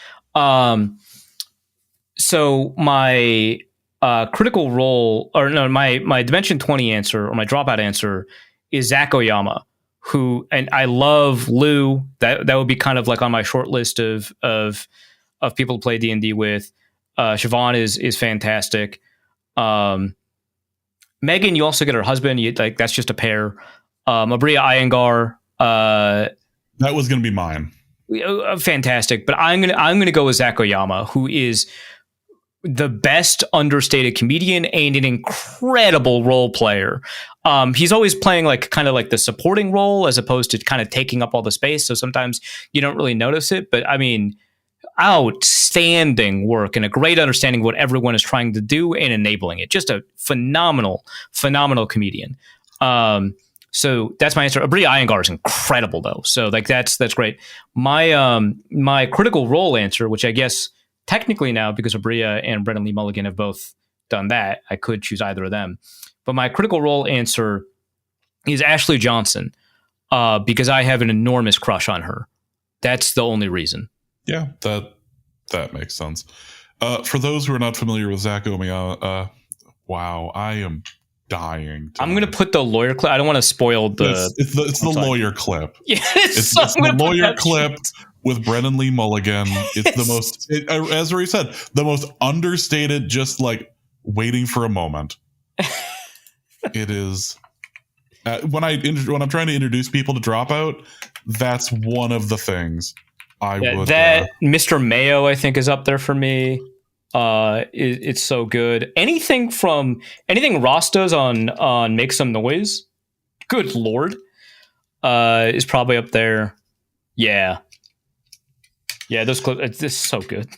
So my Critical Role, or no, my Dimension 20 answer, or my Dropout answer, is Zach Oyama, and I love Lou. That would be kind of like on my short list of people to play D&D with. Siobhan is fantastic. Megan, you also get her husband. That's just a pair. Maria Iyengar. That was going to be mine. Fantastic, but I'm gonna go with Zach Oyama, who is the best understated comedian and an incredible role player. He's always playing kind of like the supporting role as opposed to kind of taking up all the space. So sometimes you don't really notice it, but I mean, outstanding work and a great understanding of what everyone is trying to do and enabling it. Just a phenomenal comedian. So that's my answer. Bria Iyengar is incredible though. So that's great. My Critical Role answer, which I guess technically now, because Bria and Brendan Lee Mulligan have both done that, I could choose either of them. But my Critical Role answer is Ashley Johnson, because I have an enormous crush on her. That's the only reason. Yeah, that makes sense. For those who are not familiar with Zach Oyama, wow, I am dying. I'm going to put the lawyer clip. I don't want to spoil the... It's the lawyer clip. Yeah, it's the lawyer clip with Brendan Lee Mulligan. It's the most, as Ray said, the most understated, just like waiting for a moment. It is... when I'm trying to introduce people to Dropout, that's one of the things I would... That Mr. Mayo, I think, is up there for me. It's so good. Anything Ross does on Make Some Noise, good lord, is probably up there. Yeah, those clips. This is so good.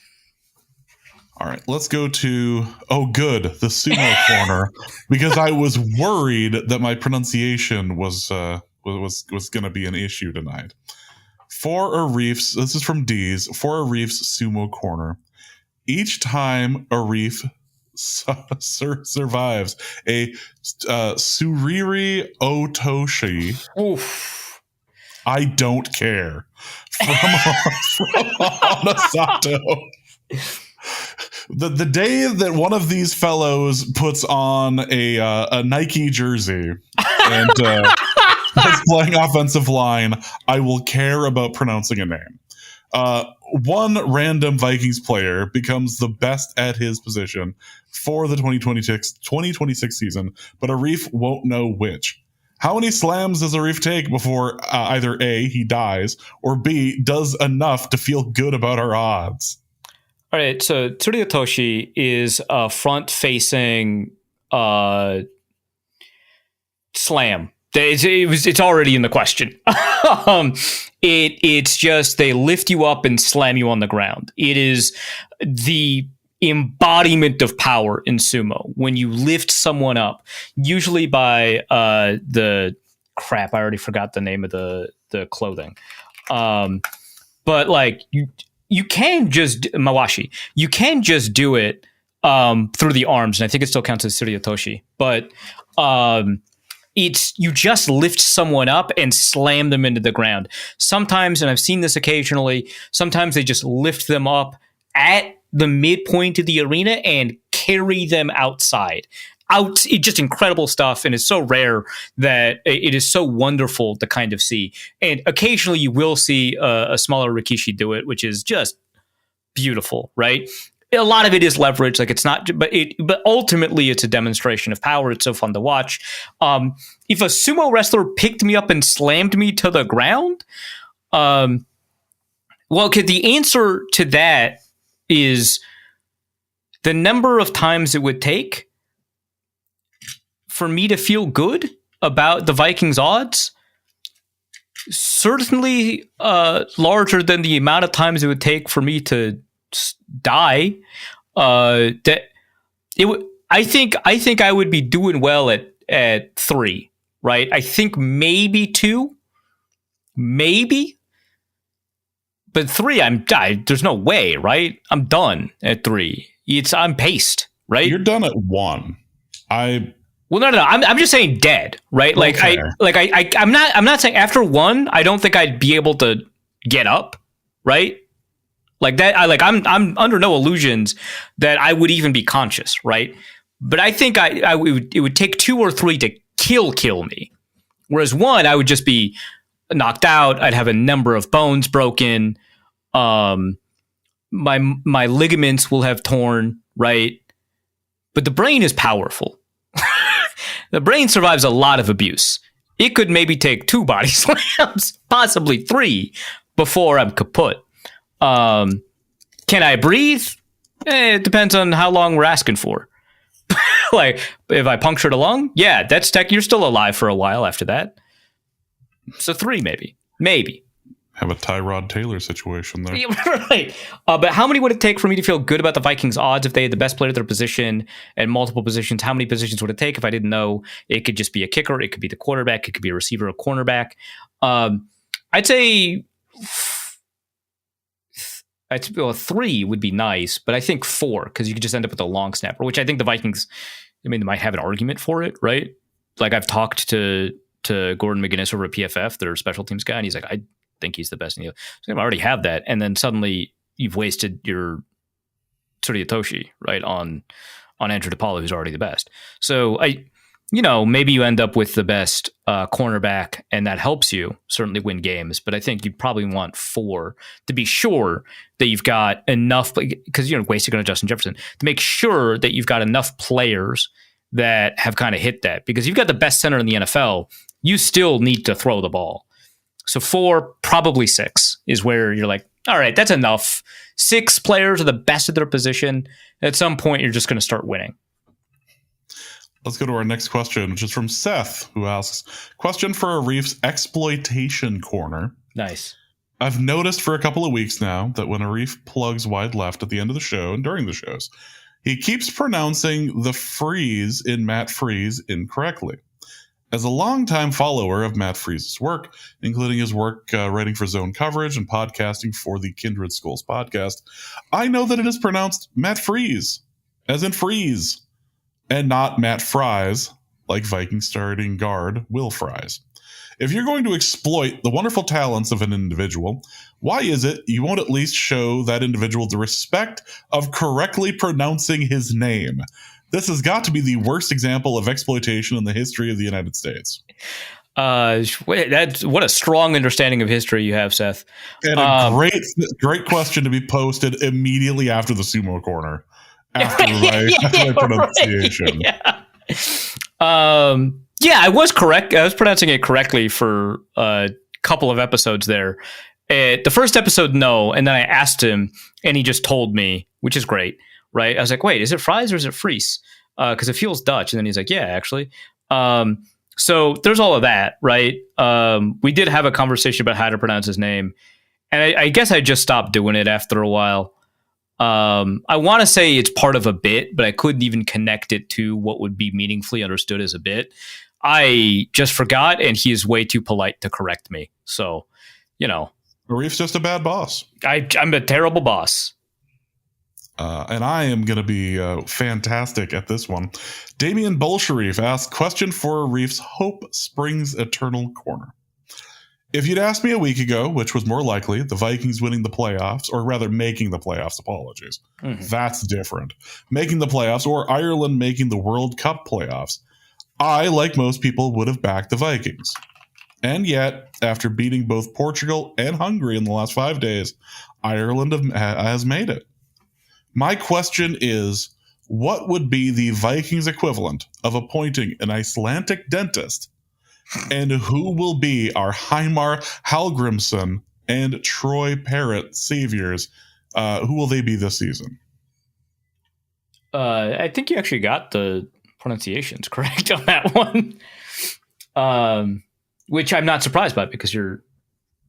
All right, let's go to the sumo corner, because I was worried that my pronunciation was going to be an issue tonight. For Arif's, this is from D's. For Arif's sumo corner, each time Arif survives a Suriri Otoshi, oof, I don't care, from Hanasato. The day that one of these fellows puts on a Nike jersey and is playing offensive line, I will care about pronouncing a name. One random Vikings player becomes the best at his position for the 2026 season, but Arif won't know which. How many slams does Arif take before either A, he dies, or B, does enough to feel good about our odds? All right, so Tsuri Otoshi is a front-facing slam. It's already in the question. It's just they lift you up and slam you on the ground. It is the embodiment of power in sumo when you lift someone up, usually by the crap. I already forgot the name of the clothing. But like you can just mawashi. You can just do it through the arms, and I think it still counts as suryotoshi. But it's you just lift someone up and slam them into the ground. Sometimes, and I've seen this occasionally, sometimes they just lift them up at the midpoint of the arena and carry them outside. It's just incredible stuff, and it's so rare that it is so wonderful to kind of see. And occasionally you will see a smaller rikishi do it, which is just beautiful, right? A lot of it is leverage, like it's not, but ultimately it's a demonstration of power. It's so fun to watch. If a sumo wrestler picked me up and slammed me to the ground, the answer to that is the number of times it would take for me to feel good about the Vikings odds. Certainly larger than the amount of times it would take for me to die. I think I would be doing well at 3, right? I think maybe 2, maybe, but 3, there's no way, right? I'm done at 3. I'm paced, right? You're done at 1. Well, no. I'm just saying dead, right? Okay. I'm not saying after 1, I don't think I'd be able to get up, right? Like that, I'm under no illusions that I would even be conscious, right? But I think it would take 2 or 3 to kill me. Whereas 1, I would just be knocked out. I'd have a number of bones broken. My ligaments will have torn, right? But the brain is powerful. The brain survives a lot of abuse. It could maybe take 2 body slams, possibly 3, before I'm kaput. Can I breathe? It depends on how long we're asking for. Like, if I punctured a lung, yeah, that's you're still alive for a while after that. So 3, maybe. Have a Tyrod Taylor situation there. Right. But how many would it take for me to feel good about the Vikings odds if they had the best player at their position and multiple positions? How many positions would it take if I didn't know? It could just be a kicker. It could be the quarterback. It could be a receiver, a cornerback. I'd say 3 would be nice, but I think 4, because you could just end up with a long snapper, which I think the Vikings, they might have an argument for it, right? Like I've talked to Gordon McGinnis over at PFF, their special teams guy, and he's like, I think he's the best in the. So I already have that, and then suddenly you've wasted your Tsuriyatoshi, right, on Andrew DePaula, who's already the best. So maybe you end up with the best cornerback, and that helps you certainly win games. But I think you probably want 4 to be sure that you've got enough, because wasting on Justin Jefferson, to make sure that you've got enough players that have kind of hit that. Because you've got the best center in the NFL, you still need to throw the ball. So 4, probably 6 is where you're like, all right, that's enough. 6 players are the best at their position. At some point, you're just going to start winning. Let's go to our next question, which is from Seth, who asks, question for Arif's exploitation corner. Nice. I've noticed for a couple of weeks now that when Arif plugs wide left at the end of the show and during the shows, he keeps pronouncing the freeze in Matt Freeze incorrectly. As a longtime follower of Matt Freeze's work, including his work writing for Zone Coverage and podcasting for the Kindred Schools podcast, I know that it is pronounced Matt Freeze, as in freeze, and not Matt Fries, like Viking starting guard Will Fries. If you're going to exploit the wonderful talents of an individual, why is it you won't at least show that individual the respect of correctly pronouncing his name? This has got to be the worst example of exploitation in the history of the United States. That's what a strong understanding of history you have, Seth. And a great question to be posted immediately after the sumo corner. After my pronunciation. I was correct. I was pronouncing it correctly for a couple of episodes there. The first episode, no. And then I asked him, and he just told me, which is great. Right. I was like, wait, is it fries or is it Fries? Because it feels Dutch. And then he's like, yeah, actually. So there's all of that, right? We did have a conversation about how to pronounce his name, and I guess I just stopped doing it after a while. I want to say it's part of a bit, but I couldn't even connect it to what would be meaningfully understood as a bit. I just forgot, and he is way too polite to correct me. So, Arif's just a bad boss. I'm a terrible boss. And I am going to be fantastic at this one. Damien Bolsharif asked, question for Arif's Hope Springs Eternal Corner. If you'd asked me a week ago, which was more likely, the Vikings winning the playoffs, or rather making the playoffs, apologies, that's different. Making the playoffs or Ireland making the World Cup playoffs, I, like most people, would have backed the Vikings. And yet, after beating both Portugal and Hungary in the last 5 days, Ireland has made it. My question is, what would be the Vikings equivalent of appointing an Icelandic dentist? And who will be our Heimar Hallgrimsson and Troy Parrott saviors? Who will they be this season? I think you actually got the pronunciations correct on that one, which I'm not surprised by because you're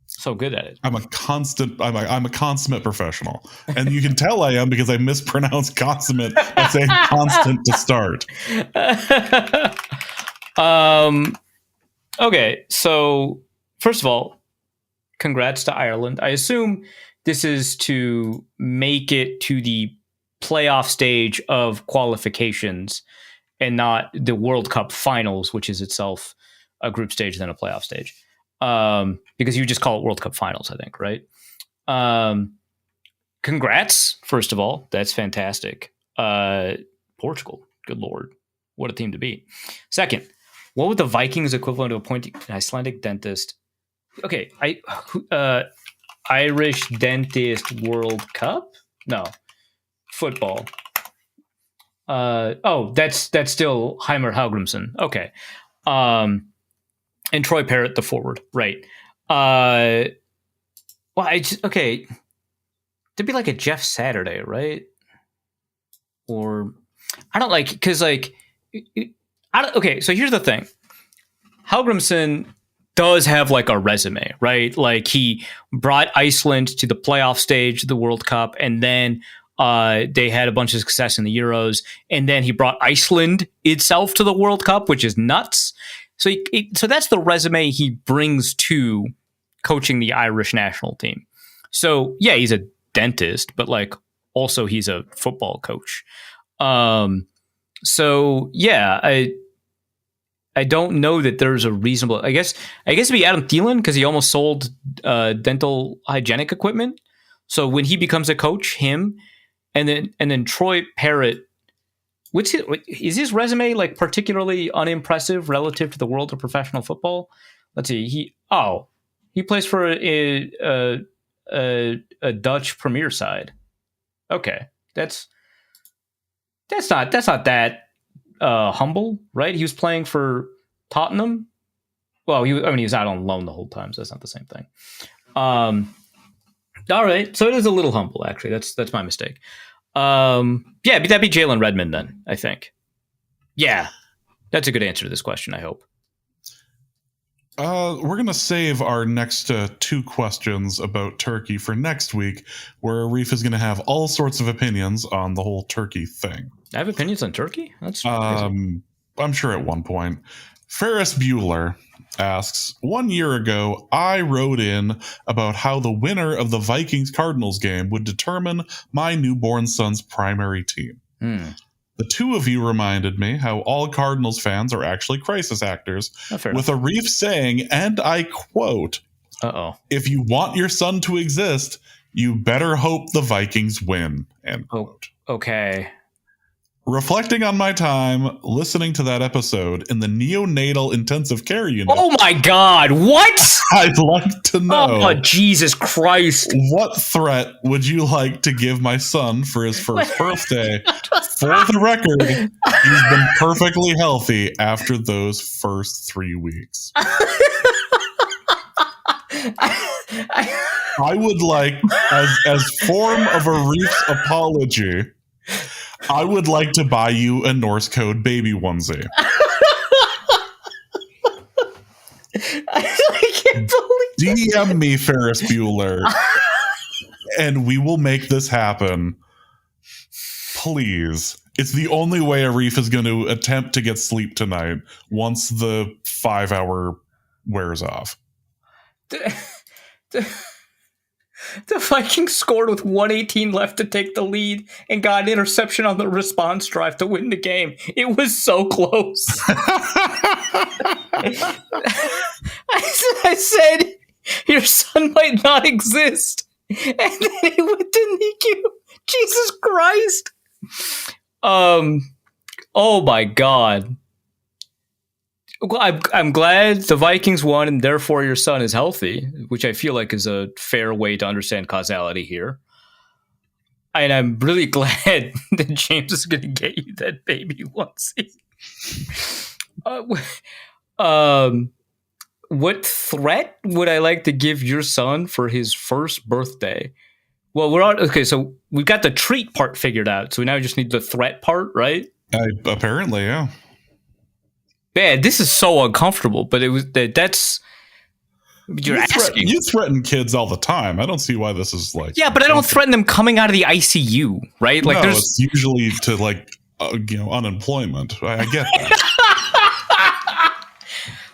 so good at it. I'm a consummate professional, and you can tell I am because I mispronounced consummate by saying constant to start. Okay, so first of all, congrats to Ireland. I assume this is to make it to the playoff stage of qualifications and not the World Cup finals, which is itself a group stage, then a playoff stage. Because you just call it World Cup finals, I think, right? Congrats, first of all. That's fantastic. Portugal, good Lord. What a team to beat. Second, what would the Vikings equivalent of appointing an Icelandic dentist? Okay, Irish Dentist World Cup? No. Football. That's still Heimar Hallgrimsson. Okay. And Troy Parrott, the forward, right? Okay. To be like a Jeff Saturday, right? Or I don't like because okay. So here's the thing: Hallgrimsson does have like a resume, right? Like he brought Iceland to the playoff stage of the World Cup, and then they had a bunch of success in the Euros, and then he brought Iceland itself to the World Cup, which is nuts. So that's the resume he brings to coaching the Irish national team. So yeah, he's a dentist, but like also he's a football coach. So yeah, I don't know that there's a reasonable. I guess it'd be Adam Thielen because he almost sold dental hygienic equipment. So when he becomes a coach, him, and then Troy Parrott. Is his resume like particularly unimpressive relative to the world of professional football? Let's see. He plays for a Dutch Premier side. Okay, that's not that humble, right? He was playing for Tottenham. Well, he was out on loan the whole time, so that's not the same thing. All right, so it is a little humble, actually. That's my mistake. Yeah, that'd be Jalen Redmond then, I think. Yeah, that's a good answer to this question, I hope. We're going to save our next two questions about Turkey for next week, where Arif is going to have all sorts of opinions on the whole Turkey thing. I have opinions on Turkey? That's I'm sure at one point. Ferris Bueller asks, 1 year ago, I wrote in about how the winner of the Vikings-Cardinals game would determine my newborn son's primary team. The two of you reminded me how all Cardinals fans are actually crisis actors, with Arif saying, and I quote, if you want your son to exist, you better hope the Vikings win, end quote. Okay. Reflecting on my time listening to that episode in the neonatal intensive care unit. Oh my God, what? I'd like to know. Oh, Jesus Christ. What threat would you like to give my son for his first birthday? For the record, he's been perfectly healthy after those first 3 weeks. I would like, as form of Arif's apology, I would like to buy you a Norse Code baby onesie. DM me, Ferris Bueller, and we will make this happen. Please. It's the only way Arif is going to attempt to get sleep tonight once the 5 hour wears off. The Vikings scored with 1:18 left to take the lead and got an interception on the response drive to win the game. It was so close. I said, your son might not exist. And then he went to NICU. Jesus Christ. Oh my God. Well, I'm glad the Vikings won and therefore your son is healthy, which I feel like is a fair way to understand causality here. And I'm really glad that James is going to get you that baby onesie. What threat would I like to give your son for his first birthday? Well, okay, so we've got the treat part figured out. So we now just need the threat part, right? Apparently, yeah. Man, this is so uncomfortable, but that's you're asking. You threaten kids all the time. I don't see why this is like. Yeah, but I don't threaten them coming out of the ICU, right? Like, no, it's usually to unemployment. I get that.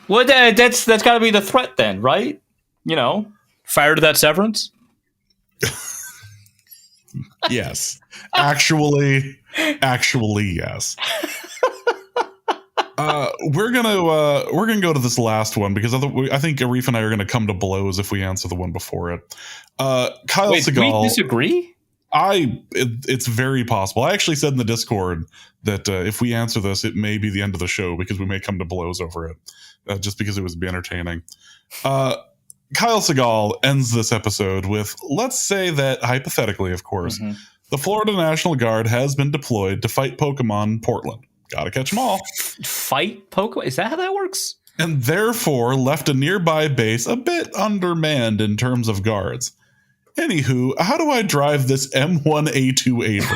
Well, that's got to be the threat then, right? Fire to that severance. Yes, actually, yes. We're gonna go to this last one because I think Arif and I are gonna come to blows if we answer the one before it. Kyle Segal. Do we disagree? It's very possible. I actually said in the Discord that if we answer this, it may be the end of the show because we may come to blows over it, just because it would be entertaining. Kyle Segal ends this episode with, let's say that, hypothetically, of course, the Florida National Guard has been deployed to fight Pokemon in Portland. Gotta catch them all. Fight Pokemon? Is that how that works? And therefore left a nearby base a bit undermanned in terms of guards. Anywho, how do I drive this M1A2 Abrams?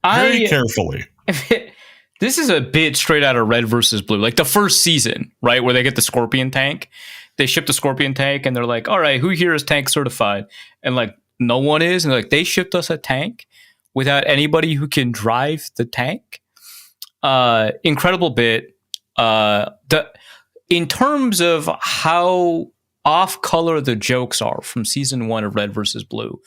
Very carefully. This is a bit straight out of Red versus Blue, like the first season, right, where they get the Scorpion tank. They ship the Scorpion tank, and they're like, "All right, who here is tank certified?" And like, no one is, and like, they shipped us a tank without anybody who can drive the tank. Incredible bit. In terms of how off color the jokes are from season 1 of Red versus Blue,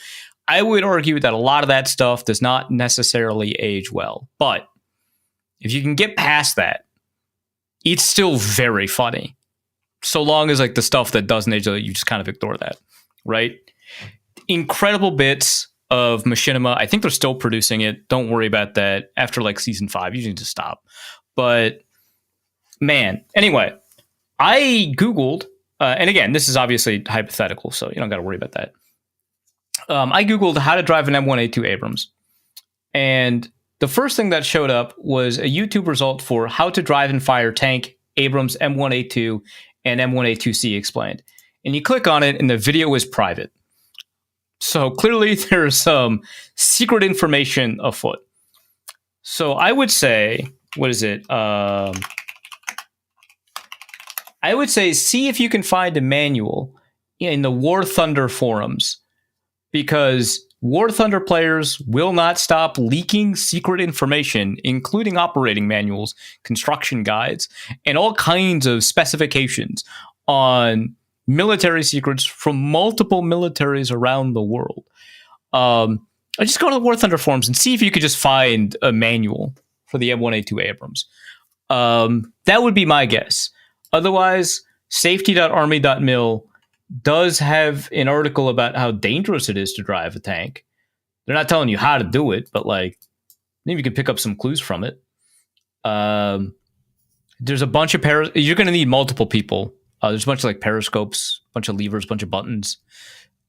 I would argue that a lot of that stuff does not necessarily age well, but if you can get past that, it's still very funny. So long as like the stuff that doesn't age, you just kind of ignore that, right? Incredible bits of machinima. I think they're still producing it. Don't worry about that. After like season 5, you need to stop. But man, anyway, I Googled, and again, this is obviously hypothetical, so you don't got to worry about that. I Googled how to drive an M1A2 Abrams, and the first thing that showed up was a YouTube result for how to drive and fire tank, Abrams, M1A2, and M1A2C explained. And you click on it, and the video is private. So clearly there's some secret information afoot. So I would say, what is it? I would say see if you can find a manual in the War Thunder forums, because War Thunder players will not stop leaking secret information, including operating manuals, construction guides, and all kinds of specifications on military secrets from multiple militaries around the world. I just go to the War Thunder forums and see if you could just find a manual for the M1A2 Abrams. That would be my guess. Otherwise, safety.army.mil does have an article about how dangerous it is to drive a tank. They're not telling you how to do it, but like maybe you can pick up some clues from it. There's a bunch of you're going to need multiple people. There's a bunch of like periscopes, a bunch of levers, a bunch of buttons.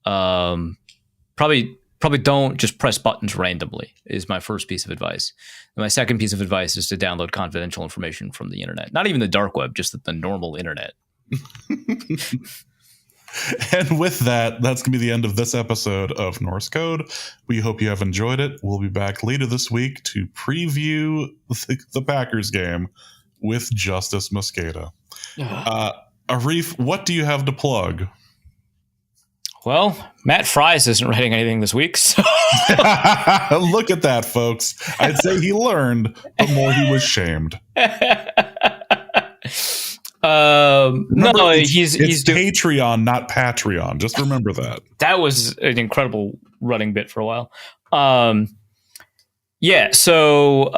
Probably don't just press buttons randomly is my first piece of advice. And my second piece of advice is to download confidential information from the internet. Not even the dark web, just the normal internet. And with that, that's going to be the end of this episode of Norse Code. We hope you have enjoyed it. We'll be back later this week to preview the Packers game with Justice Mosqueda. Arif, what do you have to plug? Well, Matt Fries isn't writing anything this week, so look at that, folks. I'd say he learned, but more he was shamed. No, he's Patreon, not Patreon. Just remember that. That was an incredible running bit for a while. Yeah, so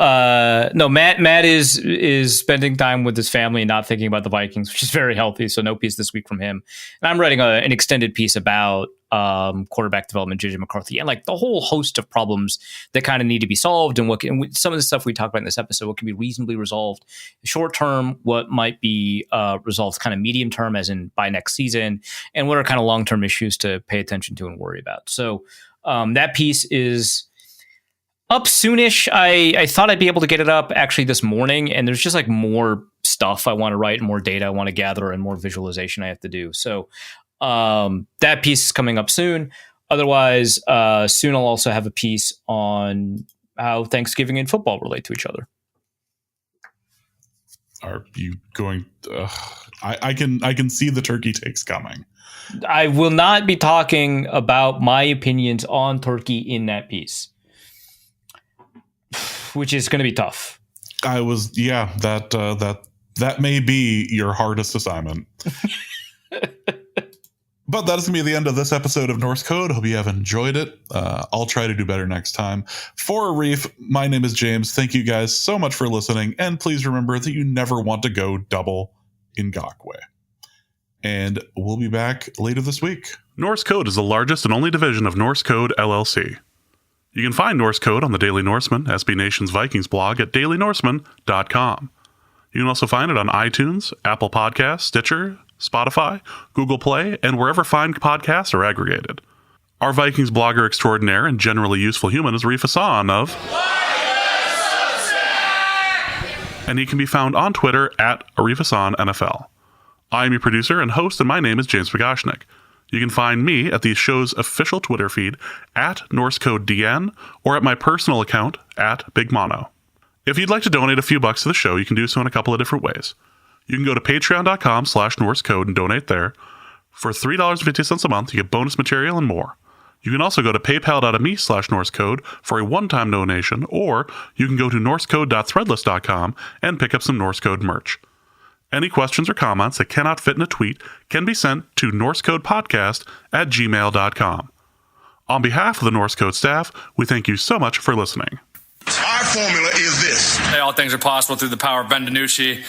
no, Matt is spending time with his family and not thinking about the Vikings, which is very healthy. So no piece this week from him. And I'm writing an extended piece about quarterback development, JJ McCarthy, and like the whole host of problems that kind of need to be solved, and some of the stuff we talked about in this episode, what can be reasonably resolved short term, what might be resolved kind of medium term, as in by next season, and what are kind of long term issues to pay attention to and worry about. So that piece is up soonish. I thought I'd be able to get it up actually this morning, and there's just like more stuff I want to write and more data I want to gather and more visualization I have to do. So that piece is coming up soon. Otherwise, soon I'll also have a piece on how Thanksgiving and football relate to each other. Are you going? I can see the turkey takes coming. I will not be talking about my opinions on turkey in that piece, which is going to be tough. That may be your hardest assignment. But that is going to be the end of this episode of Norse Code. Hope you have enjoyed it. I'll try to do better next time. For Arif, my name is James. Thank you guys so much for listening. And please remember that you never want to go double in Gakwe. And we'll be back later this week. Norse Code is the largest and only division of Norse Code LLC. You can find Norse Code on the Daily Norseman, SB Nation's Vikings blog at dailynorseman.com. You can also find it on iTunes, Apple Podcasts, Stitcher, Spotify, Google Play, and wherever fine podcasts are aggregated. Our Vikings blogger extraordinaire and generally useful human is Arif Hassan of... and he can be found on Twitter at Arif Hassan NFL. I am your producer and host, and my name is James Pagashnik. You can find me at the show's official Twitter feed at NorseCodeDN or at my personal account at Big Mono. If you'd like to donate a few bucks to the show, you can do so in a couple of different ways. You can go to patreon.com/NorseCode and donate there. For $3.50 a month, you get bonus material and more. You can also go to paypal.me/NorseCode for a one-time donation, or you can go to norsecode.threadless.com and pick up some Norse Code merch. Any questions or comments that cannot fit in a tweet can be sent to norsecodepodcast@gmail.com. On behalf of the Norse Code staff, we thank you so much for listening. Our formula is this. Hey, all things are possible through the power of Ben DiNucci.